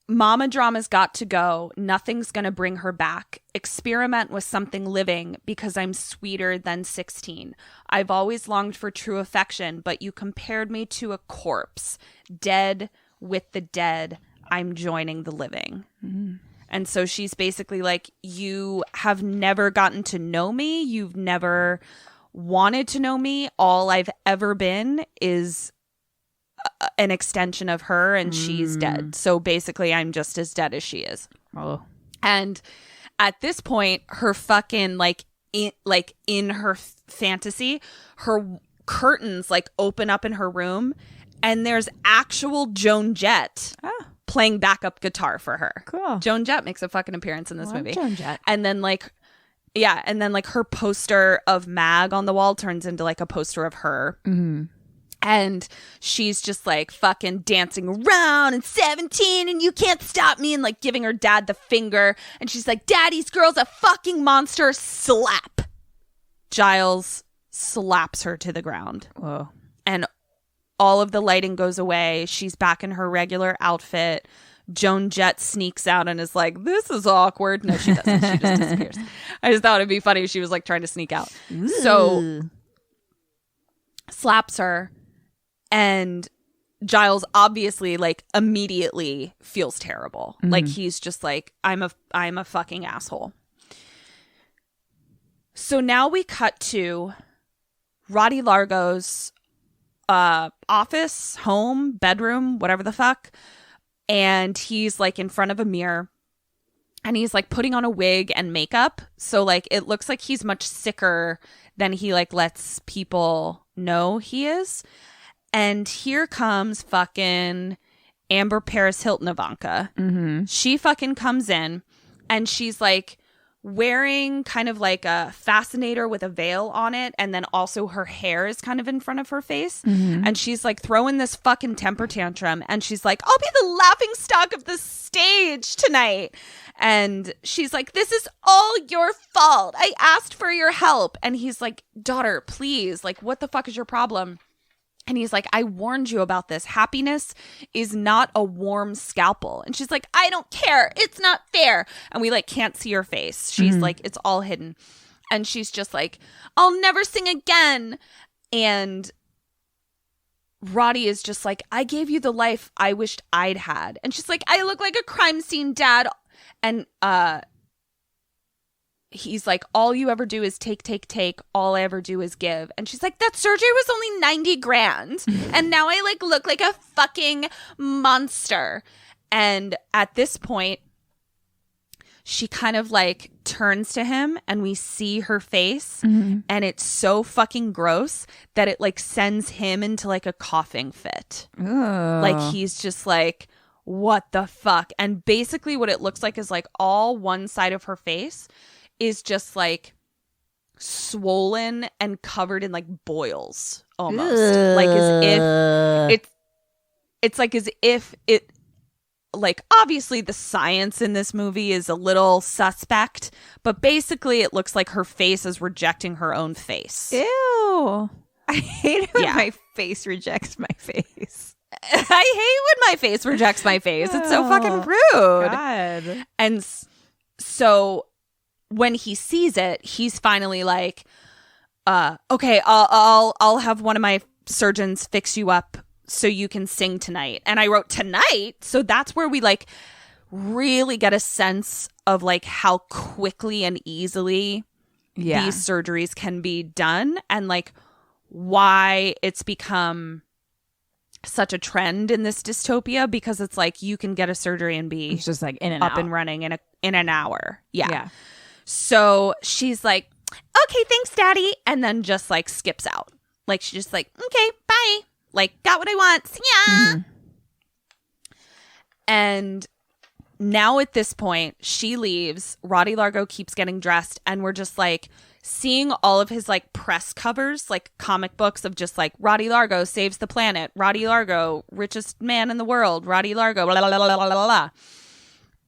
mama drama's got to go. Nothing's going to bring her back. Experiment with something living, because I'm sweeter than 16. I've always longed for true affection, but you compared me to a corpse. Dead with the dead. I'm joining the living. Mm-hmm. And so she's basically like, you have never gotten to know me. You've never wanted to know me. All I've ever been is an extension of her, and she's dead. So basically I'm just as dead as she is. Oh. And at this point, her fucking in her fantasy, her curtains like open up in her room, and there's actual Joan Jett playing backup guitar for her. Cool. Joan Jett makes a fucking appearance in this movie. Joan Jett. And then like her poster of Mag on the wall turns into like a poster of her. Mm-hmm. And she's just like fucking dancing around and 17 and you can't stop me, and like giving her dad the finger. And she's like, daddy's girl's a fucking monster. Slap. Giles slaps her to the ground. Whoa. And all of the lighting goes away. She's back in her regular outfit. Joan Jett sneaks out and is like, this is awkward. No, she doesn't. She just disappears. I just thought it'd be funny if she was like trying to sneak out. Ooh. So slaps her, and Giles obviously like immediately feels terrible. Mm-hmm. Like he's just like, I'm a fucking asshole. So now we cut to Roddy Largo's office, home, bedroom, whatever the fuck. And he's like in front of a mirror, and he's like putting on a wig and makeup. So like it looks like he's much sicker than he like lets people know he is. And here comes fucking Amber Paris Hilton Ivanka. Mm-hmm. She fucking comes in, and she's like wearing kind of like a fascinator with a veil on it, and then also her hair is kind of in front of her face. Mm-hmm. And she's like throwing this fucking temper tantrum, and she's like, I'll be the laughing stock of the stage tonight. And she's like, this is all your fault. I asked for your help. And he's like, daughter, please, like, what the fuck is your problem? And he's like, I warned you about this. Happiness is not a warm scalpel. And she's like, I don't care. It's not fair. And we like can't see her face. She's like, it's all hidden. And she's just like, I'll never sing again. And Roddy is just like, I gave you the life I wished I'd had. And she's like, I look like a crime scene, Dad. And he's like, all you ever do is take. All I ever do is give. And she's like, that surgery was only 90 grand. And now I like look like a fucking monster. And at this point, she kind of like turns to him and we see her face. And it's so fucking gross that it like sends him into like a coughing fit. Like he's just like, what the fuck? And basically what it looks like is like all one side of her face is just like swollen and covered in like boils almost. Like as if it's like as if it, like obviously the science in this movie is a little suspect, but basically it looks like her face is rejecting her own face. Ew. I hate it when my face rejects my face. I hate when my face rejects my face. It's so fucking rude. God. And so when he sees it, he's finally like, okay, I'll have one of my surgeons fix you up so you can sing tonight. And I wrote tonight. So that's where we like really get a sense of like how quickly and easily these surgeries can be done and like why it's become such a trend in this dystopia, because it's like you can get a surgery and be it's just like in and up out. and running in an hour. Yeah. So she's like, okay, thanks, Daddy. And then just like skips out. Like she's just like, okay, bye. Like, got what I want. See ya. And now at this point, she leaves. Roddy Largo keeps getting dressed. And we're just like seeing all of his like press covers, like comic books of just like Roddy Largo saves the planet. Roddy Largo, richest man in the world. Roddy Largo, blah, blah, blah, blah, blah, blah.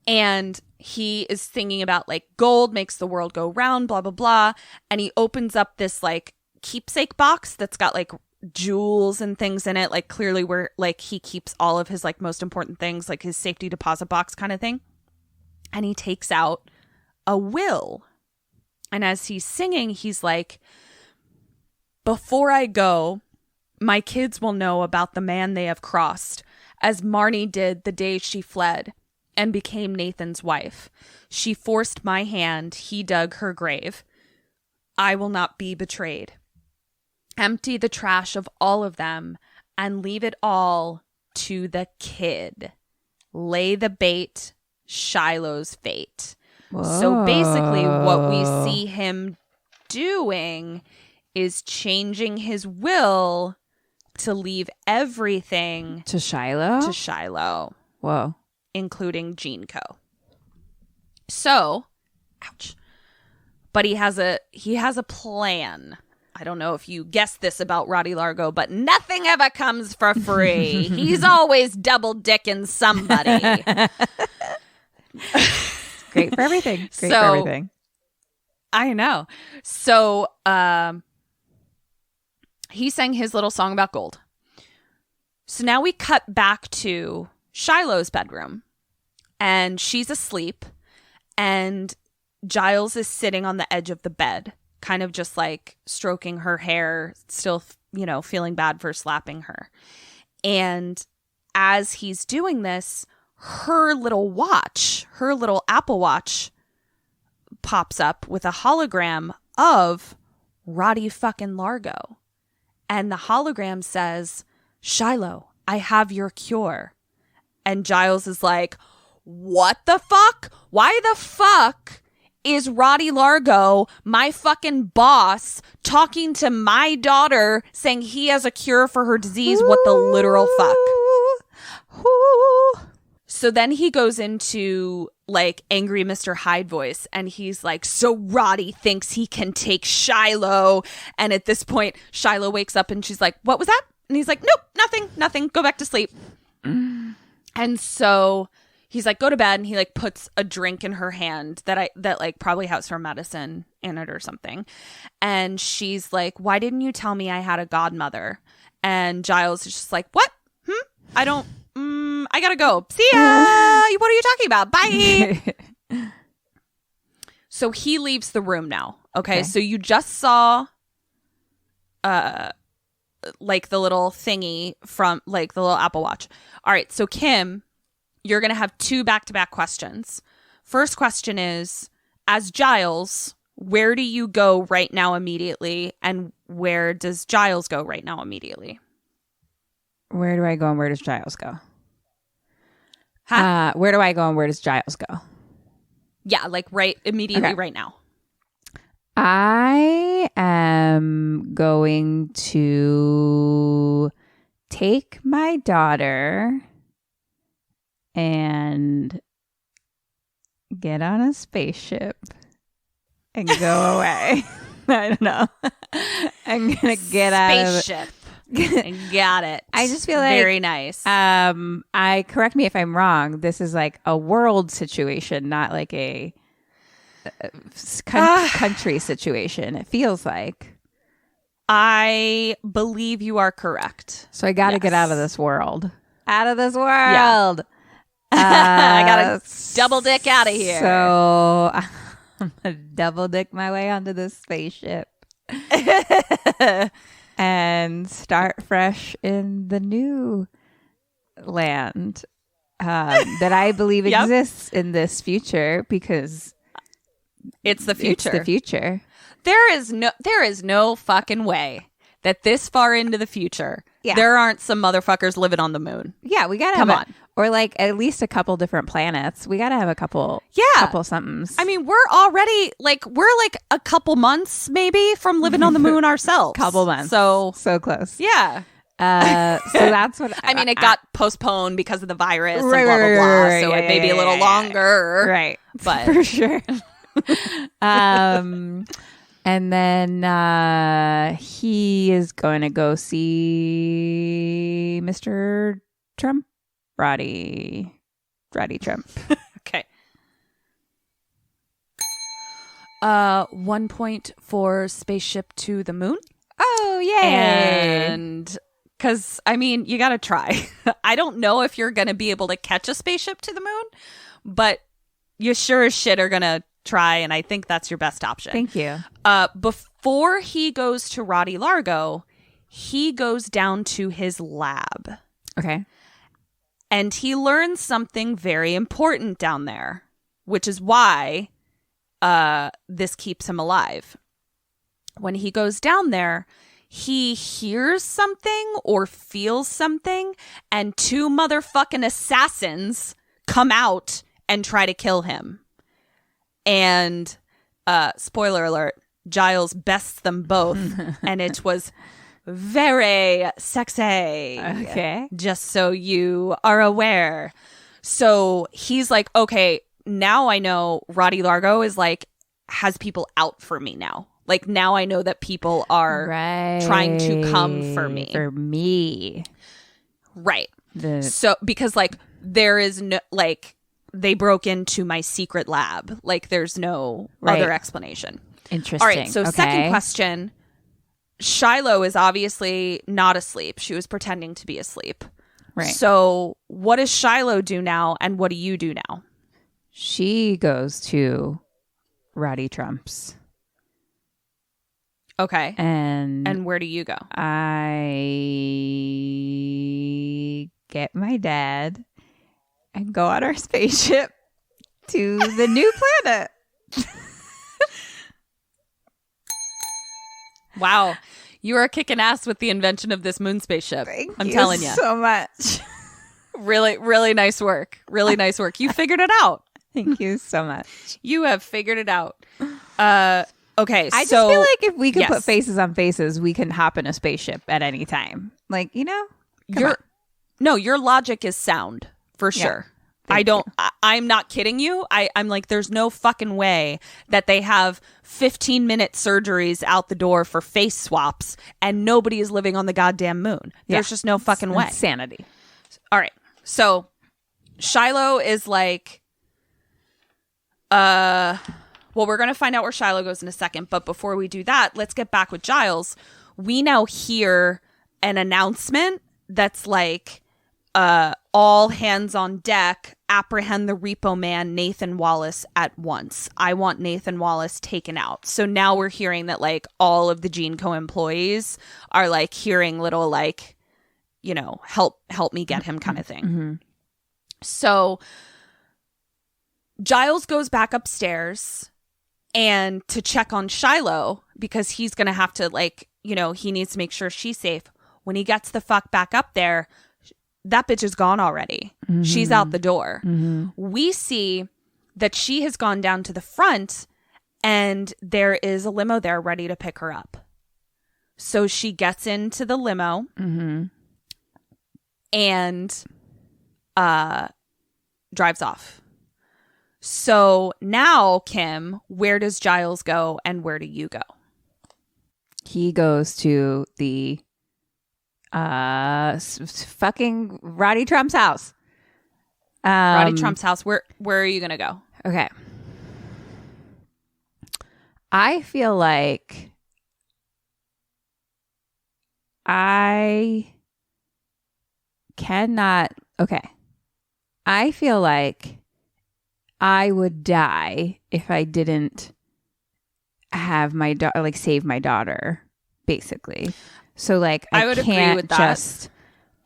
And he is singing about like gold makes the world go round, blah, blah, blah. And he opens up this like keepsake box that's got like jewels and things in it, like clearly where like he keeps all of his like most important things, like his safety deposit box kind of thing. And he takes out a will. And as he's singing, he's like, before I go, my kids will know about the man they have crossed, as Marnie did the day she fled and became Nathan's wife. She forced my hand, he dug her grave. I will not be betrayed. Empty the trash of all of them and leave it all to the kid. Lay the bait, Shiloh's fate. Whoa. So basically what we see him doing is changing his will to leave everything To Shiloh? to Shiloh, Whoa. including Gene Co. So, ouch. But he has a plan. I don't know if you guessed this about Roddy Largo, but nothing ever comes for free. He's always double dicking somebody. Great for everything. Great for everything. I know. So he sang his little song about gold. So now we cut back to Shiloh's bedroom, and she's asleep, and Giles is sitting on the edge of the bed, kind of just like stroking her hair, still, feeling bad for slapping her. And as he's doing this, her little Apple Watch pops up with a hologram of Roddy fucking Largo. And the hologram says, Shiloh, I have your cure. And Giles is like, what the fuck? Why the fuck is Roddy Largo, my fucking boss, talking to my daughter saying he has a cure for her disease? What the literal fuck? So then he goes into like angry Mr. Hyde voice, and he's like, so Roddy thinks he can take Shiloh. And at this point, Shiloh wakes up and she's like, what was that? And he's like, nope, nothing. Go back to sleep. And so he's like, go to bed. And he like puts a drink in her hand that like probably has her medicine in it or something. And she's like, why didn't you tell me I had a godmother? And Giles is just like, what? I gotta go. See ya. What are you talking about? Bye. So he leaves the room now. Okay. So you just saw like the little thingy from like the little Apple Watch. All right. So Kim, you're going to have 2 back-to-back questions. First question is, as Giles, where do you go right now immediately, and where does Giles go right now immediately? Where do I go and where does Giles go? Huh? Where do I go and where does Giles go? Yeah, like right immediately Okay. right now. I am going to take my daughter and get on a spaceship and go away. I don't know. I'm going to get out of Spaceship. Got it. I just feel like very nice. I correct me if I'm wrong. This is like a world situation, not like a country situation. It feels like. I believe you are correct. So I got to Yes. get out of this world. Out of this world. I gotta double dick out of here. So I'm gonna double dick my way onto this spaceship and start fresh in the new land that I believe Yep. exists in this future because It's the future. It's the future. There is no fucking way that this far into the future, Yeah. there aren't some motherfuckers living on the moon. Yeah, we gotta Come have on. or like at least a couple different planets. We gotta have a couple. Yeah. couple somethings. I mean, we're already we're a couple months maybe from living on the moon ourselves. couple months. So close. yeah. So that's what I mean, it got postponed because of the virus Right, and blah blah right, blah. right, So yeah, it may be yeah, a little yeah, longer, right, But for sure. And then he is going to go see Mr. Trump, Roddy Trump. Okay. 1 point for spaceship to the moon. Oh, yay. And because, I mean, you got to try. I don't know if you're going to be able to catch a spaceship to the moon, but you sure as shit are going to try. And I think that's your best option. Thank you. Before he goes to Roddy Largo, he goes down to his lab. Okay. And he learns something very important down there, which is why this keeps him alive. When he goes down there, he hears something or feels something, and 2 motherfucking assassins come out and try to kill him. And spoiler alert, Giles bests them both, and it was very sexy. Okay. Just so you are aware. So he's like, okay, now I know Roddy Largo is has people out for me now. Now I know that people are trying to come for me. For me. Right. So because there is no they broke into my secret lab. There's no other explanation. Interesting. All right. So okay. second question. Shiloh is obviously not asleep. She was pretending to be asleep. Right. So what does Shiloh do now, and what do you do now? She goes to Roddy Trump's. Okay. And where do you go? I get my dad and go on our spaceship to the new planet. Wow. You are kicking ass with the invention of this moon spaceship. I'm telling you. so much. Really, really nice work. Really nice work. You figured it out. Thank you so much. You have figured it out. Okay, I just feel like if we could put faces on faces, we can hop in a spaceship at any time. Your logic is sound for sure. I'm not kidding you. I'm like, there's no fucking way that they have 15-minute surgeries out the door for face swaps and nobody is living on the goddamn moon. There's just no fucking way. Insanity. All right. So Shiloh is well, we're going to find out where Shiloh goes in a second. But before we do that, let's get back with Giles. We now hear an announcement that's all hands on deck, apprehend the Repo Man, Nathan Wallace, at once. I want Nathan Wallace taken out. So now we're hearing that all of the Gene Co employees are hearing little help me get him kind of thing. Mm-hmm. So Giles goes back upstairs and to check on Shiloh because he's going to have to, like, you know, he needs to make sure she's safe. When he gets the fuck back up there, that bitch is gone already. She's out the door. We see that she has gone down to the front and there is a limo there ready to pick her up. So she gets into the limo and drives off. So now, Kim, where does Giles go and where do you go? He goes to the fucking Roddy Trump's house. Roddy Trump's house. Where are you going to go? Okay. I feel like I cannot. Okay. I feel like I would die if I didn't have my daughter, like save my daughter, basically. So like I would agree with that.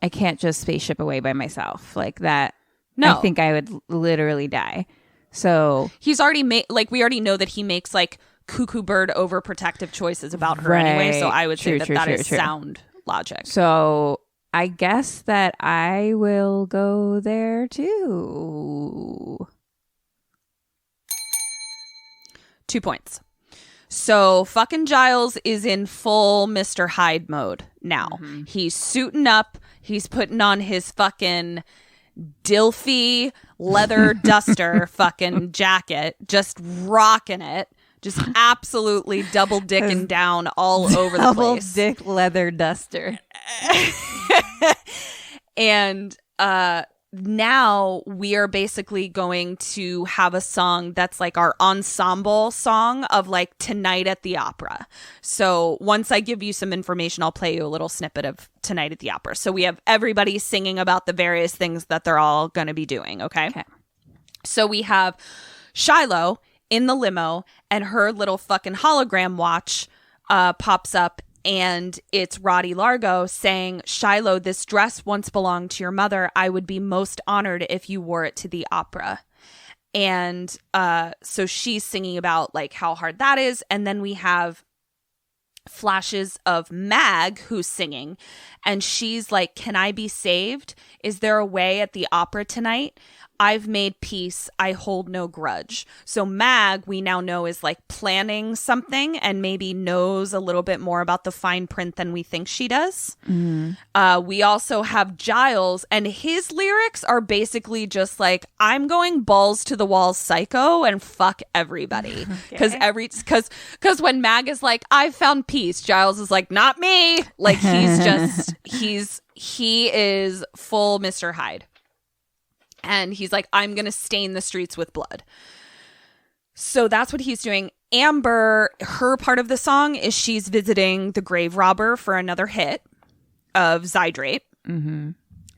I can't just spaceship away by myself like that. No. I think I would literally die. So he's already made, like, we already know that he makes like cuckoo bird overprotective choices about her anyway. So I would say that is sound logic. So I guess that I will go there too. 2 points. So fucking Giles is in full Mr. Hyde mode now. He's suiting up. He's putting on his fucking DILFy leather duster fucking jacket, just rocking it, just absolutely double dicking down all over the place. Double dick leather duster. And now we are basically going to have a song that's like our ensemble song of like Tonight at the Opera. So once I give you some information, I'll play you a little snippet of Tonight at the Opera. So we have everybody singing about the various things that they're all going to be doing. Okay. So we have Shiloh in the limo and her little fucking hologram watch pops up. And it's Roddy Largo saying, Shiloh, this dress once belonged to your mother. I would be most honored if you wore it to the opera. And so she's singing about like how hard that is. And then we have flashes of Mag who's singing. And she's like, can I be saved? Is there a way at the opera tonight? I've made peace. I hold no grudge. So Mag, we now know, is like planning something and maybe knows a little bit more about the fine print than we think she does. We also have Giles, and his lyrics are basically just like, I'm going balls to the walls psycho and fuck everybody. Because because when Mag is like, I've found peace, Giles is like, not me. Like he is full Mr. Hyde. And he's like, I'm going to stain the streets with blood. So that's what he's doing. Amber, her part of the song is she's visiting the grave robber for another hit of Zydrate.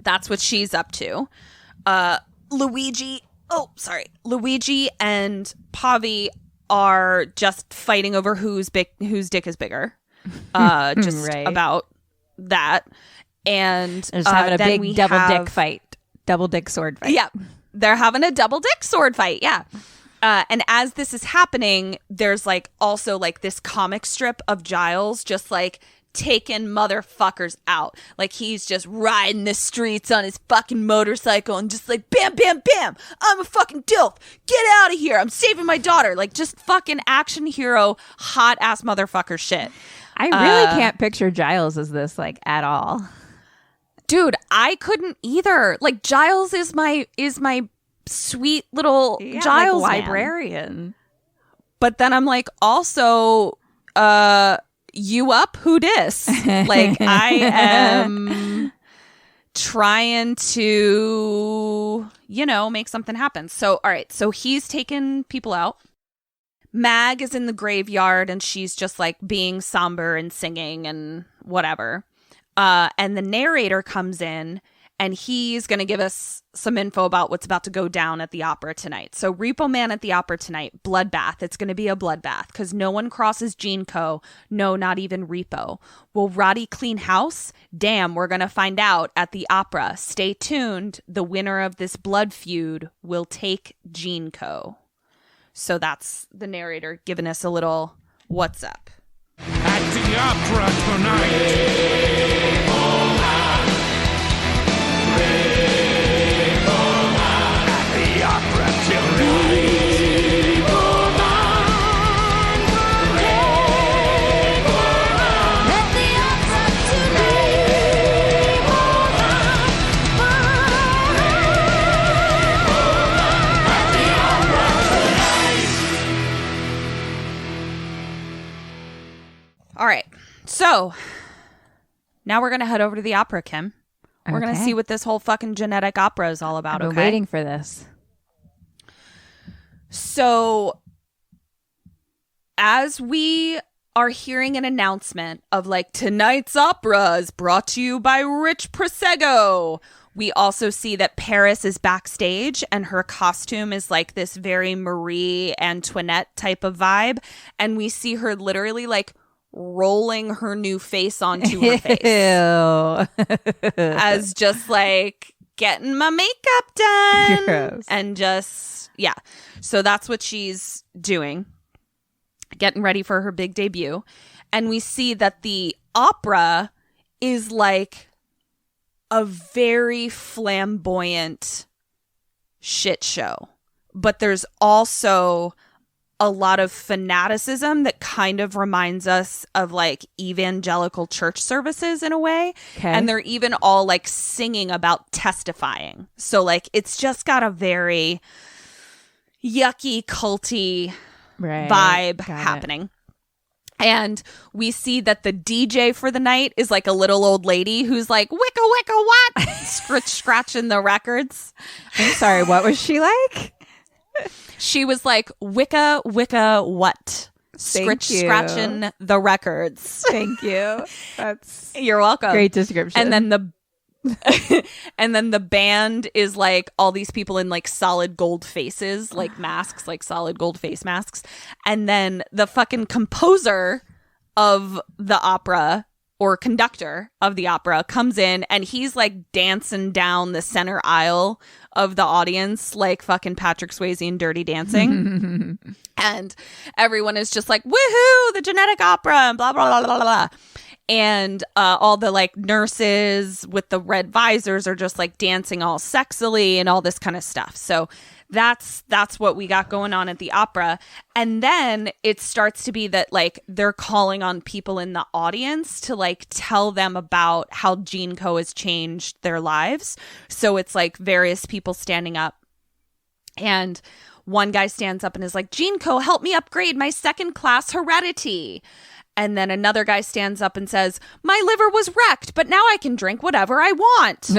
That's what she's up to. Luigi and Pavi are just fighting over whose dick is bigger. About that. And they're just having a big dick fight. Double dick sword fight. Yeah. They're having a double dick sword fight. Yeah. And as this is happening, there's like also like this comic strip of Giles just like taking motherfuckers out. Like he's just riding the streets on his fucking motorcycle and just like bam, bam, bam. I'm a fucking DILF. Get out of here. I'm saving my daughter. Like just fucking action hero, hot ass motherfucker shit. I really can't picture Giles as this like at all. Dude, I couldn't either. Like Giles is my sweet little Giles like librarian. But then I'm like, also, you up? Who dis? Like I am trying to, make something happen. So, all right. So he's taking people out. Mag is in the graveyard and she's just like being somber and singing and whatever. And the narrator comes in and he's going to give us some info about what's about to go down at the opera tonight. So Repo Man at the opera tonight, bloodbath. It's going to be a bloodbath because no one crosses Gene Co. No, not even Repo. Will Roddy clean house? Damn, we're going to find out at the opera. Stay tuned. The winner of this blood feud will take Gene Co. So that's the narrator giving us a little what's up. At the opera tonight. At the opera tonight. All right. So now we're going to head over to the opera, Kim. We're going to see what this whole fucking genetic opera is all about. I've been waiting for this. So as we are hearing an announcement of like tonight's opera is brought to you by Rich Prosecco, we also see that Paris is backstage and her costume is like this very Marie Antoinette type of vibe. And we see her literally like rolling her new face onto her face as just like getting my makeup done. Gross. And just, yeah. So that's what she's doing, getting ready for her big debut. And we see that the opera is like a very flamboyant shit show, but there's also a lot of fanaticism that kind of reminds us of like evangelical church services in a way. Okay. And they're even all like singing about testifying. So like it's just got a very yucky, culty vibe happening. And we see that the DJ for the night is like a little old lady who's like, wicka, wicka, what? Scratching the records. I'm sorry, what was she like? She was like, wicka, wicka, what? Scratching the records. Thank you. You're welcome. Great description. And then the band is like all these people in like solid gold faces, like masks, like solid gold face masks. And then the fucking composer of the opera or conductor of the opera comes in and he's like dancing down the center aisle of the audience like fucking Patrick Swayze in Dirty Dancing. And everyone is just like, woohoo, the genetic opera and blah, blah, blah, blah, blah. And all the like nurses with the red visors are just like dancing all sexily and all this kind of stuff. So that's what we got going on at the opera. And then it starts to be that like they're calling on people in the audience to like tell them about how Gene Co has changed their lives. So it's like various people standing up, and one guy stands up and is like, Gene Co helped me upgrade my second class heredity. And then another guy stands up and says, my liver was wrecked, but now I can drink whatever I want.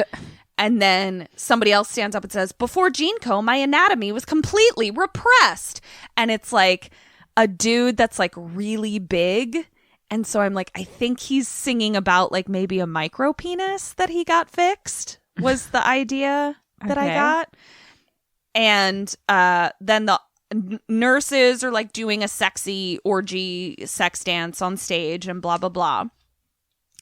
And then somebody else stands up and says, before Gene Co, my anatomy was completely repressed. And it's like a dude that's like really big. And so I'm like, I think he's singing about like maybe a micro penis that he got fixed was the idea that I got. And then the nurses are like doing a sexy orgy sex dance on stage and blah, blah, blah.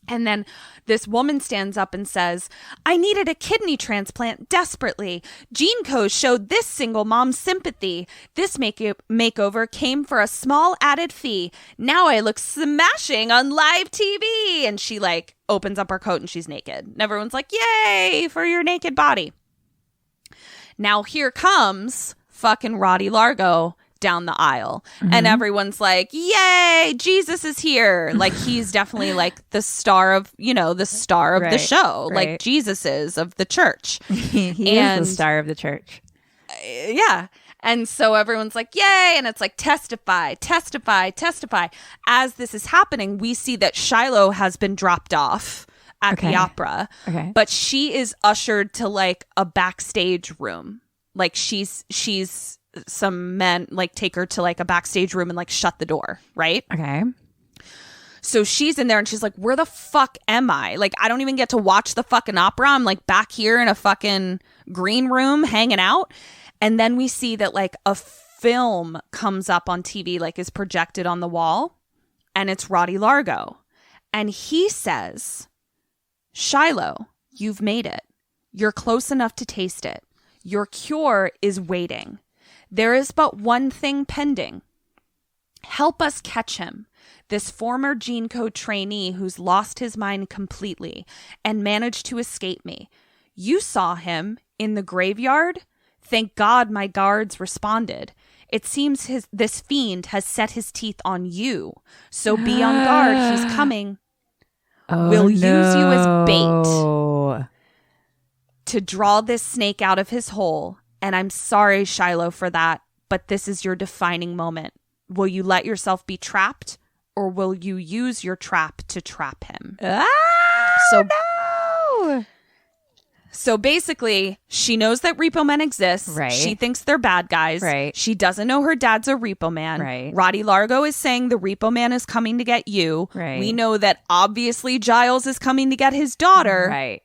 And then this woman stands up and says, I needed a kidney transplant desperately. Gene Co showed this single mom sympathy. This makeover came for a small added fee. Now I look smashing on live TV. And she like opens up her coat and she's naked. And everyone's like, yay for your naked body. Now here comes fucking Roddy Largo down the aisle. And everyone's like, yay, Jesus is here. Like he's definitely like the star of, the show, like Jesus is of the church. He is the star of the church. Yeah. And so everyone's like, yay. And it's like, testify, testify, testify. As this is happening, we see that Shiloh has been dropped off at the opera. Okay. But she is ushered to like a backstage room. Like she's some men like take her to like a backstage room and like shut the door, right? Okay. So she's in there and she's like, where the fuck am I? Like, I don't even get to watch the fucking opera. I'm like back here in a fucking green room hanging out. And then we see that like a film comes up on TV, like is projected on the wall, and it's Roddy Largo. And he says, Shiloh, you've made it. You're close enough to taste it. Your cure is waiting. There is but one thing pending. Help us catch him. This former gene code trainee who's lost his mind completely and managed to escape me. You saw him in the graveyard? Thank God my guards responded. It seems this fiend has set his teeth on you. So be on guard. He's coming. We'll use you as bait to draw this snake out of his hole. And I'm sorry, Shiloh, for that, but this is your defining moment. Will you let yourself be trapped, or will you use your trap to trap him? So basically, she knows that Repo Men exist. Right. She thinks they're bad guys. Right. She doesn't know her dad's a Repo Man. Right. Roddy Largo is saying the Repo Man is coming to get you. Right. We know that obviously Giles is coming to get his daughter. Right.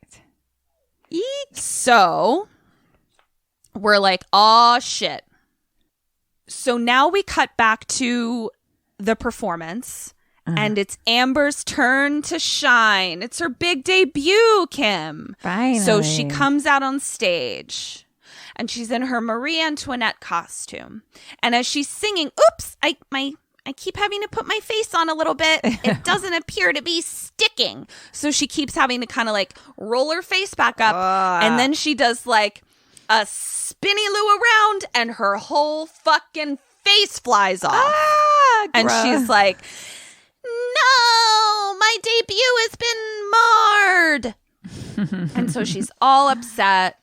Eek. So we're like, oh shit. So now we cut back to the performance. And it's Amber's turn to shine. It's her big debut, Kim. Finally. So she comes out on stage. And she's in her Marie Antoinette costume. And as she's singing, oops, I keep having to put my face on a little bit. It doesn't appear to be sticking. So she keeps having to kind of like roll her face back up. And then she does like a spinny loo around and her whole fucking face flies off. And she's like, no, my debut has been marred. And so she's all upset.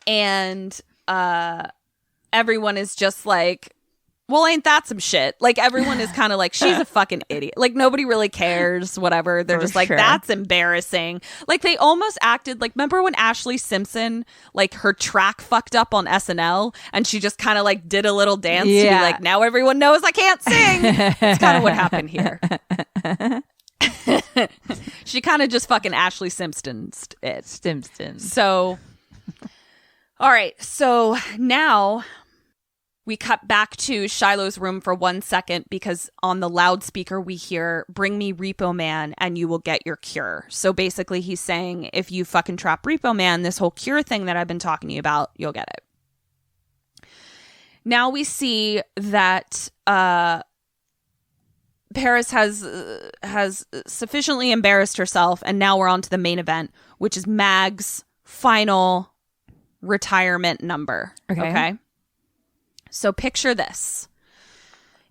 And everyone is just like, well, ain't that some shit? Like, everyone is kind of like, she's a fucking idiot. Like, nobody really cares, whatever. They're just like, that's embarrassing. Like, they almost acted like, remember when Ashley Simpson, like, her track fucked up on SNL and she just kind of like did a little dance to be like, now everyone knows I can't sing. It's kind of what happened here. She kind of just fucking Ashley Simpson's it. So, all right. So now we cut back to Shiloh's room for 1 second because on the loudspeaker we hear, bring me Repo Man and you will get your cure. So basically he's saying, if you fucking trap Repo Man, this whole cure thing that I've been talking to you about, you'll get it. Now we see that Paris has sufficiently embarrassed herself, and now we're on to the main event, which is Mag's final retirement number. Okay? So picture this.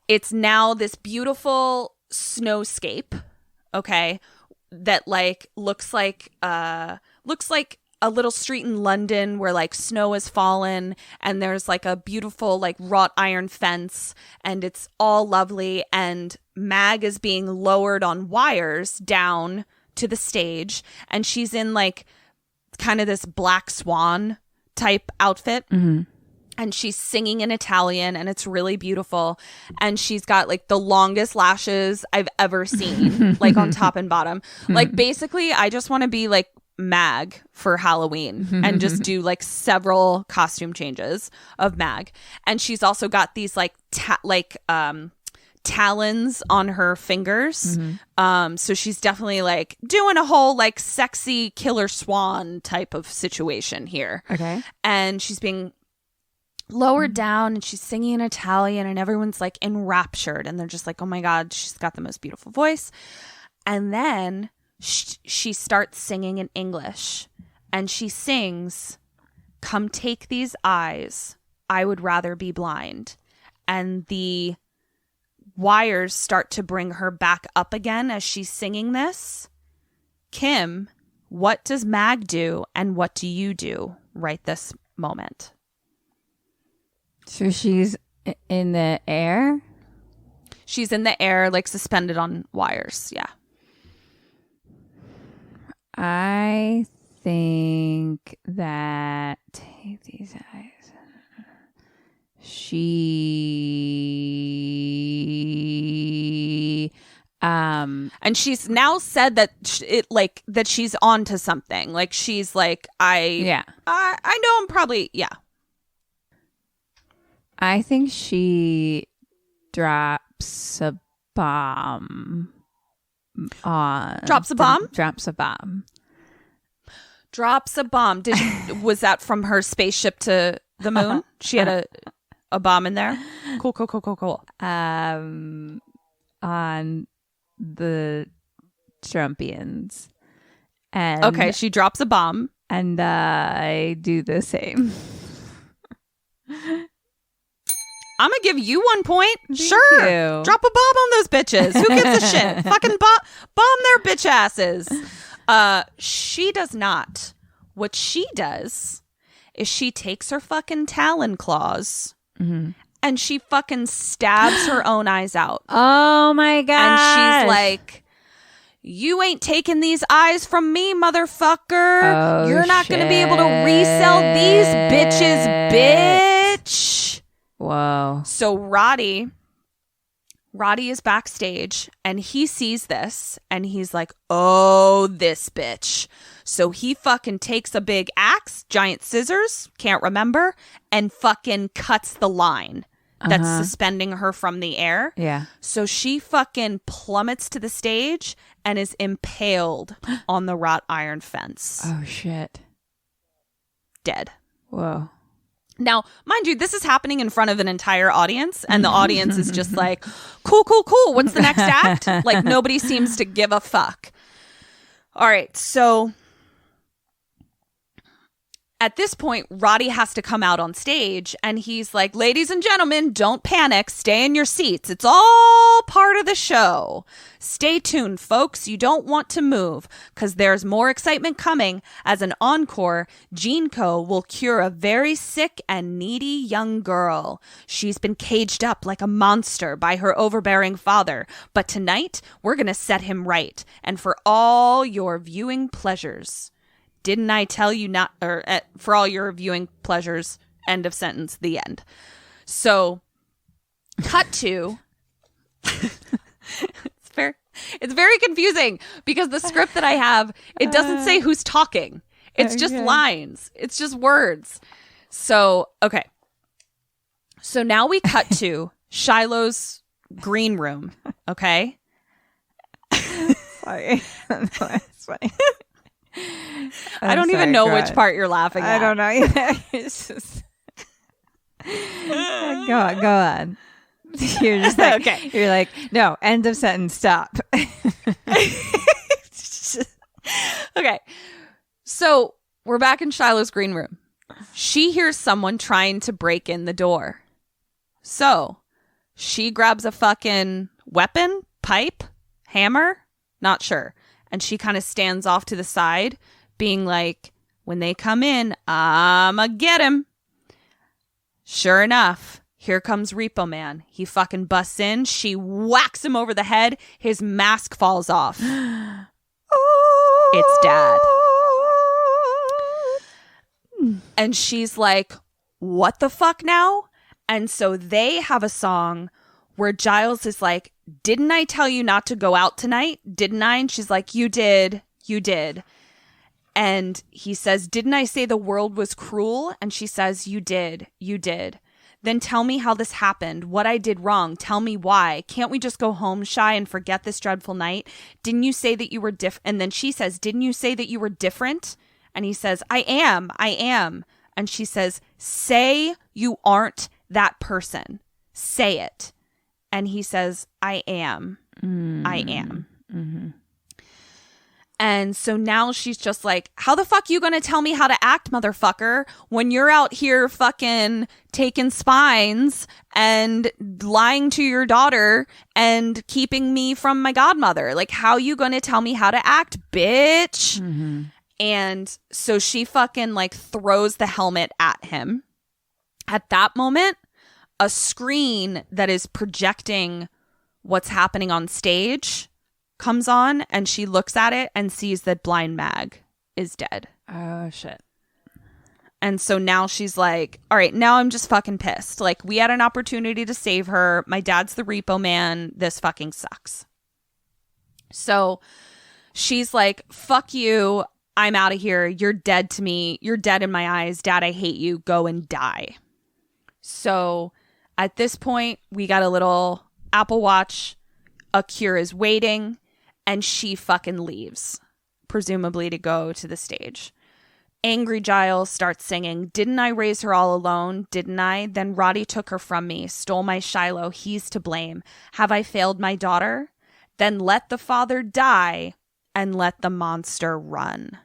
It's now this beautiful snowscape, okay, that like looks like a little street in London where like snow has fallen and there's like a beautiful like wrought iron fence and it's all lovely, and Mag is being lowered on wires down to the stage, and she's in like kind of this black swan type outfit. Mm-hmm. And she's singing in Italian, and it's really beautiful. And she's got like the longest lashes I've ever seen, like on top and bottom. Like basically, I just want to be like Mag for Halloween and just do like several costume changes of Mag. And she's also got these like talons on her fingers. So she's definitely like doing a whole like sexy killer swan type of situation here. Okay. And she's being lowered down and she's singing in Italian, and everyone's like enraptured, and they're just like, oh my God, she's got the most beautiful voice. And then she starts singing in English, and she sings, come take these eyes, I would rather be blind. And the wires start to bring her back up again as she's singing this. Kim, what does Mag do, and what do you do right this moment? So she's in the air? She's in the air, like suspended on wires. Yeah. I think that take these eyes. She and she's now said that that she's on to something. Like she's like, I know I'm probably I think she drops a bomb on. Drops a bomb? Drops a bomb. Drops a bomb. Was that from her spaceship to the moon? She had a bomb in there? Cool. On the Trumpians. And Okay, she drops a bomb. And I do the same. I'm going to give you 1 point. Thank Sure. you. Drop a bomb on those bitches. Who gives a shit? Fucking bomb their bitch asses. She does not. What she does is she takes her fucking talon claws and she fucking stabs her own eyes out. Oh my god. And she's like, you ain't taking these eyes from me, motherfucker. Oh, You're not going to be able to resell these bitches, bitch. Whoa. So Roddy is backstage and he sees this and he's like, oh, this bitch. So he fucking takes a big axe, giant scissors, can't remember, and fucking cuts the line that's suspending her from the air. Yeah. So she fucking plummets to the stage and is impaled on the wrought iron fence. Oh, shit. Dead. Whoa. Now, mind you, this is happening in front of an entire audience, and the audience is just like, cool. What's the next act? Like, nobody seems to give a fuck. All right, so at this point, Roddy has to come out on stage, and he's like, ladies and gentlemen, don't panic. Stay in your seats. It's all part of the show. Stay tuned, folks. You don't want to move, because there's more excitement coming. As an encore, Jeanco will cure a very sick and needy young girl. She's been caged up like a monster by her overbearing father, but tonight, we're going to set him right, and for all your viewing pleasures. Didn't I tell you not, or for all your viewing pleasures, end of sentence, the end. So, cut to, it's very confusing because the script that I have, it doesn't say who's talking. It's just lines. It's just words. So, okay. So now we cut to Shiloh's green room, okay? Sorry. That's funny. I don't even know which part you're laughing at. I don't know either. It's just go on. You're just like, okay. You're like, no, end of sentence, stop. Okay. So we're back in Shiloh's green room. She hears someone trying to break in the door. So she grabs a fucking weapon, pipe, hammer, not sure. And she kind of stands off to the side, being like, when they come in, I'ma get him. Sure enough, here comes Repo Man. He fucking busts in. She whacks him over the head. His mask falls off. It's Dad. And she's like, what the fuck now? And so they have a song where Giles is like, didn't I tell you not to go out tonight? Didn't I? And she's like, you did. And he says, didn't I say the world was cruel? And she says, you did. Then tell me how this happened, what I did wrong. Tell me why. Can't we just go home, Shy, and forget this dreadful night? Didn't you say that you were different? And then she says, didn't you say that you were different? And he says, I am. And she says, say you aren't that person. Say it. And he says, I am. I am. Mm-hmm. And so now she's just like, how the fuck you gonna tell me how to act, motherfucker, when you're out here fucking taking spines and lying to your daughter and keeping me from my godmother? Like, how you gonna tell me how to act, bitch? Mm-hmm. And so she fucking like throws the helmet at him. At that moment, a screen that is projecting what's happening on stage comes on, and she looks at it and sees that Blind Mag is dead. Oh, shit. And so now she's like, all right, now I'm just fucking pissed. Like, we had an opportunity to save her. My dad's the Repo Man. This fucking sucks. So she's like, fuck you. I'm out of here. You're dead to me. You're dead in my eyes. Dad, I hate you. Go and die. So at this point, we got a little Apple Watch. A cure is waiting, and she fucking leaves, presumably to go to the stage. Angry Giles starts singing, "Didn't I raise her all alone? Didn't I? Then Roddy took her from me, stole my Shiloh, he's to blame. Have I failed my daughter? Then let the father die and let the monster run."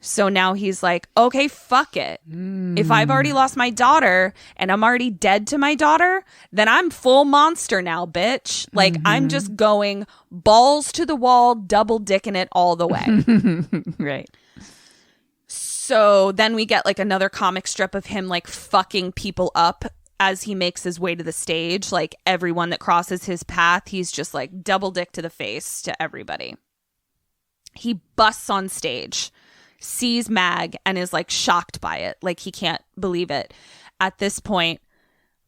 So now he's like, okay, fuck it. If I've already lost my daughter and I'm already dead to my daughter, then I'm full monster now, bitch. Like, I'm just going balls to the wall, double dicking it all the way. Right. So then we get like another comic strip of him like fucking people up as he makes his way to the stage. Like, everyone that crosses his path, he's just like double dick to the face to everybody. He busts on stage, sees Mag, and is like shocked by it. Like, he can't believe it. At this point,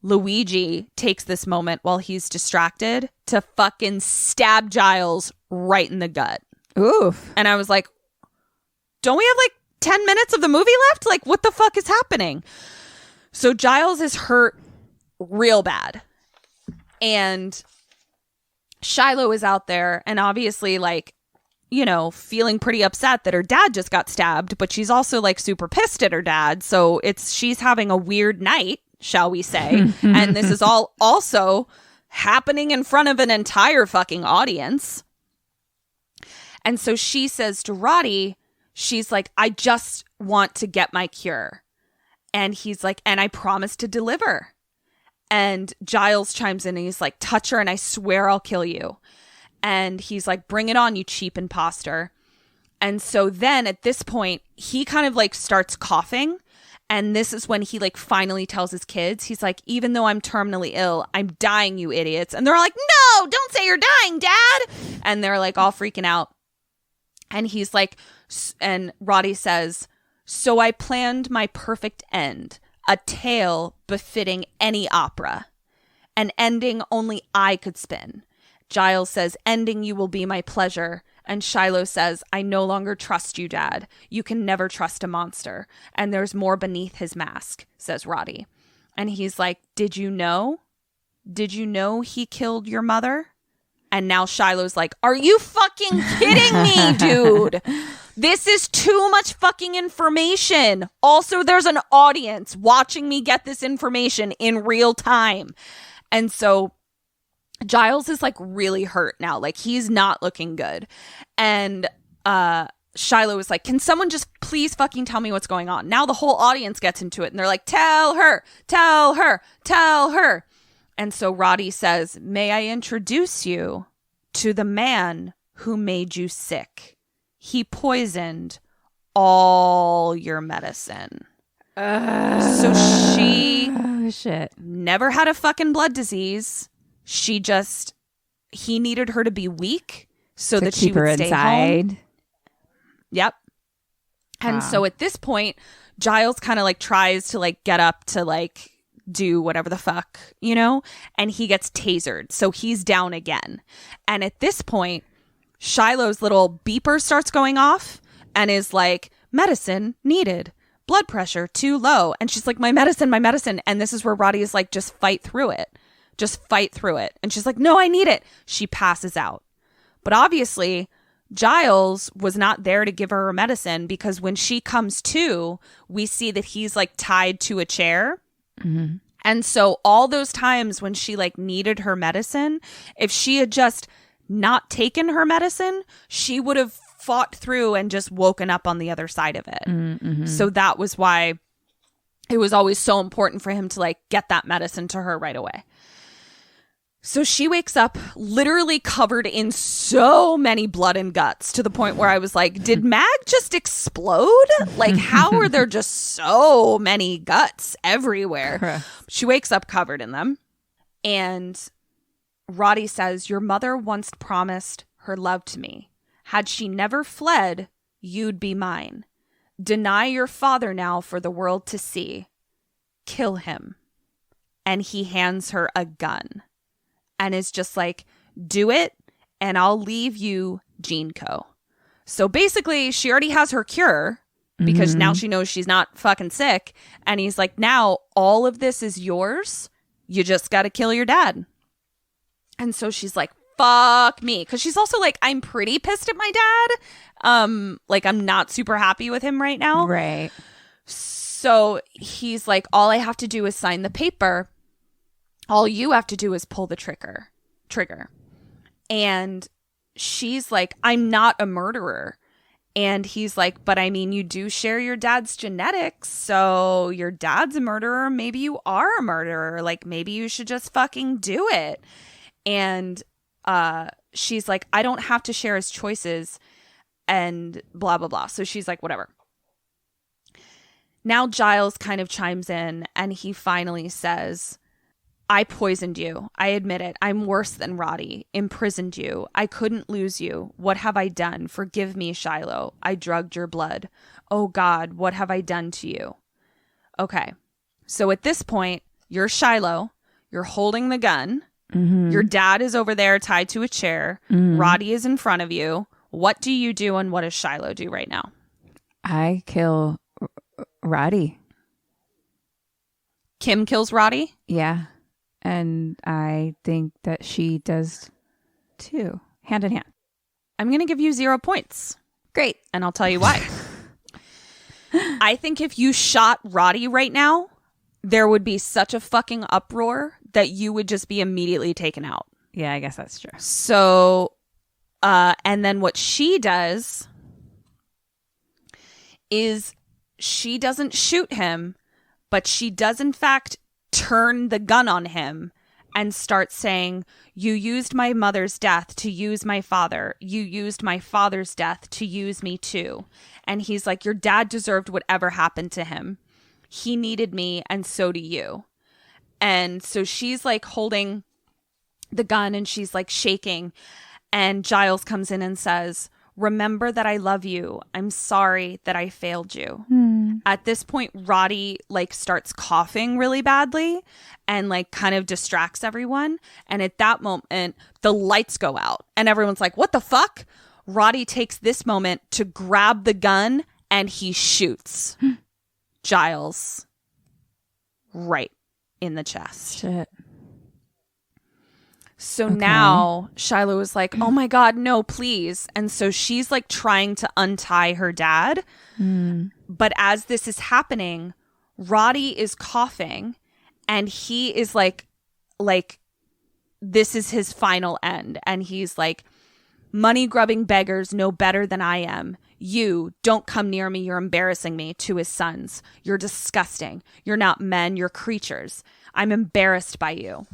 Luigi takes this moment while he's distracted to fucking stab Giles right in the gut. Oof. And I was like, don't we have like 10 minutes of the movie left? Like, what the fuck is happening? So Giles is hurt real bad. And Shiloh is out there and obviously like, you know, feeling pretty upset that her dad just got stabbed, but she's also like super pissed at her dad. So she's having a weird night, shall we say. And this is all also happening in front of an entire fucking audience. And so she says to Roddy, she's like, I just want to get my cure. And he's like, and I promise to deliver. And Giles chimes in and he's like, touch her and I swear I'll kill you. And he's like, bring it on, you cheap imposter. And so then at this point, he kind of like starts coughing. And this is when he like finally tells his kids, he's like, even though I'm terminally ill, I'm dying, you idiots. And they're like, no, don't say you're dying, Dad. And they're like all freaking out. And he's like, and Roddy says, so I planned my perfect end, a tale befitting any opera, an ending only I could spin. Giles says, ending you will be my pleasure. And Shiloh says, I no longer trust you, Dad. You can never trust a monster. And there's more beneath his mask, says Roddy. And he's like, did you know? Did you know he killed your mother? And now Shiloh's like, are you fucking kidding me, dude? This is too much fucking information. Also, there's an audience watching me get this information in real time. And so Giles is like really hurt now. Like, he's not looking good. And Shiloh is like, can someone just please fucking tell me what's going on? Now the whole audience gets into it and they're like, tell her, tell her, tell her. And so Roddy says, may I introduce you to the man who made you sick? He poisoned all your medicine. So she never had a fucking blood disease. He needed her to be weak so that she would stay home. Yep. And so at this point, Giles kind of like tries to like get up to like do whatever the fuck, you know, and he gets tasered. So he's down again. And at this point, Shiloh's little beeper starts going off and is like, medicine needed, blood pressure too low. And she's like, my medicine, my medicine. And this is where Roddy is like, just fight through it. Just fight through it. And she's like, no, I need it. She passes out. But obviously, Giles was not there to give her her medicine, because when she comes to, we see that he's like tied to a chair. Mm-hmm. And so all those times when she like needed her medicine, if she had just not taken her medicine, she would have fought through and just woken up on the other side of it. Mm-hmm. So that was why it was always so important for him to like get that medicine to her right away. So she wakes up literally covered in so many blood and guts, to the point where I was like, did Mag just explode? Like, how are there just so many guts everywhere? She wakes up covered in them. And Roddy says, your mother once promised her love to me. Had she never fled, you'd be mine. Deny your father now for the world to see. Kill him. And he hands her a gun. And is just like, do it, and I'll leave you Gene Co. So basically, she already has her cure, because now she knows she's not fucking sick. And he's like, now all of this is yours. You just got to kill your dad. And so she's like, fuck me. Because she's also like, I'm pretty pissed at my dad. Like, I'm not super happy with him right now. Right. So he's like, all I have to do is sign the paper. All you have to do is pull the trigger. And she's like, I'm not a murderer. And he's like, but I mean, you do share your dad's genetics. So your dad's a murderer. Maybe you are a murderer. Like, maybe you should just fucking do it. And she's like, I don't have to share his choices and blah, blah, blah. So she's like, whatever. Now Giles kind of chimes in and he finally says, I poisoned you. I admit it. I'm worse than Roddy. Imprisoned you. I couldn't lose you. What have I done? Forgive me, Shiloh. I drugged your blood. Oh God, what have I done to you? Okay. So at this point, you're Shiloh. You're holding the gun. Mm-hmm. Your dad is over there tied to a chair. Mm-hmm. Roddy is in front of you. What do you do and what does Shiloh do right now? I kill Roddy. Kim kills Roddy? Yeah. And I think that she does too. Hand in hand. I'm going to give you 0 points. Great. And I'll tell you why. I think if you shot Roddy right now, there would be such a fucking uproar that you would just be immediately taken out. Yeah, I guess that's true. So, and then what she does is she doesn't shoot him, but she does in fact turn the gun on him and start saying, you used my mother's death to use my father. You used my father's death to use me too. And he's like, your dad deserved whatever happened to him. He needed me and so do you. And so she's like holding the gun and she's like shaking. And Giles comes in and says, remember that I love you. I'm sorry that I failed you. At this point, Roddy like starts coughing really badly and like kind of distracts everyone. And at that moment, the lights go out and everyone's like, what the fuck? Roddy takes this moment to grab the gun and he shoots Giles right in the chest. Shit. So now Shiloh is like, oh my God, no, please. And so she's like trying to untie her dad. But as this is happening, Roddy is coughing and he is like, this is his final end. And he's like, money grubbing beggars know better than I am. You don't come near me. You're embarrassing me to his sons. You're disgusting. You're not men. You're creatures. I'm embarrassed by you.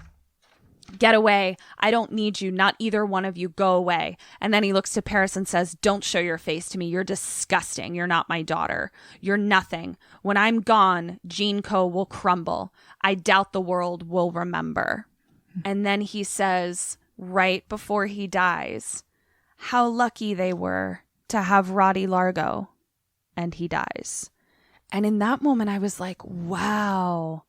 Get away. I don't need you. Not either one of you. Go away. And then he looks to Paris and says, don't show your face to me. You're disgusting. You're not my daughter. You're nothing. When I'm gone, Gene Co. will crumble. I doubt the world will remember. And then he says, right before he dies, how lucky they were to have Roddy Largo. And he dies. And in that moment, I was like, wow.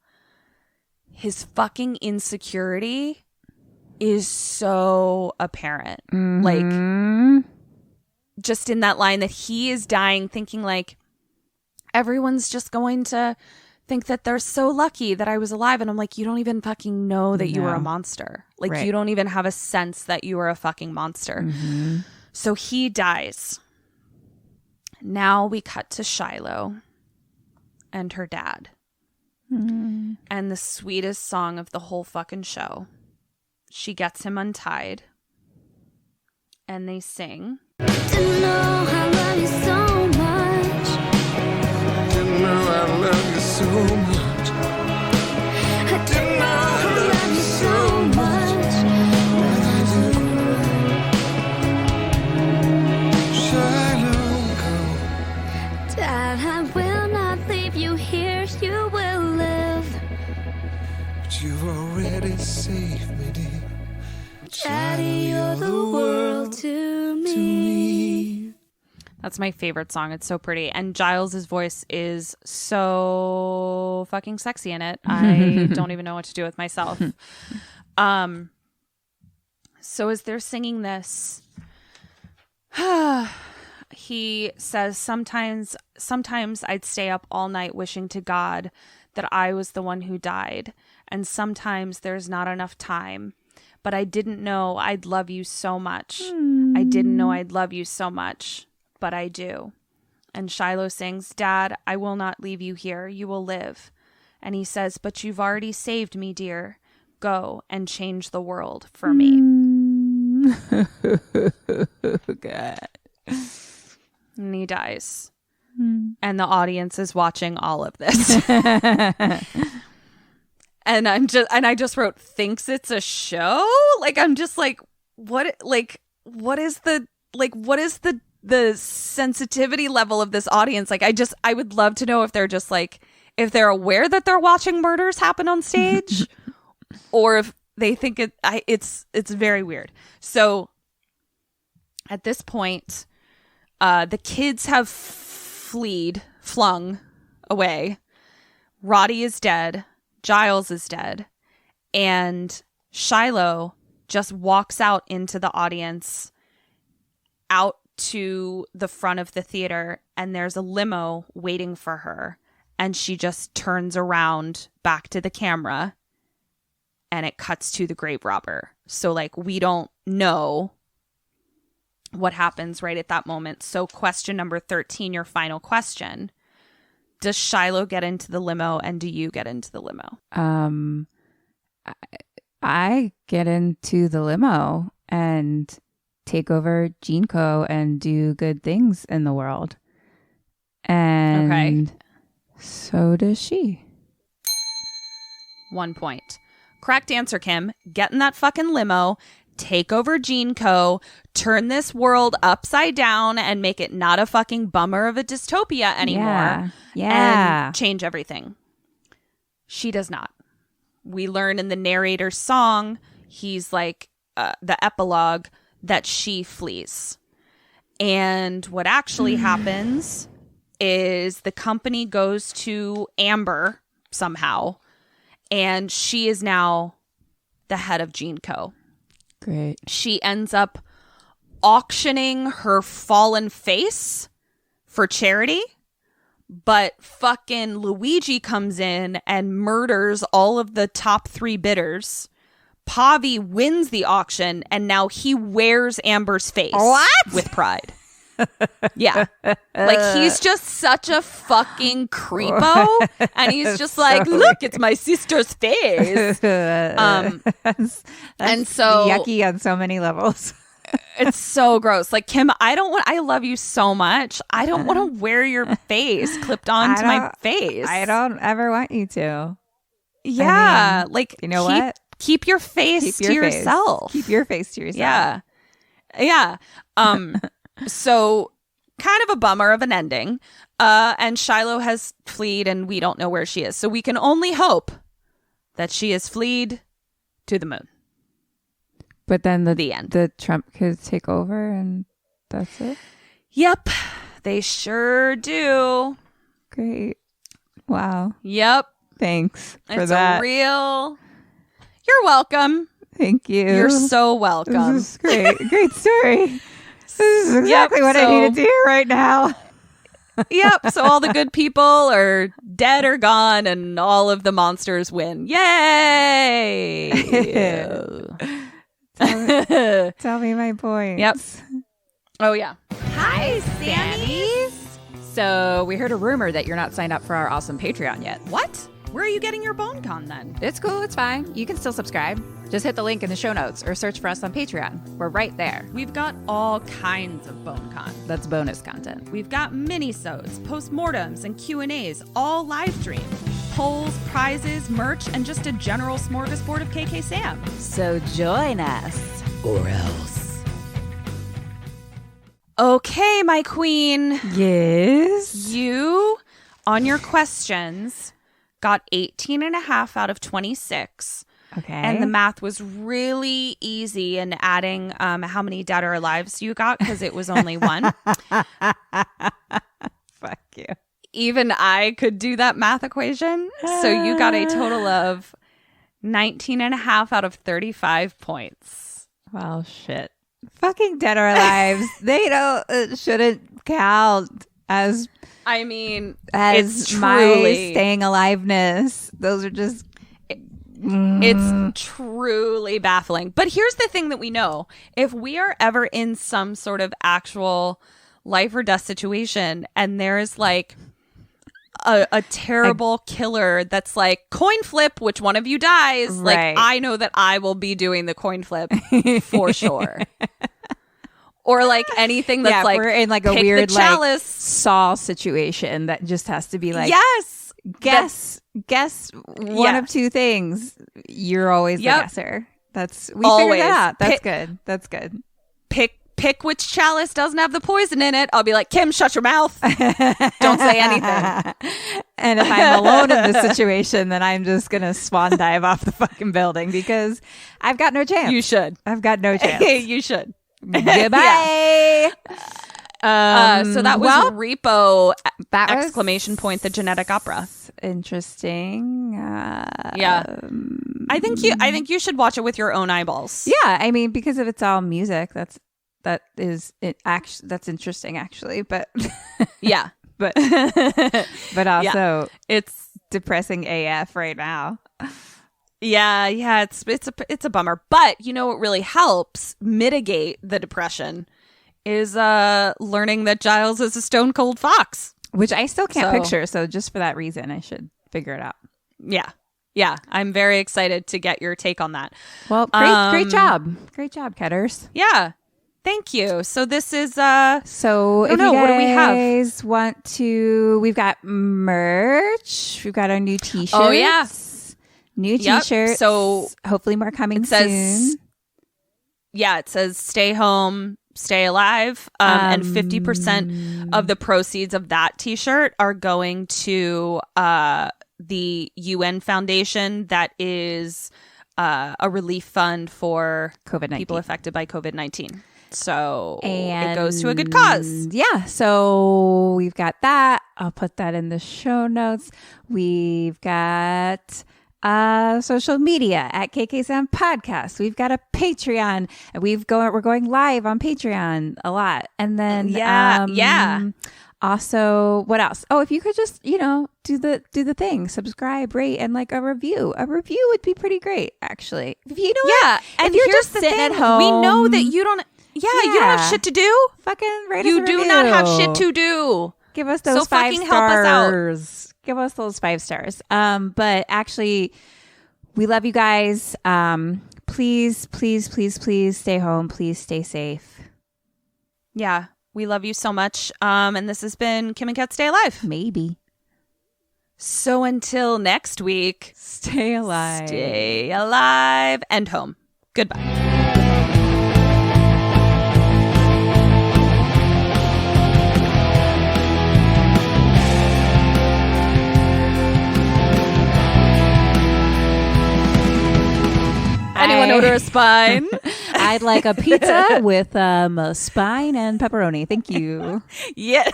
His fucking insecurity is so apparent. Like, just in that line that he is dying thinking like, everyone's just going to think that they're so lucky that I was alive. And I'm like, you don't even fucking know that you were a monster. Like, you don't even have a sense that you are a fucking monster. So he dies. Now we cut to Shiloh and her dad. And the sweetest song of the whole fucking show. She gets him untied. And they sing. Didn't know I love you so much. Didn't know I love you so much. I didn't know I love you so much. Shiloh, Dad, I will not leave you here. You will live. but you've already saved me, dear. Daddy, you're the world to me. That's my favorite song. It's so pretty. And Giles' voice is so fucking sexy in it. I don't even know what to do with myself. So as they're singing this, he says, sometimes I'd stay up all night wishing to God that I was the one who died. And sometimes there's not enough time. but I didn't know I'd love you so much. I didn't know I'd love you so much, but I do. And Shiloh sings, Dad, I will not leave you here. You will live. And he says, but you've already saved me, dear. Go and change the world for me. God. And he dies. And the audience is watching all of this. And I just wrote, thinks it's a show? Like, I'm just like, what is the sensitivity level of this audience? Like, I would love to know if they're just like, if they're aware that they're watching murders happen on stage or if they think it's very weird. So at this point, the kids have flung away. Roddy is dead. Giles is dead. And Shiloh just walks out into the audience, out to the front of the theater, and there's a limo waiting for her. And she just turns around back to the camera, and it cuts to the grave robber. So, like, we don't know what happens right at that moment. So question number 13, your final question. Does Shiloh get into the limo, and do you get into the limo? I get into the limo and take over GeneCo and do good things in the world. And so does she. 1 point. Correct answer, Kim. Get in that fucking limo, take over GeneCo, turn this world upside down and make it not a fucking bummer of a dystopia anymore. Yeah. And change everything. She does not. We learn in the narrator's song, he's like the epilogue, that she flees. And what actually happens is the company goes to Amber somehow, and she is now the head of GeneCo. Great. She ends up auctioning her fallen face for charity, but fucking Luigi comes in and murders all of the top 3 bidders. Pavi wins the auction, and now he wears Amber's face with pride. Yeah. Like, he's just such a fucking creepo, and he's just like, look, it's my sister's face. And so yucky on so many levels. It's so gross. Like, Kim, I love you so much. I don't want to wear your face clipped onto my face. I don't ever want you to. Yeah. I mean, like, you know what? Keep your face to yourself. Keep your face to yourself. Yeah. Yeah. So kind of a bummer of an ending. And Shiloh has fled, and we don't know where she is. So we can only hope that she has fled to the moon. But then the end. The Trump kids take over, and that's it? Yep. They sure do. Great. Wow. Yep. Thanks for it's that. A real... You're welcome. Thank you. You're so welcome. This is great. Great story. This is exactly what I needed to hear right now. Yep. So all the good people are dead or gone, and all of the monsters win. Yay! Tell me my points. Yep. Oh, yeah. Hi, Sammies. So we heard a rumor that you're not signed up for our awesome Patreon yet. What? Where are you getting your BoneCon then? It's cool. It's fine. You can still subscribe. Just hit the link in the show notes or search for us on Patreon. We're right there. We've got all kinds of BoneCon. That's bonus content. We've got mini-sodes, postmortems, and Q&As, all live streamed. Polls, prizes, merch, and just a general smorgasbord of KKSAM. So join us. Or else. Okay, my queen. Yes? You, on your questions, got 18.5 out of 26. Okay. And the math was really easy in adding how many dead or alives you got, because it was only 1. Fuck you. Even I could do that math equation. So you got a total of 19.5 out of 35 points. Well, shit. Fucking dead or alive. They don't shouldn't count as I mean, as it's my truly staying aliveness. Those are just It's truly baffling. But here's the thing that we know. If we are ever in some sort of actual life or death situation and there's like a terrible killer that's like, coin flip, which one of you dies, Right. like I know that I will be doing the coin flip for sure. Or like anything that's like, we're in like a pick weird the like chalice. Saw situation that just has to be like, Yes. guess one of two things. You're always the Yep. guesser. We figured Always. that out. That's Pick- good. That's good. Pick which chalice doesn't have the poison in it. I'll be like, Kim, shut your mouth. Don't say anything. And if I'm alone in this situation, then I'm just gonna swan dive off the fucking building because I've got no chance. You should. I've got no chance. You should. Goodbye. So that was Repo! That was Exclamation point! The genetic opera. Interesting. Yeah, I think you should watch it with your own eyeballs. Yeah, I mean, because if it's all music, that's interesting actually. But Yeah, but also it's depressing AF right now. yeah. It's a bummer. But you know what really helps mitigate the depression is learning that Giles is a stone cold fox. Which I still can't picture, so just for that reason, I should figure it out. Yeah. I'm very excited to get your take on that. Well, great job, Ketters. Yeah, thank you. So this is So I don't know, if what do we you have? guys want to, we've got merch. We've got our new T-shirts. Oh, yeah. New Yep. T-shirts. So hopefully more coming it says soon. it says stay home, stay alive, and 50% of the proceeds of that T-shirt are going to the UN Foundation that is a relief fund for COVID-19. people affected by COVID-19. So And it goes to a good cause. Yeah, so we've got that. I'll put that in the show notes. We've got social media at KKSAM Podcast. We've got a Patreon. We're going live on Patreon a lot. And then also, what else? Oh, if you could just, do the thing, subscribe, rate, and like a review. A review would be pretty great, actually. If you know what? And if you're here's just the sitting thing, at home, we know that you don't you don't have shit to do. Fucking rate us You a do review. not have shit to do. Give us those So 5 fucking help us out. stars. Give us those 5 stars. But actually, we love you guys. Please, please, please, please stay home. Please stay safe. Yeah, we love you so much. And this has been Kim and Kat Stay Alive. Maybe. So until next week, Stay alive. stay alive and home. Goodbye. Anyone order a spine? I'd like a pizza with a spine and pepperoni. Thank you. Yeah.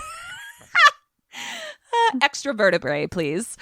Extra vertebrae, please.